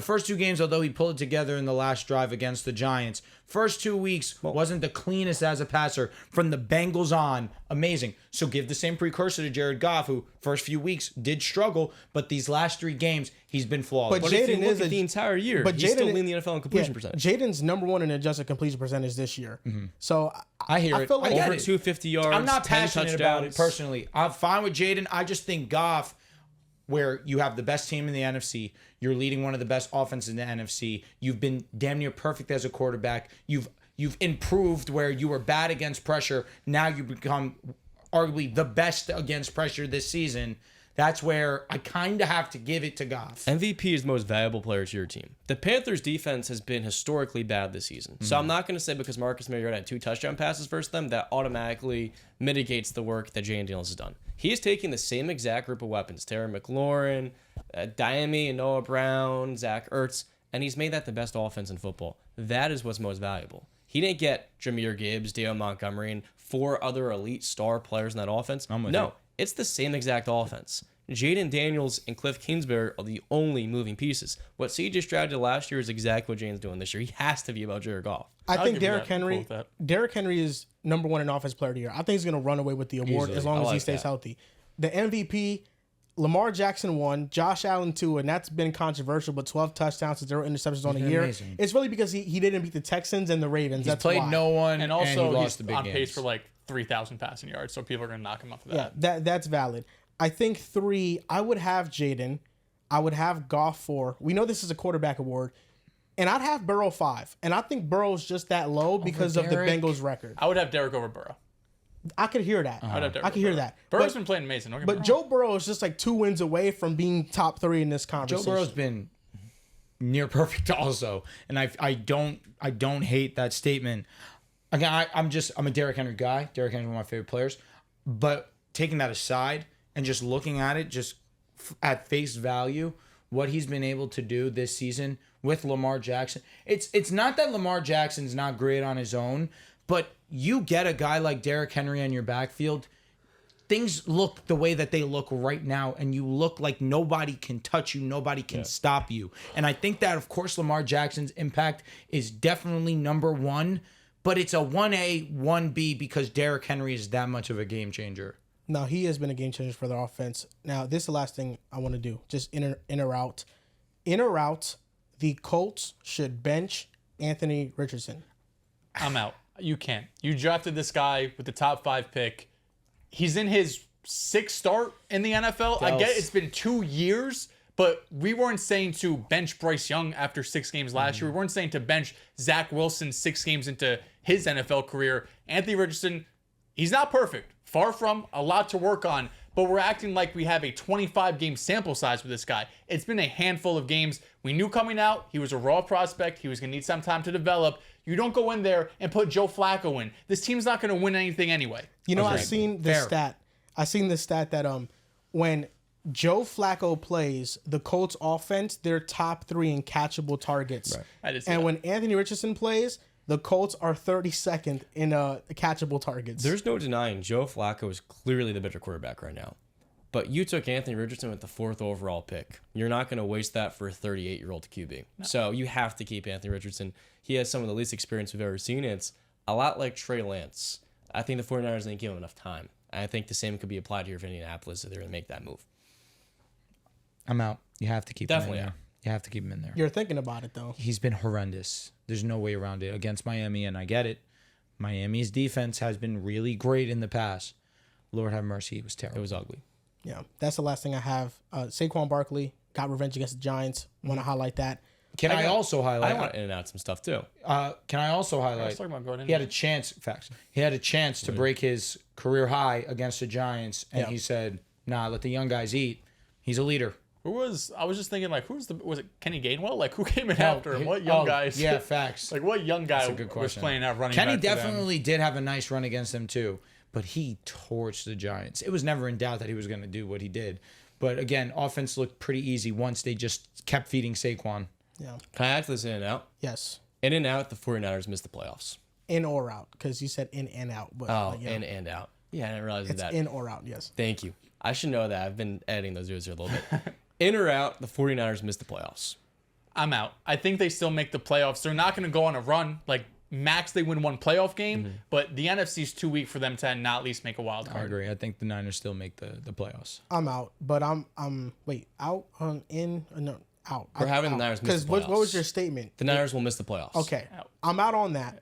first two games, although he pulled it together in the last drive against the Giants, first 2 weeks wasn't the cleanest as a passer. From the Bengals on, amazing. So give the same precursor to Jared Goff, who first few weeks did struggle, but these last 3 games he's been flawless. But if you look at the entire year, but he's still Jaden- leading the NFL in completion percentage. Jaden's number 1 in adjusted completion percentage this year. So I hear it. feel like I get Over it. 250 yards, I'm not 10 passionate touchdowns. about it personally. I'm fine with Jaden. I just think Goff, where you have the best team in the NFC, you're leading one of the best offenses in the NFC. You've been damn near perfect as a quarterback. You've improved where you were bad against pressure. Now you become arguably the best against pressure this season. That's where I kind of have to give it to Goff. MVP is the most valuable player to your team. The Panthers' defense has been historically bad this season. So I'm not going to say because Marcus Mariota had 2 touchdown passes versus them, that automatically mitigates the work that Jalen Daniels has done. He is taking the same exact group of weapons, Terry McLaurin, Diami and Noah Brown, Zach Ertz, and he's made that the best offense in football. That is what's most valuable. He didn't get Jahmyr Gibbs, Dale Montgomery, and 4 other elite star players in that offense. It's the same exact offense. Jaden Daniels and Cliff Kingsbury are the only moving pieces. What CJ Stroud did last year is exactly what Jaden's doing this year. He has to be about Jared Goff. I think give you Derrick that. Cool Henry. with that. Derrick Henry is number 1 in offense player of the year. I think he's going to run away with the award Easily. as long I as he like stays that. healthy. The MVP, Lamar Jackson 1, Josh Allen 2, and that's been controversial. But 12 touchdowns and 0 interceptions on the been year. amazing. It's really because he didn't beat the Texans and the Ravens. He's That's played why. no one, And and also, he lost he's the big on games. pace for like 3,000 passing yards, so people are going to knock him up for that. Yeah, that's valid. I think 3, I would have Jaden. I would have Goff 4. We know this is a quarterback award. And I'd have Burrow 5. And I think Burrow's just that low because of the Derrick? Bengals record. I would have Derrick over Burrow. I could hear that. I would have Derrick I can over hear Burrow. that. Burrow's But- been playing amazing. Don't get me But wrong. Joe Burrow is just like 2 wins away from being top 3 in this Joe conversation. Burrow's been near perfect also, and I don't hate that statement. Again, I'm a Derrick Henry guy. Derrick Henry's one of my favorite players, but taking that aside and just looking at it just at face value, what he's been able to do this season with Lamar Jackson. It's not that Lamar Jackson's not great on his own, but you get a guy like Derrick Henry on your backfield, things look the way that they look right now, and you look like nobody can touch you, nobody can stop you. And I think that, of course, Lamar Jackson's impact is definitely number 1, but it's a 1A, 1B because Derrick Henry is that much of a game changer. No, he has been a game changer for their offense. Now, this is the last thing I want to do. Just in or out. In or out, the Colts should bench Anthony Richardson. I'm out. You can't. You drafted this guy with the top 5 pick. He's in his 6th start in the NFL. I get it's been 2 years, but we weren't saying to bench Bryce Young after 6 games last year. We weren't saying to bench Zach Wilson 6 games into his NFL career. Anthony Richardson, he's not perfect. Far from, a lot to work on, but we're acting like we have a 25-game sample size with this guy. It's been a handful of games. We knew coming out he was a raw prospect. He was going to need some time to develop. You don't go in there and put Joe Flacco in. This team's not going to win anything anyway. You know, I've seen the stat. I seen the stat that when Joe Flacco plays, the Colts offense, they're top 3 in catchable targets. Right. I did see And that. when Anthony Richardson plays, the Colts are 32nd in catchable targets. There's no denying Joe Flacco is clearly the better quarterback right now. But you took Anthony Richardson with the 4th overall pick. You're not going to waste that for a 38-year-old QB. No. So you have to keep Anthony Richardson. He has some of the least experience we've ever seen. It's a lot like Trey Lance. I think the 49ers didn't give him enough time. And I think the same could be applied here for Indianapolis if they're going to make that move. I'm out. You have to keep Definitely him in there. You have to keep him in there. You're thinking about it, though. He's been horrendous. There's no way around it against Miami, and I get it. Miami's defense has been really great in the past. Lord have mercy, it was terrible. It was ugly. Yeah, that's the last thing I have. Saquon Barkley got revenge against the Giants. Want to highlight that. Can I also highlight? I want to in and out some stuff too. Can I also I was highlight? talking about going in. He had a chance. Facts. He had a chance to break his career high against the Giants, and he said, "Nah, let the young guys eat. He's a leader." I was just thinking, like, was it Kenny Gainwell? Like, who came in after him? What young guys? Yeah, facts. Like, what young guy That's a good was question. playing out running Kenny back for them? definitely did have a nice run against them too. but he torched the Giants. It was never in doubt that he was going to do what he did. But again, offense looked pretty easy once they just kept feeding Saquon. Yeah. Can I add to this in and out? Yes. In and out, the 49ers missed the playoffs. In or out, because you said in and out. But, In and out. Yeah, I didn't realize it's that. in or out, yes. Thank you. I should know that. I've been editing those videos here a little bit. In or out, the 49ers missed the playoffs. I'm out. I think they still make the playoffs. They're not going to go on a run. Like, max, they win one playoff game, but the NFC's too weak for them to not at least make a wild I card. agree. I think the Niners still make the playoffs. I'm out, but I'm wait, out on in or no out. We're having the Niners miss the Because playoffs. what was your statement? The Niners will miss the playoffs. Okay, I'm out on that.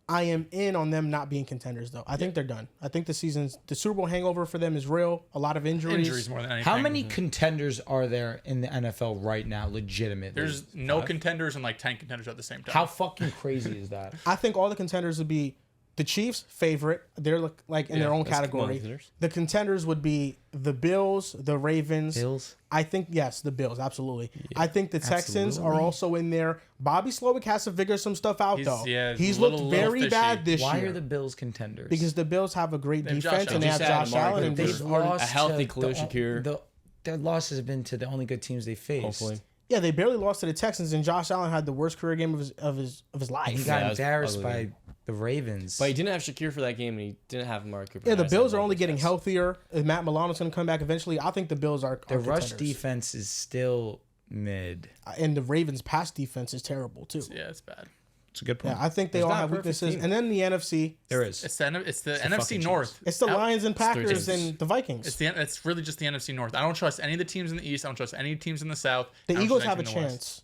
I am in on them not being contenders though. I think they're done. I think the Super Bowl hangover for them is real. A lot of injuries. Injuries more than anything. How many contenders are there in the NFL right now, legitimately? There's no contenders and like 10 contenders at the same time. How fucking crazy is that? I think all the contenders would be the Chiefs favorite. They're like in their own that's category. contenders. The contenders would be the Bills, the Ravens. Bills? I think yes, the Bills, absolutely. I think the Texans are absolutely. also in there. Bobby Slowick has to figure some stuff out though. He's little looked very fishy. bad this Why year. are the Bills contenders? Because the Bills have a great They have defense Josh and they have Allen. Josh Amari Allen and Cooper. they've they've already, lost A healthy to Khalil Shakir. Their losses have been to the only good teams they faced. Hopefully. yeah, they barely lost to the Texans and Josh Allen had the worst career game of his life. He got that was embarrassed ugly. by the Ravens. But he didn't have Shakir for that game, and he didn't have Amari Cooper. Yeah, the Nice Bills on are only both getting guys. healthier. Matt Milano's going to come back eventually. I think the Bills are Their rush contenders. defense is still mid. And the Ravens' pass defense is terrible too. Yeah, it's bad. It's a good point. Yeah, I think they There's all not a have perfect weaknesses. team. And then the NFC, There is. It's the NFC fucking North. it's the Lions and Packers teams. and the Vikings. It's really just the NFC North. I don't trust any of the teams in the East. I don't trust any teams in the South. The I don't Eagles trust have a any team in the West. chance.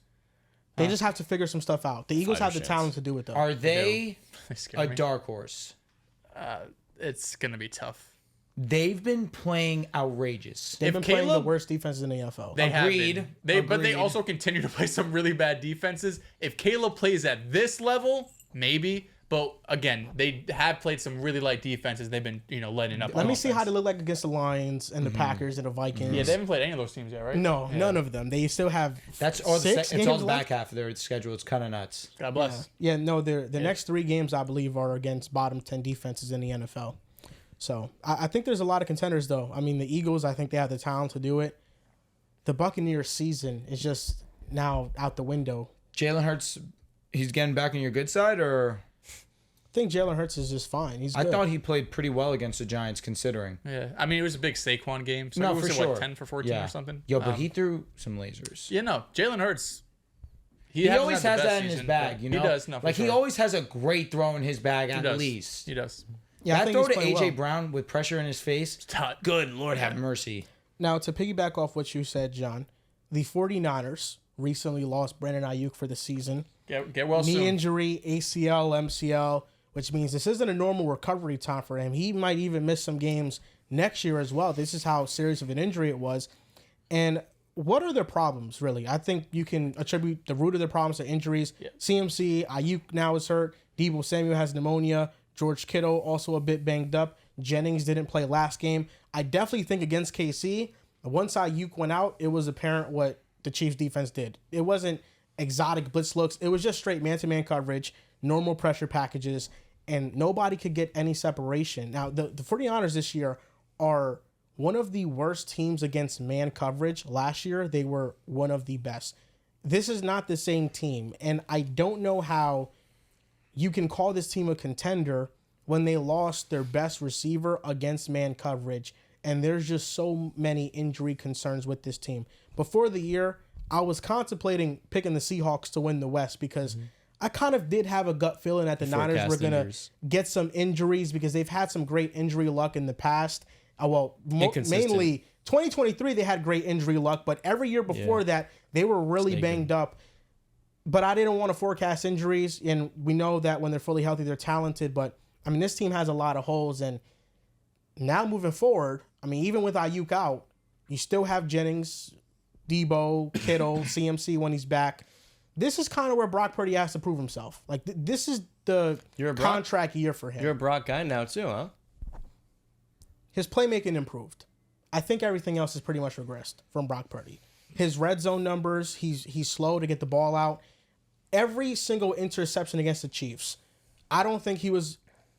They just have to figure some stuff out. The Eagles have the chance. talent to do it though. Are they They scare a me. dark horse? It's gonna be tough. They've been playing outrageous. They've if been playing the Caleb- worst defenses in the NFL. They Agreed. have been. But they Agreed. also continue to play some really bad defenses. If Caleb plays at this level, maybe. But again, they have played some really light defenses. They've been, letting up. Let on me see how they offense. look like against the Lions and the Packers and the Vikings. Yeah, they haven't played any of those teams yet, right? No, Yeah. none of them. They still have That's all. six It's all games the left. back half of their schedule. It's kind of nuts. God bless. Yeah, no, the next 3 games I believe are against bottom 10 defenses in the NFL. So I think there's a lot of contenders though. I mean, the Eagles, I think they have the talent to do it. The Buccaneers season is just now out the window. Jalen Hurts, he's getting back on your good side, or I think Jalen Hurts is just fine. He's I good. thought he played pretty well against the Giants, considering. Yeah, I mean, it was a big Saquon game. So No, it was for it, sure. what, 10 for 14 or something? Yo, but he threw some lasers. Yeah, no, Jalen Hurts. He hasn't always had has the best that in his season, bag, but you know. He does, no, for like he sure. always has a great throw in his bag He at does. least. He does. Yeah, I That think throw he's to playing AJ well. Brown with pressure in his face. Todd. Good Lord, have mercy. Now, to piggyback off what you said, John, the 49ers recently lost Brandon Ayuk for the season. Get well Knee soon. injury, ACL, MCL, which means this isn't a normal recovery time for him. He might even miss some games next year as well. This is how serious of an injury it was. And what are their problems, really? I think you can attribute the root of their problems to injuries. Yeah. CMC, Ayuk now is hurt. Deebo Samuel has pneumonia. George Kittle also a bit banged up. Jennings didn't play last game. I definitely think against KC, once Ayuk went out, it was apparent what the Chiefs defense did. It wasn't exotic blitz looks. It was just straight man-to-man coverage, normal pressure packages, and nobody could get any separation. Now, the 49ers this year are one of the worst teams against man coverage. Last year, they were one of the best. This is not the same team, and I don't know how you can call this team a contender when they lost their best receiver against man coverage, and there's just so many injury concerns with this team. Before the year, I was contemplating picking the Seahawks to win the West because I kind of did have a gut feeling that the Niners were Forecast going to injuries. get some injuries because they've had some great injury luck in the past. Inconsistent. Mainly 2023, they had great injury luck, but every year before that, they were really banged up. But I didn't want to forecast injuries, and we know that when they're fully healthy, they're talented. But, I mean, this team has a lot of holes, and now moving forward, I mean, even with Ayuk out, you still have Jennings, Debo, Kittle, CMC when he's back. This is kind of where Brock Purdy has to prove himself. Like, this is the You're a Brock- contract year for him. You're a Brock guy now too, huh? His playmaking improved. I think everything else has pretty much regressed from Brock Purdy. His red zone numbers, he's slow to get the ball out. Every single interception against the Chiefs, I don't think he was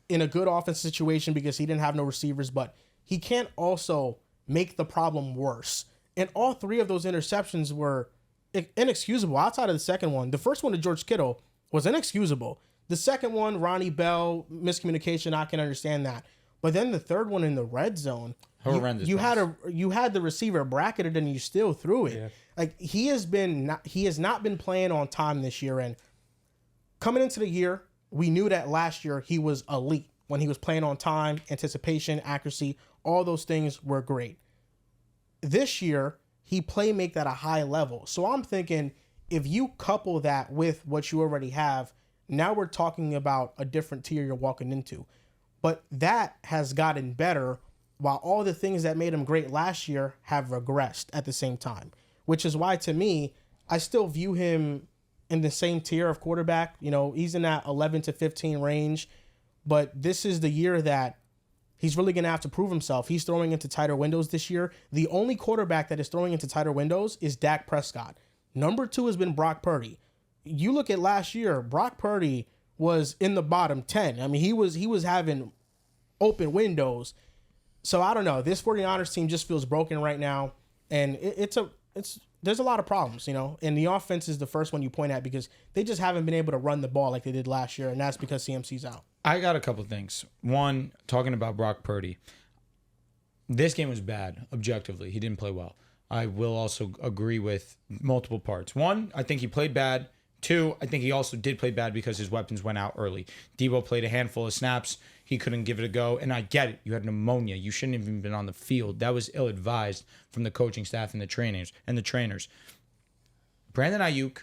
in a good offense situation because he didn't have no receivers, but he can't also make the problem worse. And all three of those interceptions were inexcusable outside of the second one. The first one to George Kittle was inexcusable. The second one, Ronnie Bell, miscommunication, I can understand that. But then the third one in the red zone, you had the receiver bracketed and you still threw it. Yeah. Like he has not been playing on time this year. And coming into the year, we knew that last year he was elite when he was playing on time, anticipation, accuracy, all those things were great. This year, he playmaked at a high level. So I'm thinking if you couple that with what you already have, now we're talking about a different tier you're walking into. But that has gotten better while all the things that made him great last year have regressed at the same time, which is why, to me, I still view him in the same tier of quarterback. You know, he's in that 11 to 15 range, but this is the year that he's really going to have to prove himself. He's throwing into tighter windows this year. The only quarterback that is throwing into tighter windows is Dak Prescott. Number 2 has been Brock Purdy. You look at last year, Brock Purdy was in the bottom 10. I mean, he was having open windows. So I don't know. This 49ers team just feels broken right now, and there's a lot of problems, you know. And the offense is the first one you point at because they just haven't been able to run the ball like they did last year, and that's because CMC's out. I got a couple things. One, talking about Brock Purdy. This game was bad, objectively. He didn't play well. I will also agree with multiple parts. One, I think he played bad. 2, I think he also did play bad because his weapons went out early. Debo played a handful of snaps. He couldn't give it a go. And I get it. You had pneumonia. You shouldn't have even been on the field. That was ill-advised from the coaching staff and the trainers. Brandon Ayuk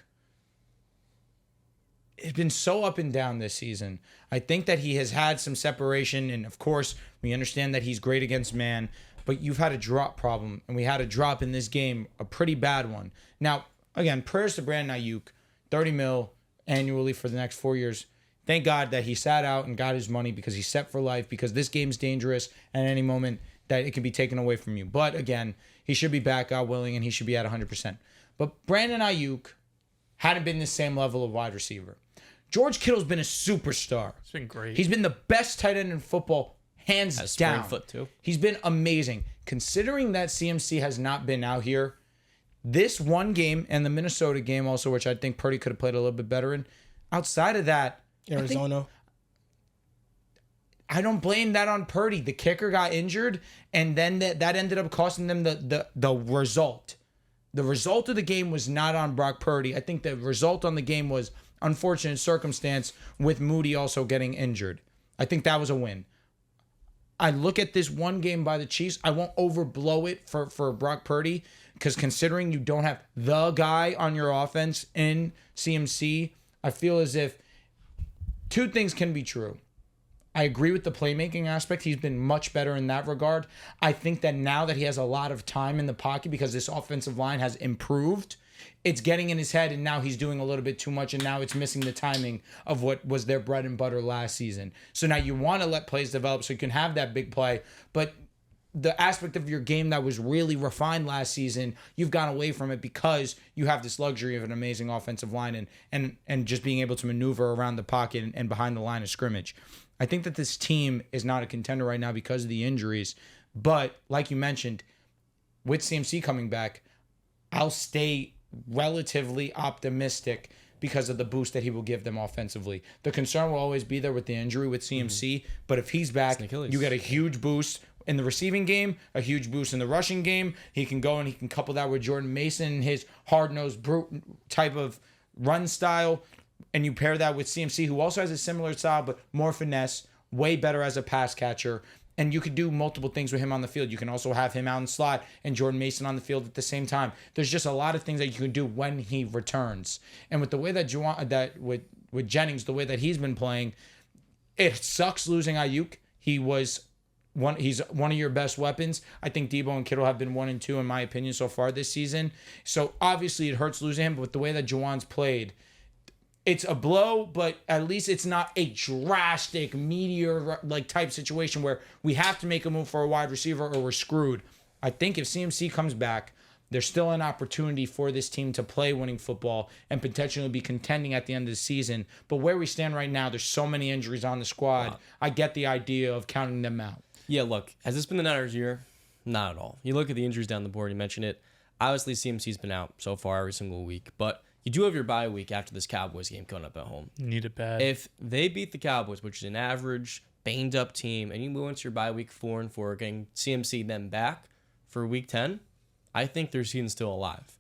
has been so up and down this season. I think that he has had some separation. And, of course, we understand that he's great against man. But you've had a drop problem. And we had a drop in this game, a pretty bad one. Now, again, prayers to Brandon Ayuk. $30 million annually for the next 4 years. Thank God that he sat out and got his money because he's set for life, because this game's dangerous and at any moment that it can be taken away from you. But again, he should be back, God willing, and he should be at 100%. But Brandon Ayuk hadn't been the same level of wide receiver. George Kittle's been a superstar. It's been great. He's been the best tight end in football, hands down. Foot too. He's been amazing. Considering that CMC has not been out here, this one game and the Minnesota game also, which I think Purdy could have played a little bit better in. Outside of that, Arizona. I don't blame that on Purdy. The kicker got injured, and then that ended up costing them the result. The result of the game was not on Brock Purdy. I think the result on the game was unfortunate circumstance with Moody also getting injured. I think that was a win. I look at this one game by the Chiefs. I won't overblow it for Brock Purdy, because considering you don't have the guy on your offense in CMC, I feel as if two things can be true. I agree with the playmaking aspect. He's been much better in that regard. I think that now that he has a lot of time in the pocket because this offensive line has improved, it's getting in his head, and now he's doing a little bit too much, and now it's missing the timing of what was their bread and butter last season. So now you want to let plays develop so you can have that big play, but the aspect of your game that was really refined last season, you've gone away from it because you have this luxury of an amazing offensive line and just being able to maneuver around the pocket and behind the line of scrimmage. I think that this team is not a contender right now because of the injuries. But like you mentioned, with CMC coming back, I'll stay relatively optimistic because of the boost that he will give them offensively. The concern will always be there with the injury with CMC, but if he's back, you get a huge boost in the receiving game, a huge boost in the rushing game. He can go and he can couple that with Jordan Mason and his hard-nosed brute type of run style, and you pair that with CMC, who also has a similar style but more finesse, way better as a pass catcher, and you could do multiple things with him on the field. You can also have him out in slot and Jordan Mason on the field at the same time. There's just a lot of things that you can do when he returns. And with the way that with Jennings, the way that he's been playing, it sucks losing Ayuk. He's one of your best weapons. I think Debo and Kittle have been 1 and 2 in my opinion so far this season. So obviously it hurts losing him, but with the way that Juwan's played, it's a blow, but at least it's not a drastic meteor like type situation where we have to make a move for a wide receiver or we're screwed. I think if CMC comes back, There's still an opportunity for this team to play winning football and potentially be contending at the end of the season. But where we stand right now, there's so many injuries on the squad. Wow. I get the idea of counting them out. Yeah, look, has this been the Niners' year? Not at all. You look at the injuries down the board, you mentioned it. Obviously, CMC's been out so far every single week, but you do have your bye week after this Cowboys game coming up at home. Need it bad. If they beat the Cowboys, which is an average, banged-up team, and you move into your bye week 4-4, getting CMC then back for week 10, I think their season's still alive.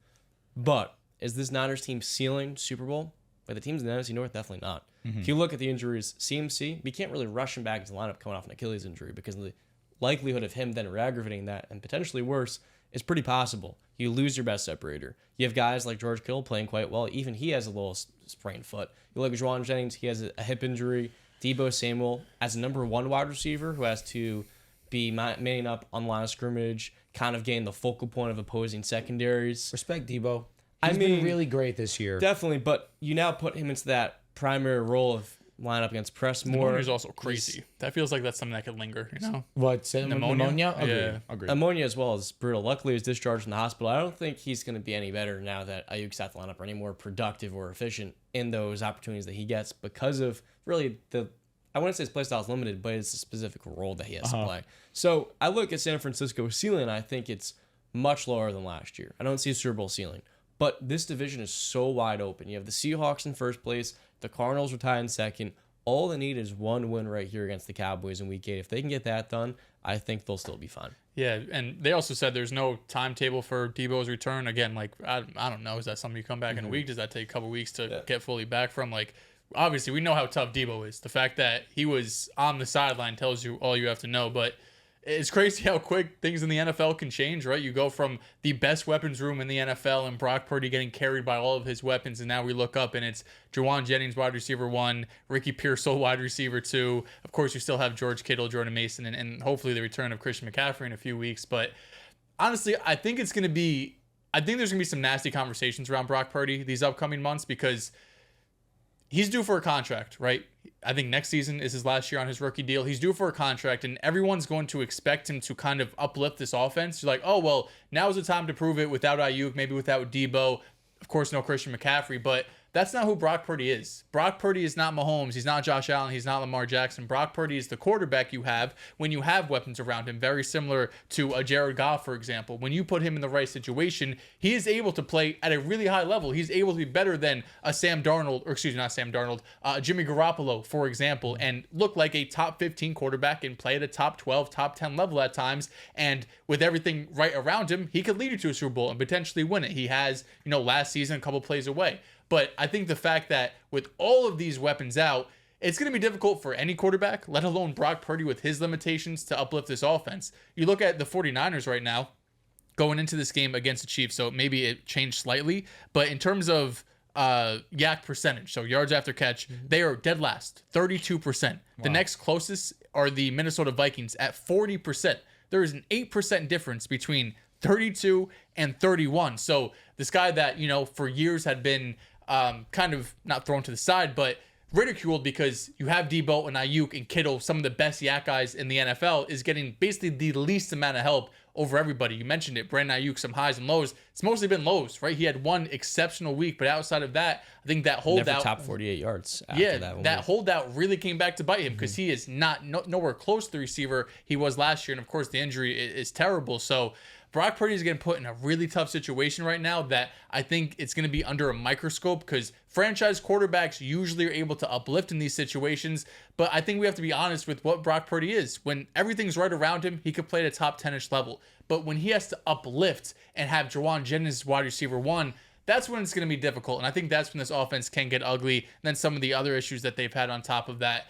But is this Niners team ceiling Super Bowl? Like the teams in the NFC North, definitely not. Mm-hmm. If you look at the injuries, CMC, we can't really rush him back into the lineup coming off an Achilles injury because the likelihood of him then re-aggravating that and potentially worse is pretty possible. You lose your best separator. You have guys like George Kittle playing quite well. Even he has a little sprained foot. You look at Juwan Jennings, he has a hip injury. Deebo Samuel, as a number 1 wide receiver who has to be manning up on the line of scrimmage, kind of getting the focal point of opposing secondaries. Respect Deebo. He's been really great this year. Definitely, but you now put him into that primary role of line up against press more. Pneumonia is also crazy. That feels like that's something that could linger, you know? What? Pneumonia? Yeah. Agreed. Pneumonia as well is brutal. Luckily, he was discharged from the hospital. I don't think he's going to be any better now that Ayuk's out the lineup or any more productive or efficient in those opportunities that he gets because of really I wouldn't say his play style is limited, but it's a specific role that he has to play. So I look at San Francisco's ceiling, and I think it's much lower than last year. I don't see a Super Bowl ceiling. But this division is so wide open. You have the Seahawks in first place. The Cardinals are tied in second. All they need is one win right here against the Cowboys in Week 8. If they can get that done, I think they'll still be fine. Yeah, and they also said there's no timetable for Deebo's return. Again, like, I don't know. Is that something you come back in a week? Does that take a couple weeks to get fully back from? Like, obviously, we know how tough Deebo is. The fact that he was on the sideline tells you all you have to know. But it's crazy how quick things in the NFL can change, right? You go from the best weapons room in the NFL and Brock Purdy getting carried by all of his weapons, and now we look up and it's Juwan Jennings, wide receiver 1, Ricky Pearsall, wide receiver 2. Of course, you still have George Kittle, Jordan Mason, and hopefully the return of Christian McCaffrey in a few weeks. But honestly, I think there's going to be some nasty conversations around Brock Purdy these upcoming months because he's due for a contract, right? I think next season is his last year on his rookie deal. He's due for a contract, and everyone's going to expect him to kind of uplift this offense. You're like, oh, well, now's the time to prove it without Ayuk, maybe without Deebo. Of course, no Christian McCaffrey, but that's not who Brock Purdy is. Brock Purdy is not Mahomes. He's not Josh Allen. He's not Lamar Jackson. Brock Purdy is the quarterback you have when you have weapons around him, very similar to a Jared Goff, for example. When you put him in the right situation, he is able to play at a really high level. He's able to be better than a Jimmy Garoppolo, for example, and look like a top 15 quarterback and play at a top 12, top 10 level at times. And with everything right around him, he could lead you to a Super Bowl and potentially win it. He has, last season, a couple plays away. But I think the fact that with all of these weapons out, it's going to be difficult for any quarterback, let alone Brock Purdy with his limitations, to uplift this offense. You look at the 49ers right now, going into this game against the Chiefs, so maybe it changed slightly. But in terms of YAC percentage, so yards after catch, they are dead last, 32%. Wow. The next closest are the Minnesota Vikings at 40%. There is an 8% difference between 32 and 31. So this guy that, for years had been kind of not thrown to the side, but ridiculed because you have Deebo and Ayuk and Kittle, some of the best YAC guys in the NFL, is getting basically the least amount of help over everybody. You mentioned it, Brandon Ayuk, some highs and lows. It's mostly been lows, right? He had one exceptional week, but outside of that, I think that holdout... Never top 48 yards after that holdout really came back to bite him because he is nowhere close to the receiver he was last year, and of course the injury is terrible. So Brock Purdy is getting put in a really tough situation right now that I think it's going to be under a microscope because franchise quarterbacks usually are able to uplift in these situations. But I think we have to be honest with what Brock Purdy is. When everything's right around him, he could play at a top 10-ish level. But when he has to uplift and have Juwan Jennings wide receiver 1, that's when it's going to be difficult. And I think that's when this offense can get ugly. And then some of the other issues that they've had on top of that.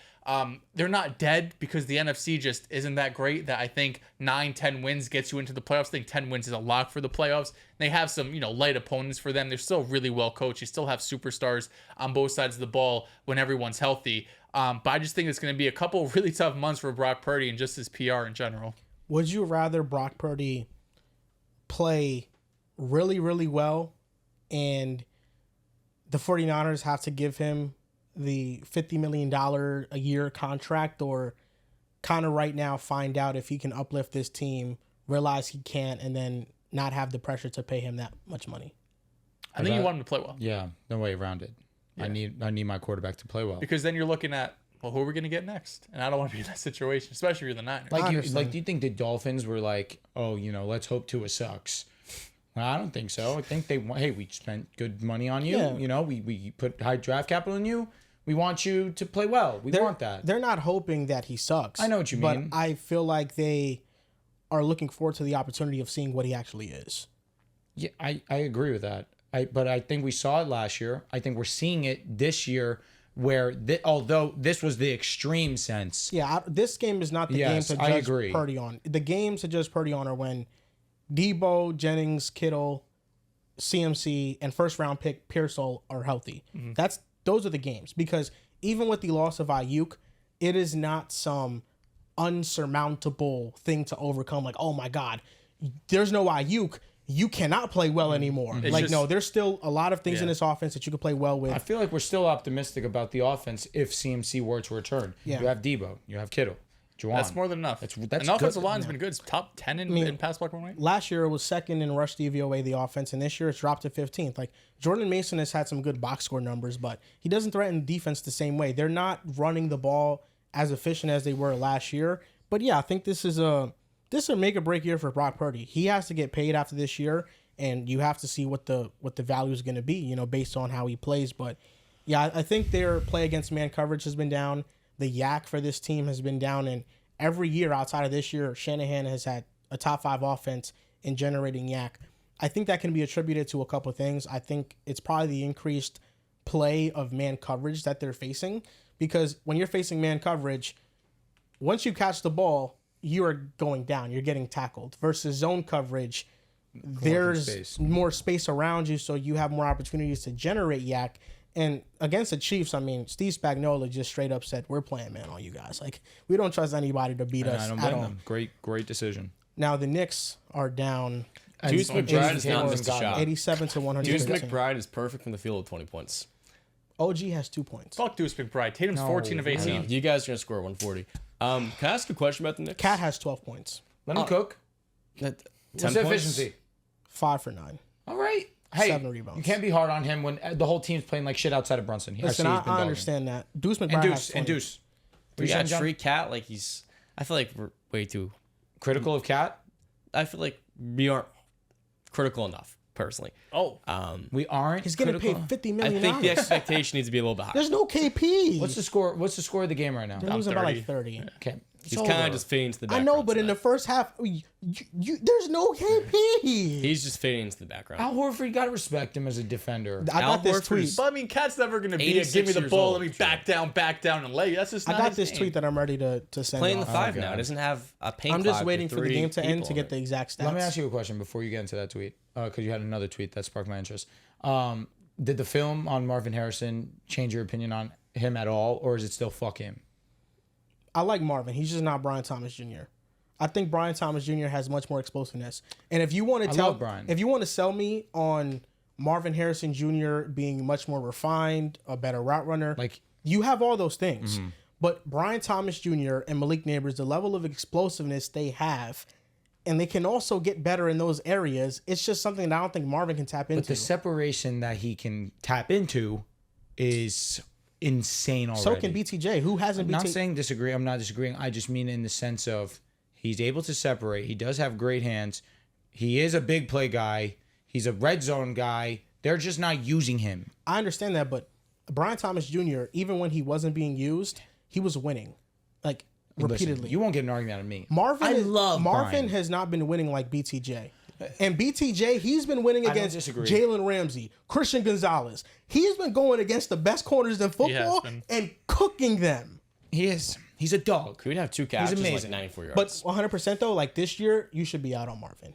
They're not dead because the NFC just isn't that great that I think 9-10 wins gets you into the playoffs. I think 10 wins is a lock for the playoffs. They have some, light opponents for them. They're still really well coached. You still have superstars on both sides of the ball when everyone's healthy. But I just think it's going to be a couple of really tough months for Brock Purdy and just his PR in general. Would you rather Brock Purdy play really, really well and the 49ers have to give him the $50 million a year contract, or kind of right now find out if he can uplift this team, realize he can't, and then not have the pressure to pay him that much money. I think you want him to play well. Yeah, no way around it. Yeah. I need my quarterback to play well. Because then you're looking at, well, who are we going to get next? And I don't want to be in that situation, especially if you're the Niners. Do you think the Dolphins were like, oh, let's hope Tua sucks? Well, I don't think so. I think they want, hey, we spent good money on you. Yeah. We put high draft capital in you. We want you to play well. We want that. They're not hoping that he sucks. I know what you mean. But I feel like they are looking forward to the opportunity of seeing what he actually is. Yeah, I agree with that. But I think we saw it last year. I think we're seeing it this year where, although this was the extreme sense. Yeah, this game is not the game to judge Purdy on. The games to judge Purdy on are when Debo, Jennings, Kittle, CMC, and first-round pick Pearsall are healthy. Mm-hmm. Those are the games. Because even with the loss of Ayuk, it is not some unsurmountable thing to overcome. Like, oh my God, there's no Ayuk. You cannot play well anymore. No, there's still a lot of things in this offense that you can play well with. I feel like we're still optimistic about the offense if CMC were to return. Yeah. You have Debo. You have Kittle. Juwan. That's more than enough. That's and offensive line's been good. It's top 10 in pass block rate. Last year it was second in rush DVOA, the offense, and this year it's dropped to 15th. Like, Jordan Mason has had some good box score numbers, but he doesn't threaten defense the same way. They're not running the ball as efficient as they were last year. But yeah, I think this is a make or break year for Brock Purdy. He has to get paid after this year, and you have to see what the value is going to be, based on how he plays. But yeah, I think their play against man coverage has been down. The yak for this team has been down, and every year outside of this year, Shanahan has had a top 5 offense in generating yak. I think that can be attributed to a couple of things. I think it's probably the increased play of man coverage that they're facing, because when you're facing man coverage, once you catch the ball, you are going down. You're getting tackled. Versus zone coverage, there's more space around you, so you have more opportunities to generate yak. And against the Chiefs, Steve Spagnuolo just straight up said, we're playing man on you guys. Like, we don't trust anybody to beat us. I don't blame them. Great decision. Now, the Knicks are down. Deuce McBride has not missed a shot. 87 to 100. Deuce McBride is perfect from the field with 20 points. OG has 2 points. Fuck Deuce McBride. Tatum's 14 of 18. You guys are going to score 140. Can I ask a question about the Knicks? Cat has 12 points. Let him cook. 10 What's the efficiency? 5 for 9. All right. Hey, 7 rebounds. You can't be hard on him when the whole team's playing like shit outside of Brunson. Listen, I understand that. Deuce McBride has 20. And Deuce. We got treat Cat like he's... I feel like we're way too... Critical of Cat? I feel like we aren't critical enough, personally. We aren't. He's getting paid $50 million. I think the expectation needs to be a little bit higher. There's no KP. What's the score? What's the score of the game right now? They're losing by like 30. Okay. He's kind of just fading into the background. I know, but in the first half, there's no KP. He's just fading into the background. Al Horford, you got to respect him as a defender. I got this tweet. But Cat's never going to be give me the ball, let me back down, and lay. That's just not I got this tweet that I'm ready to send. Playing the 5 now. It doesn't have a paint. I'm just waiting for the game to end to get the exact stats. Let me ask you a question before you get into that tweet, because you had another tweet that sparked my interest. Did the film on Marvin Harrison change your opinion on him at all, or is it still fuck him? I like Marvin. He's just not Brian Thomas Jr. I think Brian Thomas Jr. has much more explosiveness. And if you want to sell me on Marvin Harrison Jr. being much more refined, a better route runner, like, you have all those things. Mm-hmm. But Brian Thomas Jr. and Malik Neighbors, the level of explosiveness they have, and they can also get better in those areas. It's just something that I don't think Marvin can tap into. But the separation that he can tap into is insane already. So can BTJ, who hasn't. I'm not saying disagree. I'm not disagreeing. I just mean in the sense of he's able to separate. He does have great hands. He is a big play guy. He's a red zone guy. They're just not using him. I understand that, but Brian Thomas Jr., even when he wasn't being used, he was winning. Like, repeatedly. Listen, you won't get an argument out of me. Marvin has not been winning like BTJ. And BTJ, he's been winning against Jalen Ramsey, Christian Gonzalez. He's been going against the best corners in football and cooking them. He is. He's a dog. He would have 2 catches, like 94 yards. But 100% though, like this year, you should be out on Marvin.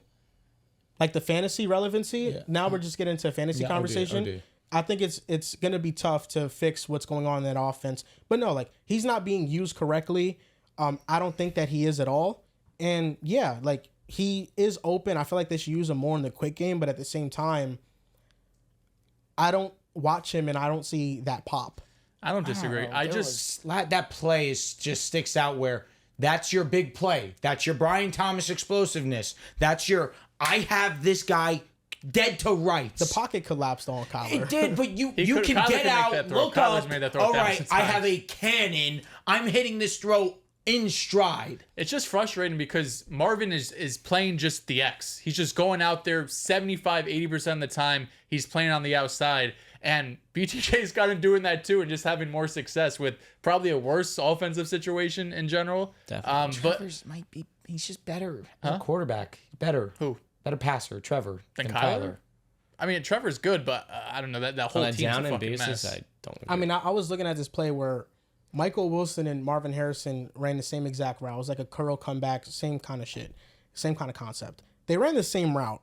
Like the fantasy relevancy, now we're just getting into a fantasy conversation. OD. I think it's going to be tough to fix what's going on in that offense. But no, like, he's not being used correctly. I don't think that he is at all. And yeah, like, he is open. I feel like they should use him more in the quick game, but at the same time, I don't watch him and I don't see that pop. I don't disagree. That play just sticks out where that's your big play. That's your Brian Thomas explosiveness. That's your I have this guy dead to rights. The pocket collapsed on Kyler. It did, but you can Kyler get can make out, that throw. look Kyler's up. made that throw All 1,000 right, I have times. a cannon. I'm hitting this throw in stride. It's just frustrating because Marvin is playing just the X. He's just going out there 75, 80% of the time. He's playing on the outside. And BTJ's got him doing that too and just having more success with probably a worse offensive situation in general. Definitely. But Trevor's might be, he's just better. Quarterback. Better. Who? Better passer, Trevor, Than than Kyler? Kyler. I mean, Trevor's good, but I don't know. That whole On a team's a down and fucking basis, mess. I don't agree. I mean, I was looking at this play where Michael Wilson and Marvin Harrison ran the same exact route. It was like a curl comeback, same kind of shit, same kind of concept. They ran the same route,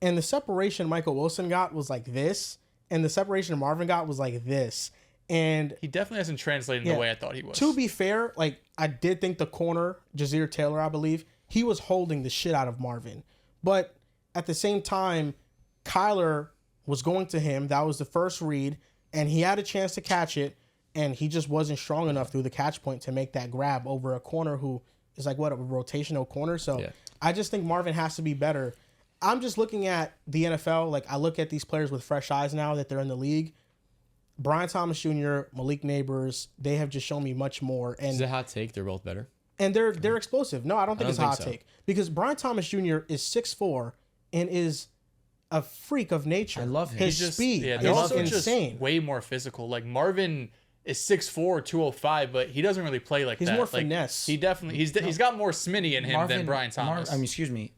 and the separation Michael Wilson got was like this, and the separation Marvin got was like this. And He definitely hasn't translated in the way I thought he was. to be fair, like I did think the corner, Jazeer Taylor, I believe, he was holding the shit out of Marvin. But at the same time, Kyler was going to him. That was the first read, and he had a chance to catch it, and he just wasn't strong enough through the catch point to make that grab over a corner who is like, what, a rotational corner? So Yeah. I just think Marvin has to be better. I'm just looking at the NFL. Like, I look at these players with fresh eyes now that they're in the league. Brian Thomas Jr., Malik Neighbors, they have just shown me much more. Is And it a hot take? They're both better. they're explosive. No, I don't think it's a don't hot think so. take. Because Brian Thomas Jr. is 6'4" and is a freak of nature. I love him. His He's just, speed yeah, is they're also insane. just way more physical. Like Marvin is 6'4", 205, but he doesn't really play like He's that. more Like, finesse. He definitely he's got more Smitty in him than Brian Thomas. excuse me.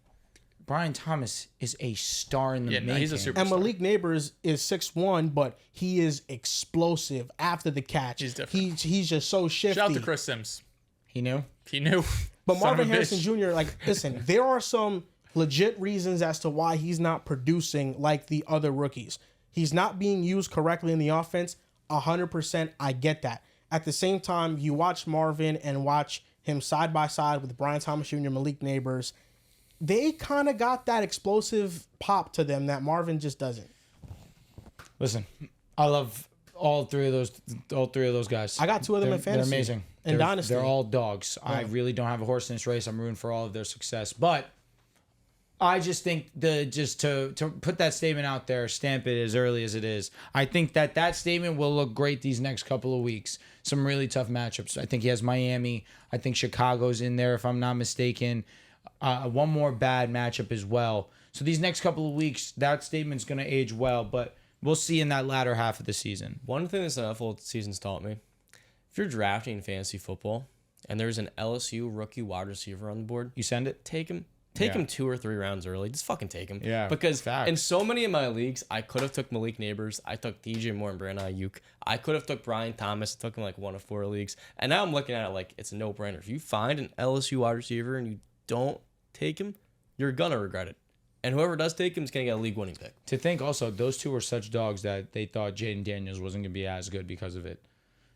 Brian Thomas is a star in the making. no, he's a super- And Malik Neighbors is 6'1", but he is explosive after the catch. He's different. He's just so shifty. Shout out to Chris Sims. He knew. He knew. But Son of Marvin a Harrison bitch. Jr., like, listen, there are some legit reasons as to why he's not producing like the other rookies. He's not being used correctly in the offense. 100%, I get that. At the same time, you watch Marvin and watch him side by side with Brian Thomas Jr., Malik Neighbors. They kind of got that explosive pop to them that Marvin just doesn't. Listen, I love all three of those guys. I got two of them in They're fantasy. amazing. In Dynasty. They're all dogs. I really don't have a horse in this race. I'm rooting for all of their success. But I just think to put that statement out there, stamp it as early as it is. I think that statement will look great these next couple of weeks. Some really tough matchups. I think he has Miami. I think Chicago's in there, if I'm not mistaken. One more bad matchup as well. So these next couple of weeks, that statement's going to age well, but we'll see in that latter half of the season. One thing this NFL season's taught me, if you're drafting fantasy football and there's an LSU rookie wide receiver on the board, You send it? take him. Take him 2 or 3 rounds early. Just fucking take him. Yeah, Because facts. in so many of my leagues, I could have took Malik Neighbors. I took DJ Moore and Brandon Ayuk. I could have took Brian Thomas. I took him like 1 of 4 leagues. And now I'm looking at it like it's a no-brainer. If you find an LSU wide receiver and you don't take him, you're going to regret it. And whoever does take him is going to get a league-winning pick. To think also, those two were such dogs that they thought Jaden Daniels wasn't going to be as good because of it.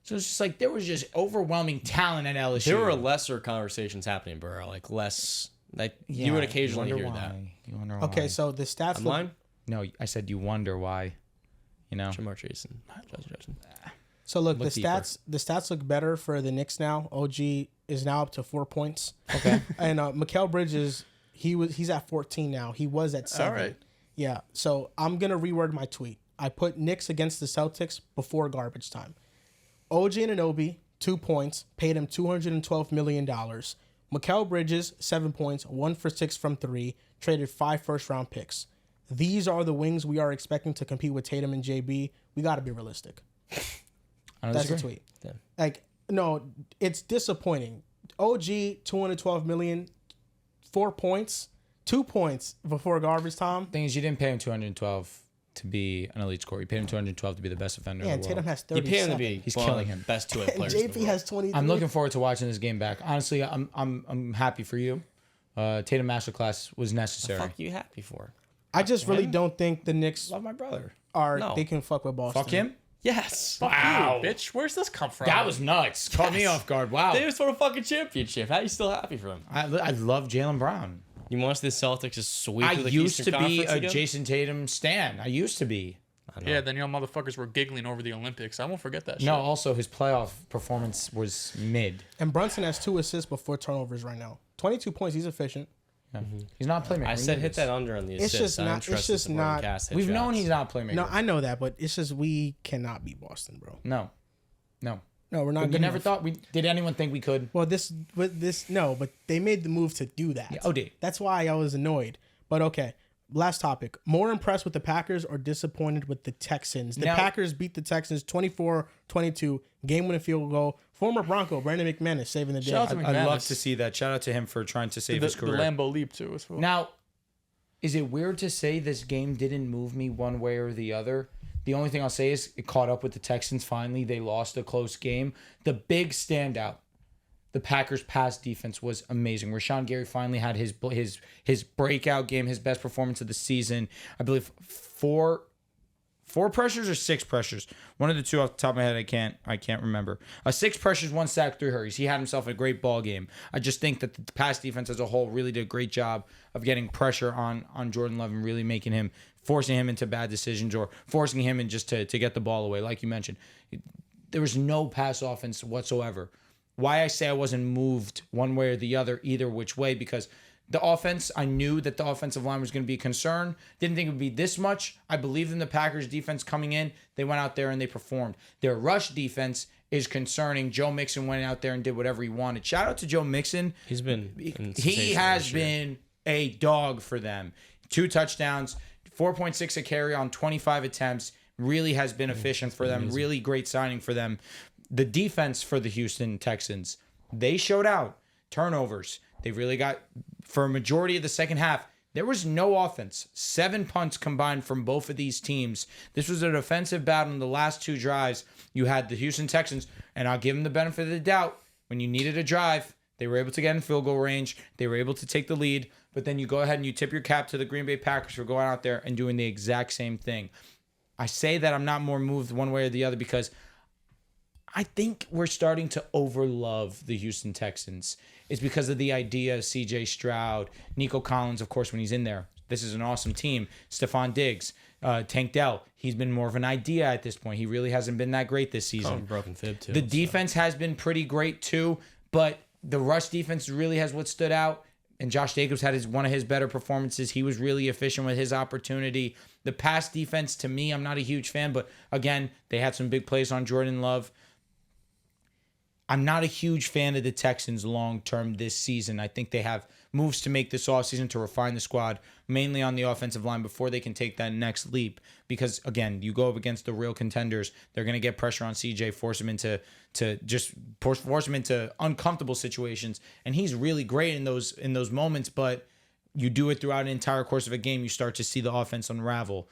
So it's just like there was just overwhelming talent at LSU. There were lesser conversations happening, bro. Like less... Like you would occasionally hear that. You wonder Okay, why. so the stats I'm look, lying? No, I said you wonder why. You know? Jamar Jason. Jason. so look, Look the deeper. stats look better for the Knicks now. OG is now up to 4 points. Okay. And Mikal Bridges, he's at 14 now. He was at 7. All right. Yeah. So I'm gonna reword my tweet. I put Knicks against the Celtics before garbage time. OG Anunoby, 2 points, paid him $212 million. Mikal Bridges, 7 points, 1 for 6 from 3, traded 5 first-round picks. These are the wings we are expecting to compete with Tatum and JB. We got to be realistic. I don't That's the disagree. tweet. Yeah. Like, no, it's disappointing. OG, $212 million, 4 points, 2 points before garbage time. Thing is, you didn't pay him 212 to be an elite scorer. You paid him 212 to be the best defender Yeah, in the world. Tatum has You 37. pay him to be He's one of killing the him. best two-way And players. in the JP world. has 23. I'm looking forward to watching this game back. Honestly, I'm happy for you. Tatum masterclass was necessary. Fuck you happy for? I just really don't think the Knicks Love my brother. are. No. They can fuck with Boston. Fuck him. Yes. Wow. You, bitch, where's this come from? That was nuts. Caught me off guard. Wow. They just won a fucking championship. How are you still happy for him? I love Jaylen Brown. You want the Celtics to sweep I through the used Eastern to be Conference a again? Jason Tatum stan. I used to be. Yeah, then y'all motherfuckers were giggling over the Olympics. I won't forget that shit. No, also his playoff performance was mid. And Brunson has 2 assists before turnovers right now. 22 points. He's efficient. Yeah. He's not a playmaker. I said hit that under on the It's assist. just not- it's just not- We've known he's not a playmaker. No, I know that, but it's just we cannot beat Boston, bro. No. No, we're not. We good never enough. thought we did. Anyone think we could? Well, but they made the move to do that. Yeah, OD. That's why I was annoyed. But okay, last topic. More impressed with the Packers or disappointed with the Texans? The Packers beat the Texans 24-22, game-winning field goal. Former Bronco Brandon McManus saving the day. Shout out to I'd love McManus. to see that. Shout out to him for trying to save his The career. Lambeau leap too as well. Now, is it weird to say this game didn't move me one way or the other? The only thing I'll say is it caught up with the Texans. Finally, they lost a close game. The big standout, the Packers' pass defense was amazing. Rashawn Gary finally had his breakout game, his best performance of the season. I believe four pressures or 6 pressures. One of the two off the top of my head, I can't remember. 6 pressures, 1 sack, 3 hurries. He had himself a great ball game. I just think that the pass defense as a whole really did a great job of getting pressure on Jordan Love and really forcing him into bad decisions or forcing him in just to get the ball away. Like you mentioned, there was no pass offense whatsoever. Why I say I wasn't moved one way or the other, either which way, because the offense, I knew that the offensive line was going to be a concern. Didn't think it would be this much. I believed in the Packers defense coming in. They went out there and they performed. Their rush defense is concerning. Joe Mixon went out there and did whatever he wanted. Shout out to Joe Mixon. He has been a dog for them. 2 touchdowns, 4.6 a carry on 25 attempts. Really has been efficient for them. Really great signing for them. The defense for the Houston Texans, they showed out. Turnovers. They really got, for a majority of the second half, there was no offense. 7 punts combined from both of these teams. This was a defensive battle in the last 2 drives. You had the Houston Texans, and I'll give them the benefit of the doubt. When you needed a drive, they were able to get in field goal range. They were able to take the lead. But then you go ahead and you tip your cap to the Green Bay Packers for going out there and doing the exact same thing. I say that I'm not more moved one way or the other because I think we're starting to overlove the Houston Texans. It's because of the idea of C.J. Stroud, Nico Collins, of course, when he's in there. This is an awesome team. Stephon Diggs, Tank Dell. He's been more of an idea at this point. He really hasn't been that great this season. Broken fib too. The defense has been pretty great too, but the rush defense really has what stood out. And Josh Jacobs had one of his better performances. He was really efficient with his opportunity. The pass defense, to me, I'm not a huge fan, but again, they had some big plays on Jordan Love. I'm not a huge fan of the Texans long-term this season. I think they have moves to make this offseason to refine the squad, mainly on the offensive line, before they can take that next leap. Because, again, you go up against the real contenders. They're going to get pressure on CJ, force him into uncomfortable situations. And he's really great in those moments, but you do it throughout an entire course of a game, you start to see the offense unravel.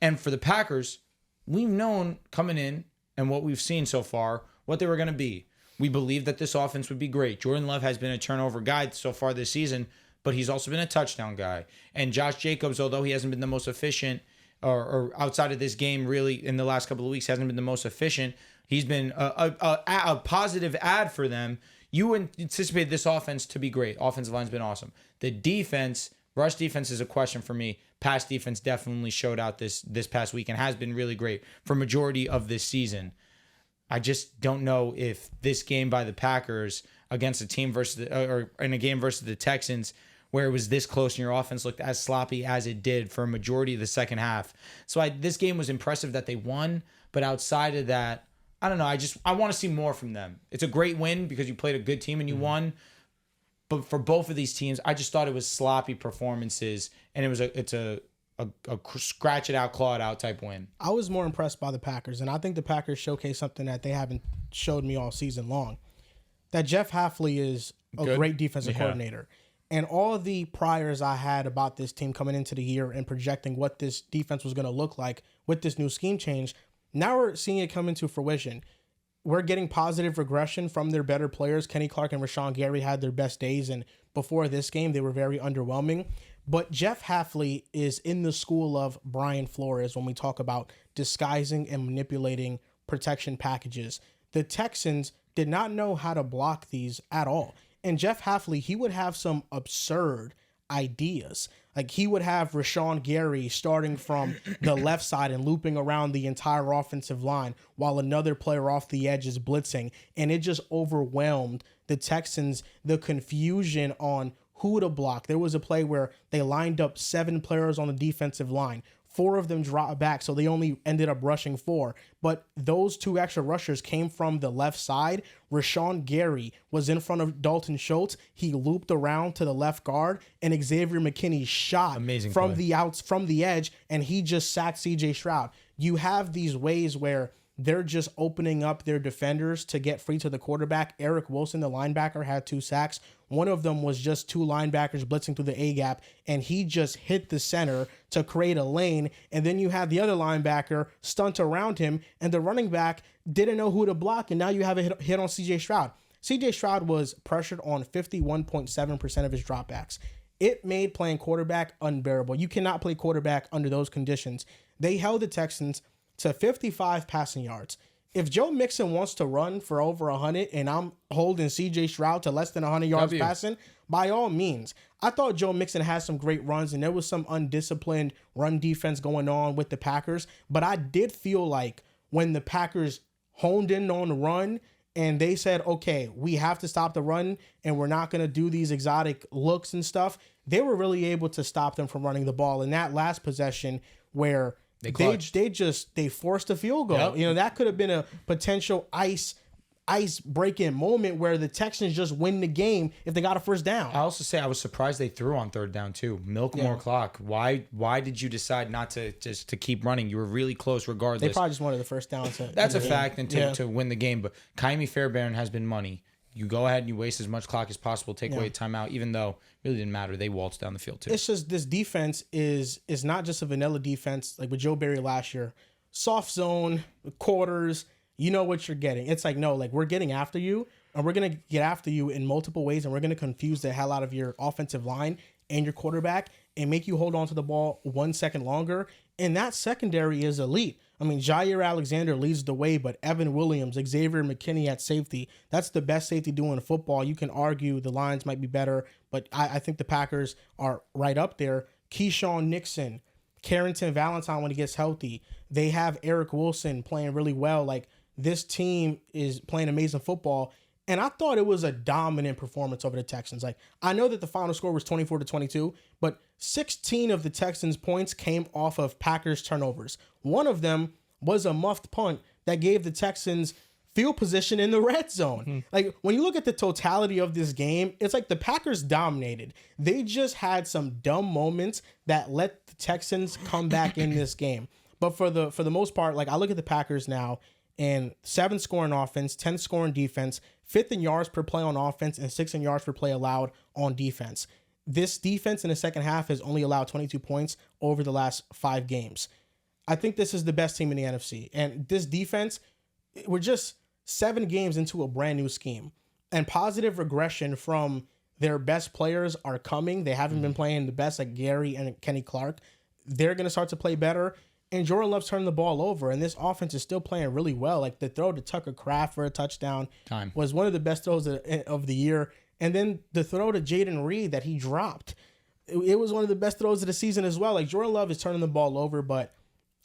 And for the Packers, we've known coming in and what we've seen so far, what they were going to be. We believe that this offense would be great. Jordan Love has been a turnover guy so far this season, but he's also been a touchdown guy. And Josh Jacobs, although he hasn't been the most efficient, or outside of this game, really in the last couple of weeks, hasn't been the most efficient. He's been a positive add for them. You anticipate this offense to be great. Offensive line's been awesome. The defense, rush defense is a question for me. Pass defense definitely showed out this past week and has been really great for majority of this season. I just don't know if this game by the Packers against a team or in a game versus the Texans, where it was this close and your offense looked as sloppy as it did for a majority of the second half. So this game was impressive that they won, but outside of that, I don't know. I want to see more from them. It's a great win because you played a good team and you won. But for both of these teams, I just thought it was sloppy performances, and it's a scratch it out, claw it out type win. I was more impressed by the Packers, and I think the Packers showcased something that they haven't showed me all season long. That Jeff Hafley is a great defensive coordinator. And all of the priors I had about this team coming into the year and projecting what this defense was going to look like with this new scheme change, now we're seeing it come into fruition. We're getting positive regression from their better players. Kenny Clark and Rashawn Gary had their best days, and before this game, they were very underwhelming. But Jeff Hafley is in the school of Brian Flores when we talk about disguising and manipulating protection packages. The Texans did not know how to block these at all. And Jeff Hafley, he would have some absurd ideas. Like he would have Rashawn Gary starting from the left side and looping around the entire offensive line while another player off the edge is blitzing. And it just overwhelmed the Texans, the confusion on who to block. There was a play where they lined up 7 players on the defensive line. 4 of them dropped back, so they only ended up rushing 4. But those 2 extra rushers came from the left side. Rashawn Gary was in front of Dalton Schultz. He looped around to the left guard, and Xavier McKinney shot from the edge, and he just sacked C.J. Stroud. You have these ways where they're just opening up their defenders to get free to the quarterback. Eric Wilson, the linebacker, had 2 sacks. One of them was just 2 linebackers blitzing through the A-gap, and he just hit the center to create a lane. And then you have the other linebacker stunt around him, and the running back didn't know who to block, and now you have a hit on C.J. Stroud. C.J. Stroud was pressured on 51.7% of his dropbacks. It made playing quarterback unbearable. You cannot play quarterback under those conditions. They held the Texans to 55 passing yards. If Joe Mixon wants to run for over 100 and I'm holding C.J. Stroud to less than 100 yards passing, by all means. I thought Joe Mixon had some great runs, and there was some undisciplined run defense going on with the Packers. But I did feel like when the Packers honed in on the run and they said, okay, we have to stop the run and we're not going to do these exotic looks and stuff, they were really able to stop them from running the ball. In that last possession where they forced a field goal. Yep. You know, that could have been a potential ice break-in moment where the Texans just win the game if they got a first down. I also say I was surprised they threw on 3rd down too. Milk more clock. Why did you decide not to just to keep running? You were really close regardless. They probably just wanted the first down. That's a fact, and to win the game. But Kaimi Fairbairn has been money. You go ahead and you waste as much clock as possible, take away a timeout, even though it really didn't matter. They waltzed down the field too. It's just this defense is not just a vanilla defense like with Joe Barry last year. Soft zone, quarters, you know what you're getting. It's like, no, like we're getting after you, and we're going to get after you in multiple ways, and we're going to confuse the hell out of your offensive line and your quarterback and make you hold on to the ball 1 second longer. And that secondary is elite. I mean, Jair Alexander leads the way, but Evan Williams, Xavier McKinney at safety, that's the best safety duo in football. You can argue the Lions might be better, but I think the Packers are right up there. Keyshawn Nixon, Carrington Valentine when he gets healthy. They have Eric Wilson playing really well. Like, this team is playing amazing football. And I thought it was a dominant performance over the Texans. Like, I know that the final score was 24-22, but 16 of the Texans' points came off of Packers turnovers. One of them was a muffed punt that gave the Texans field position in the red zone. Like, when you look at the totality of this game, it's like the Packers dominated. They just had some dumb moments that let the Texans come back in this game. But for the most part, like, I look at the Packers now, and 7 scoring offense, 10 scoring defense, 5th in yards per play on offense, and 6th in yards per play allowed on defense. This defense in the second half has only allowed 22 points over the last 5 games. I think this is the best team in the NFC. And this defense, we're just 7 games into a brand new scheme. And positive regression from their best players are coming. They haven't been playing the best, like Gary and Kenny Clark. They're going to start to play better. And Jordan Love's turning the ball over, and this offense is still playing really well. Like, the throw to Tucker Kraft for a touchdown was one of the best throws of the year. And then the throw to Jaden Reed that he dropped, it was one of the best throws of the season as well. Like, Jordan Love is turning the ball over, but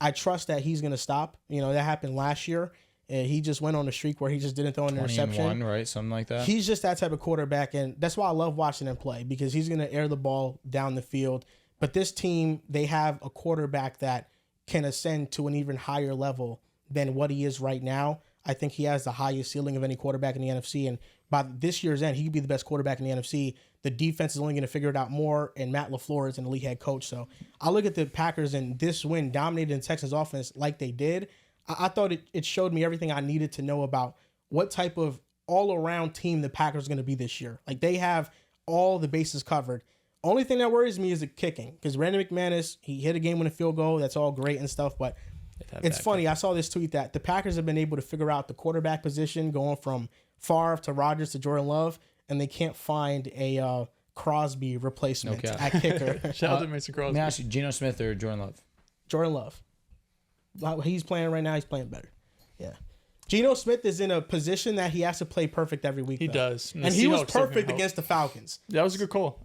I trust that he's going to stop. You know, that happened last year. He just went on a streak where he just didn't throw an interception. 21, right? Something like that. He's just that type of quarterback, and that's why I love watching him play, because he's going to air the ball down the field. But this team, they have a quarterback that can ascend to an even higher level than what he is right now. I think he has the highest ceiling of any quarterback in the NFC, and by this year's end, he could be the best quarterback in the NFC. The defense is only going to figure it out more, and Matt LaFleur is an elite head coach. So I look at the Packers, and this win dominated the Texans offense like they did. I thought it showed me everything I needed to know about what type of all-around team the Packers are going to be this year. Like, they have all the bases covered. Only thing that worries me is the kicking, because Brandon McManus, he hit a game-winning field goal. That's all great and stuff, but it's funny. I saw this tweet that the Packers have been able to figure out the quarterback position going from Favre to Rodgers to Jordan Love, and they can't find a Crosby replacement at kicker. Shout out to Mason Crosby. Let me ask you, Geno Smith or Jordan Love? Jordan Love. He's playing right now. He's playing better. Yeah. Geno Smith is in a position that he has to play perfect every week. He does. And he was perfect against the Falcons. That was a good call.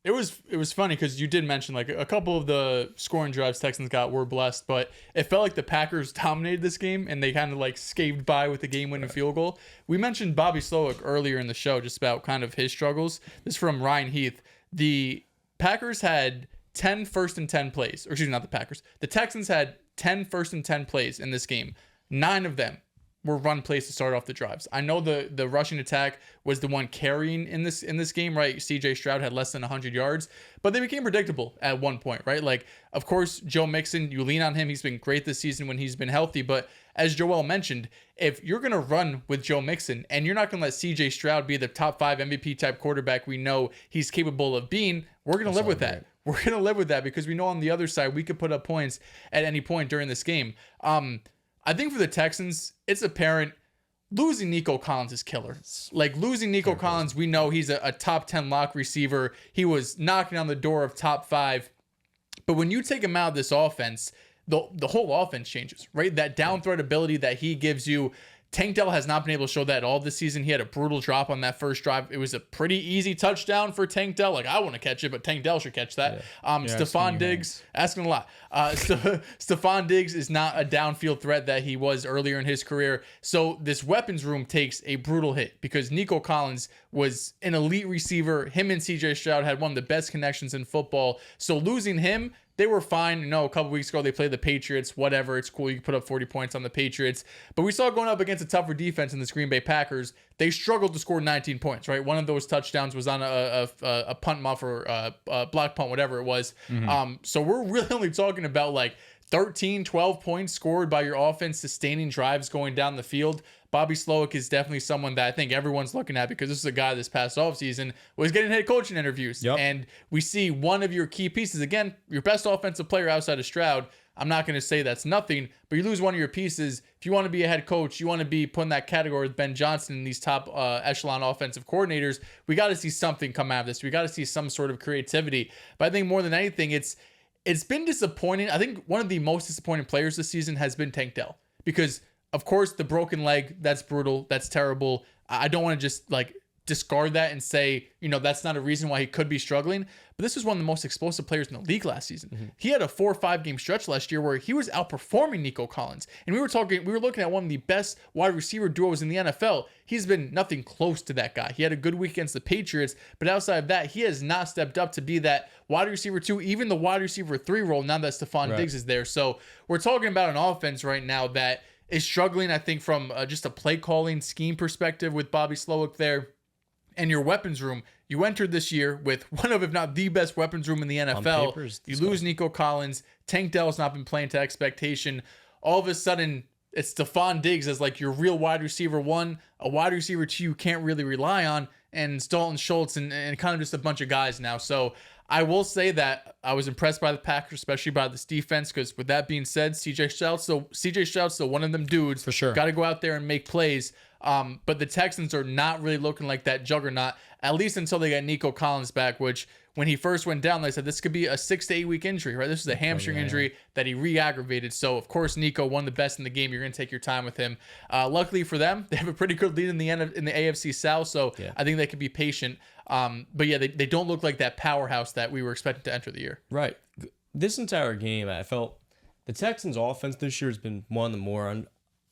It was funny because you did mention like a couple of the scoring drives Texans got were blessed, but it felt like the Packers dominated this game and they kind of like scaped by with the game-winning field goal. We mentioned Bobby Slowick earlier in the show just about kind of his struggles. This is from Ryan Heath. The Packers had 10 first and 10 plays, or excuse me, not the Packers. The Texans had 10 first and 10 plays in this game. 9 of them were run plays to start off the drives. I know the rushing attack was the one carrying in this game, right? CJ Stroud had less than 100 yards, but they became predictable at one point, right? Like, of course, Joe Mixon, you lean on him. He's been great this season when he's been healthy, but as Joel mentioned, if you're going to run with Joe Mixon and you're not going to let CJ Stroud be the top 5 MVP type quarterback we know he's capable of being, we're going to live with that. We're going to live with that because we know on the other side, we could put up points at any point during this game. I think for the Texans, it's apparent losing Nico Collins is killer. Like, losing Nico Collins, we know he's a top 10 lock receiver. He was knocking on the door of top 5. But when you take him out of this offense, the whole offense changes, right? That down threat ability that he gives you, Tank Dell has not been able to show that at all this season. He had a brutal drop on that first drive. It was a pretty easy touchdown for Tank Dell. Like, I want to catch it, but Tank Dell should catch that. Stephon Diggs, asking a lot. Stephon Diggs is not a downfield threat that he was earlier in his career. So this weapons room takes a brutal hit because Nico Collins was an elite receiver. Him and CJ Stroud had one of the best connections in football. So losing him, they were fine. You know, a couple weeks ago, they played the Patriots. Whatever. It's cool. You can put up 40 points on the Patriots. But we saw going up against a tougher defense in this Green Bay Packers, they struggled to score 19 points, right? One of those touchdowns was on a punt muff or a block punt, whatever it was. So we're really only talking about like 13, 12 points scored by your offense, sustaining drives going down the field. Bobby Slowick is definitely someone that I think everyone's looking at because this is a guy this past offseason was getting head coaching interviews. And we see one of your key pieces, again, your best offensive player outside of Stroud. I'm not going to say that's nothing, but you lose one of your pieces. If you want to be a head coach, you want to be put in that category with Ben Johnson and these top echelon offensive coordinators, we got to see something come out of this. We got to see some sort of creativity. But I think more than anything, it's been disappointing. I think one of the most disappointing players this season has been Tank Dell because, of course, the broken leg, that's brutal. That's terrible. I don't want to just like discard that and say, you know, that's not a reason why he could be struggling. But this was one of the most explosive players in the league last season. He had a 4 or 5 game stretch last year where he was outperforming Nico Collins. And we were looking at one of the best wide receiver duos in the NFL. He's been nothing close to that guy. He had a good week against the Patriots, but outside of that, he has not stepped up to be that wide receiver 2, even the wide receiver 3 role now that Stephon Diggs is there. So we're talking about an offense right now that is struggling, I think, from just a play calling scheme perspective with Bobby Slowick there. And your weapons room, you entered this year with one of, if not the best weapons room in the NFL. You lose Nico Collins. Tank Dell's not been playing to expectation. All of a sudden, it's Stephon Diggs as like your real wide receiver 1, a wide receiver 2 you can't really rely on, and it's Dalton Schultz and kind of just a bunch of guys now. So I will say that I was impressed by the Packers, especially by this defense, because with that being said, CJ Stroud's still one of them dudes. For sure. Got to go out there and make plays. But the Texans are not really looking like that juggernaut, at least until they got Nico Collins back, which when he first went down, they said this could be a 6 to 8 week injury, right? This is a hamstring injury that he re-aggravated. So, of course, Nico, one of the best in the game. You're going to take your time with him. Luckily for them, they have a pretty good lead in the AFC South, so I think they could be patient. But yeah, they don't look like that powerhouse that we were expecting to enter the year. Right. This entire game, I felt the Texans' offense this year has been one of the more,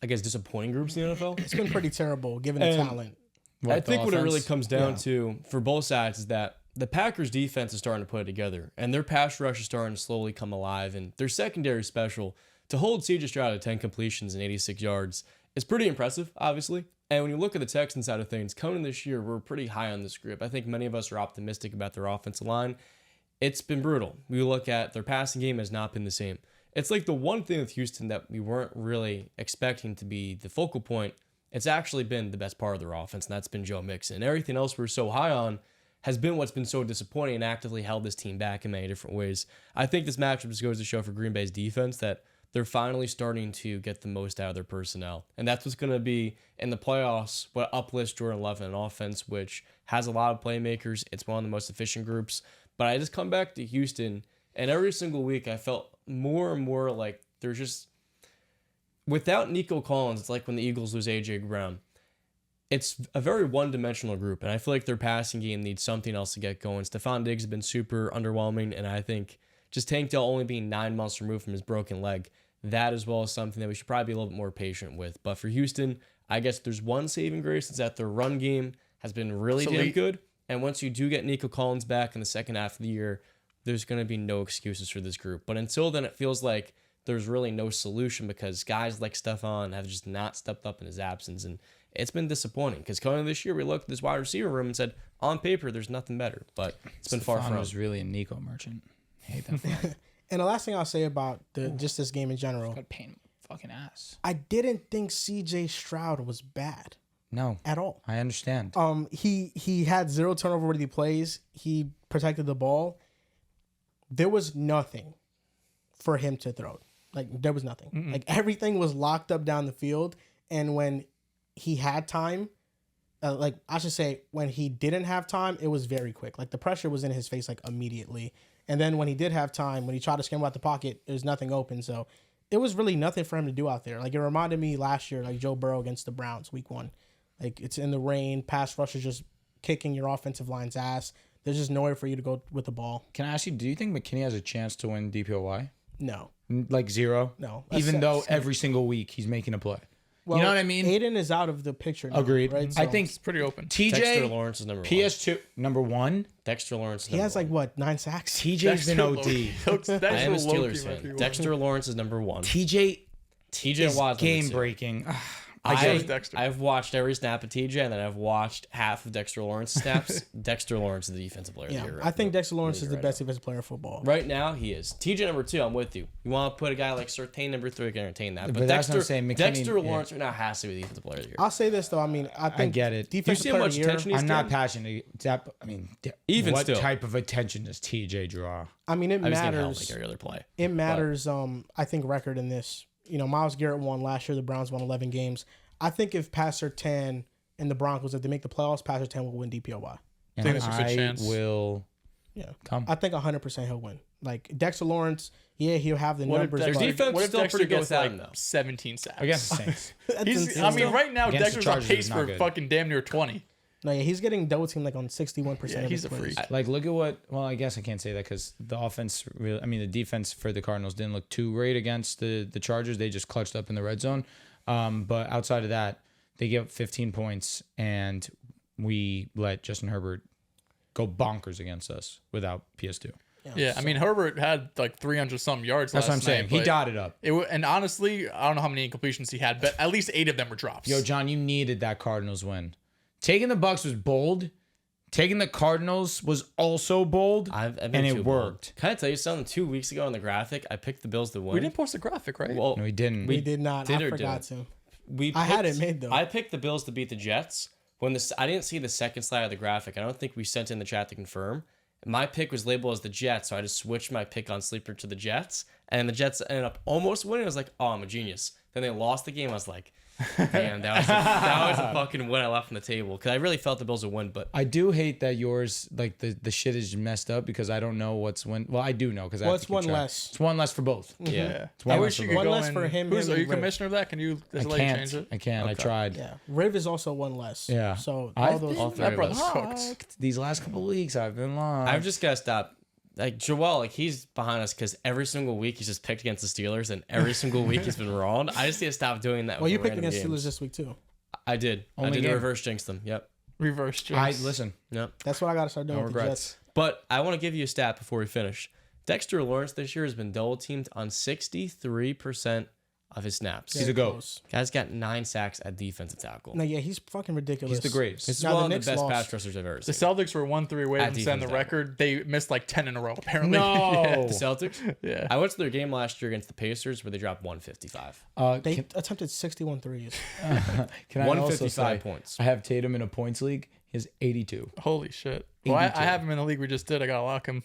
I guess, disappointing groups in the NFL. It's been pretty terrible given the talent. I think what it really comes down to for both sides is that the Packers' defense is starting to put it together, and their pass rush is starting to slowly come alive, and their secondary special to hold CJ Stroud at 10 completions and 86 yards is pretty impressive, obviously. And when you look at the Texans side of things, coming this year, we're pretty high on this group. I think many of us are optimistic about their offensive line. It's been brutal. We look at their passing game has not been the same. It's like the one thing with Houston that we weren't really expecting to be the focal point. It's actually been the best part of their offense, and that's been Joe Mixon. Everything else we're so high on has been what's been so disappointing and actively held this team back in many different ways. I think this matchup just goes to show for Green Bay's defense that they're finally starting to get the most out of their personnel. And that's what's going to be in the playoffs, what uplifts Jordan Love in an offense, which has a lot of playmakers. It's one of the most efficient groups. But I just come back to Houston, and every single week I felt more and more like there's just, without Nico Collins, it's like when the Eagles lose A.J. Brown. It's a very one-dimensional group, and I feel like their passing game needs something else to get going. Stephon Diggs has been super underwhelming, and I think just Tank Dell only being 9 months removed from his broken leg, that as well as something that we should probably be a little bit more patient with. But for Houston, I guess there's one saving grace. It's that their run game has been really damn good. And once you do get Nico Collins back in the second half of the year, there's going to be no excuses for this group. But until then, it feels like there's really no solution because guys like Stephon have just not stepped up in his absence. And it's been disappointing because coming into this year, we looked at this wide receiver room and said, on paper, there's nothing better. But it's been far from it. Was really a Nico merchant. I hate that for him. And the last thing I'll say about just this game in general, Got pain in my fucking ass. I didn't think CJ Stroud was bad No, at all. I understand. He had 0 turnover when he plays. He protected the ball. There was nothing for him to throw. Like, there was nothing. Mm-mm. Like, everything was locked up down the field. And when he had time, when he didn't have time, it was very quick. Like, the pressure was in his face, like, immediately. And then when he did have time, when he tried to scramble out the pocket, there was nothing open. So it was really nothing for him to do out there. Like, it reminded me last year, like Joe Burrow against the Browns, week 1. Like, it's in the rain, pass rushers just kicking your offensive line's ass. There's just nowhere for you to go with the ball. Can I ask you, do you think McKinney has a chance to win DPOY? No. Like 0? No. Even though every single week he's making a play. Well, you know what I mean? Aiden is out of the picture now. Agreed. Right? I So think It's pretty open. TJ, Dexter Lawrence is number 1. PS2, number 1. Dexter Lawrence is he number has, 1. like, what, 9 sacks? TJ's been OD. I am a Steelers fan. Dexter Lawrence is number 1. TJ TJ Watt's game number 2. breaking. Dexter. I've watched every snap of TJ, and then I've watched half of Dexter Lawrence's snaps. Dexter Lawrence is the defensive player of the year. I think Dexter Lawrence is the right best defensive player in football. Right now, he is. TJ number 2, I'm with you. You want to put a guy like Surtain number 3, you can entertain that. But that's what I'm saying. McKinney, Dexter Lawrence right now has to be the defensive player of the year. I'll say this, though. I mean, I think get it. defensive Do you see how player much of the year, attention he's I'm not getting? passionate. Even what still. type of attention does TJ draw? I mean, it I just think hell matters. like every other play. It matters, I think, record in this. You know, Myles Garrett won last year. The Browns won 11 games. I think if Pat Surtain and the Broncos, if they make the playoffs, Pat Surtain will win DPOY. And think there's a good chance. will Yeah. come. I think 100% he'll win. Like, Dexter Lawrence, yeah, he'll have the numbers. Their but defense What if still Dexter pretty good gets without like him, though. 17 sacks? Against the Saints. that's He's, insane. I mean, right now, Against the Dexter's on Chargers pace is not for good. fucking damn near 20. No, yeah, he's getting double teamed like on 61% Yeah, of he's his a plays. freak. Like, look at what. Well, I guess I can't say that because the offense. Really, I mean, the defense for the Cardinals didn't look too great against the Chargers. They just clutched up in the red zone. But outside of that, they gave up 15 points, and we let Justin Herbert go bonkers against us without PS2. Yeah, I mean, Herbert had like 300 some yards That's last what I'm saying. night, He but dotted up. and honestly, I don't know how many incompletions he had, but at least 8 of them were drops. Yo, John, you needed that Cardinals win. Taking the Bucks was bold. Taking the Cardinals was also bold, and it worked. Can I tell you something? 2 weeks ago on the graphic, I picked the Bills to win. We didn't post a graphic, right? Well, No, we didn't. We did not. did I or forgot to. I had it made, though. I picked the Bills to beat the Jets. I didn't see the second slide of the graphic. I don't think we sent in the chat to confirm. My pick was labeled as the Jets, so I just switched my pick on Sleeper to the Jets, and the Jets ended up almost winning. I was like, oh, I'm a genius. Then they lost the game. I was like, damn, that was a fucking win I left on the table because I really felt the Bills would win. But I do hate that yours, like the shit is messed up because I don't know what's when. Well, I do know because It's one less. It's one less for both. yeah, It's one I less wish for you both. could One go less in. for him, Who's him are you and Riv. commissioner of that? Can you I just let you can't. change it? I can't. I tried. Yeah, Riv is also one less. Yeah. So I've all those. been three That of brother's us. cooked. These last couple of weeks, I've been lost. I've just got to stop. Like Joel, like he's behind us because every single week he's just picked against the Steelers, and every single week he's been wrong. I just need to stop doing that. Well, with you the picked random against games. Steelers this week too. I did. Only I did game. reverse jinx them. Yep. Reverse I jinx. listen. Yep. That's what I got to start doing No with the regrets. Jets. But I want to give you a stat before we finish. Dexter Lawrence this year has been double teamed on 63% of his snaps. He's a goat. Close. Guy's got 9 sacks at defensive tackle. No, yeah, he's fucking ridiculous. He's the greatest. This is Now, the one of the Knicks best lost. pass rushers I've ever The seen. Celtics were 1-3 away At from setting the defense record. They missed like 10 in a row, apparently. No. The Celtics? Yeah. I went to their game last year against the Pacers where they dropped 155. They Can, attempted 61 threes. can I also 155 say, points. I have Tatum in a points league. He has 82. Holy shit. Well, I 82. have him in the league we just did. I got to lock him.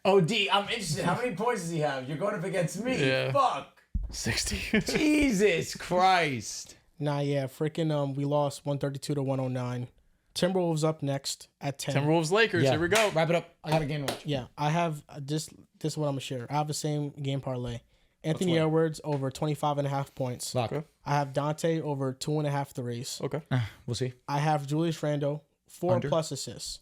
Oh, D, I'm interested. How many points does he have? You're going up against me. Yeah. Fuck. 60. Jesus Christ. Nah, yeah, freaking we lost 132 to 109. Timberwolves up next at 10. Timberwolves Lakers. Yeah. Here we go. Wrap it up. I got a game to watch. Yeah, I have this is what I'm gonna share. I have the same game parlay. Anthony win. Edwards over 25.5 points. Lock. Okay. I have Dante over 2.5 threes. Okay. We'll see. I have Julius Randle 4 Under. plus assists.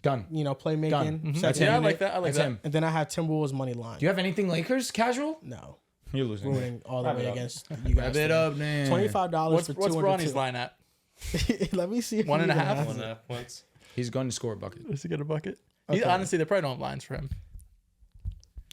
Done. You know, playmaking. Done. second That's Yeah, I him. like that. I like That's that. him. And then I have Timberwolves money line. Do you have anything Lakers casual? No, You're losing. ruining all the Wrap it way up. against you guys. Wrap it up, man. $25 What's for 2 Ronnie's under 2. line at? Let me see. If 1.5? he even has 1.5 points. He's going to score a bucket. Does he get a bucket? Okay. Honestly, they probably don't have lines for him.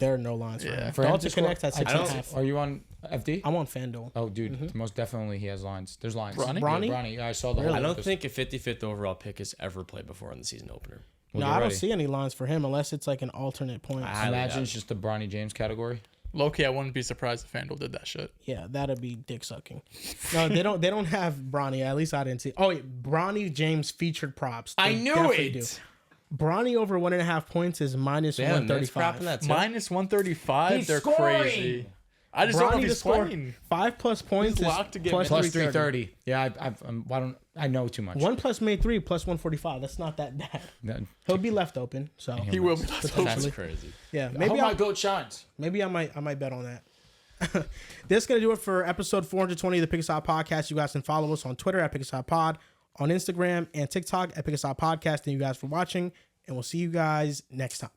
There are no lines for Yeah. him. For him Dalton to score- connects at 6.5. Are you on FD? I'm on FanDuel. Oh, dude, most definitely he has lines. There's lines. Bronny? Bronny? Yeah, Bronny. Yeah, I saw the Really? whole I don't episode. think a 55th overall pick has ever played before in the season opener. Well, No, get I don't ready. see any lines for him unless it's like an alternate point. I highly Imagine doubt it's just the Bronny James category. Low-key, I wouldn't be surprised if FanDuel did that shit. Yeah, that'd be dick sucking. No, they don't. They don't have Bronny. At least I didn't see. Oh, wait, Bronny James featured props. They definitely do. Bronny over 1.5 points is minus They have Knicks prop in 135. that too. Minus 135, He's they're scoring. crazy. I just don't know if Bronny to he's score playing. 5+ points He's is locked to get plus Plus 330. 330. Yeah, I know too much. 1 plus made 3 plus 145. That's not that bad. He'll be left open. So He will be. That's crazy. yeah, Maybe maybe my goat shines. Maybe I might bet on that. That's gonna do it for episode 420 of the Pick Aside Podcast. You guys can follow us on Twitter at Pick Aside Pod, on Instagram and TikTok at Pick Aside Podcast. Thank you guys for watching, and we'll see you guys next time.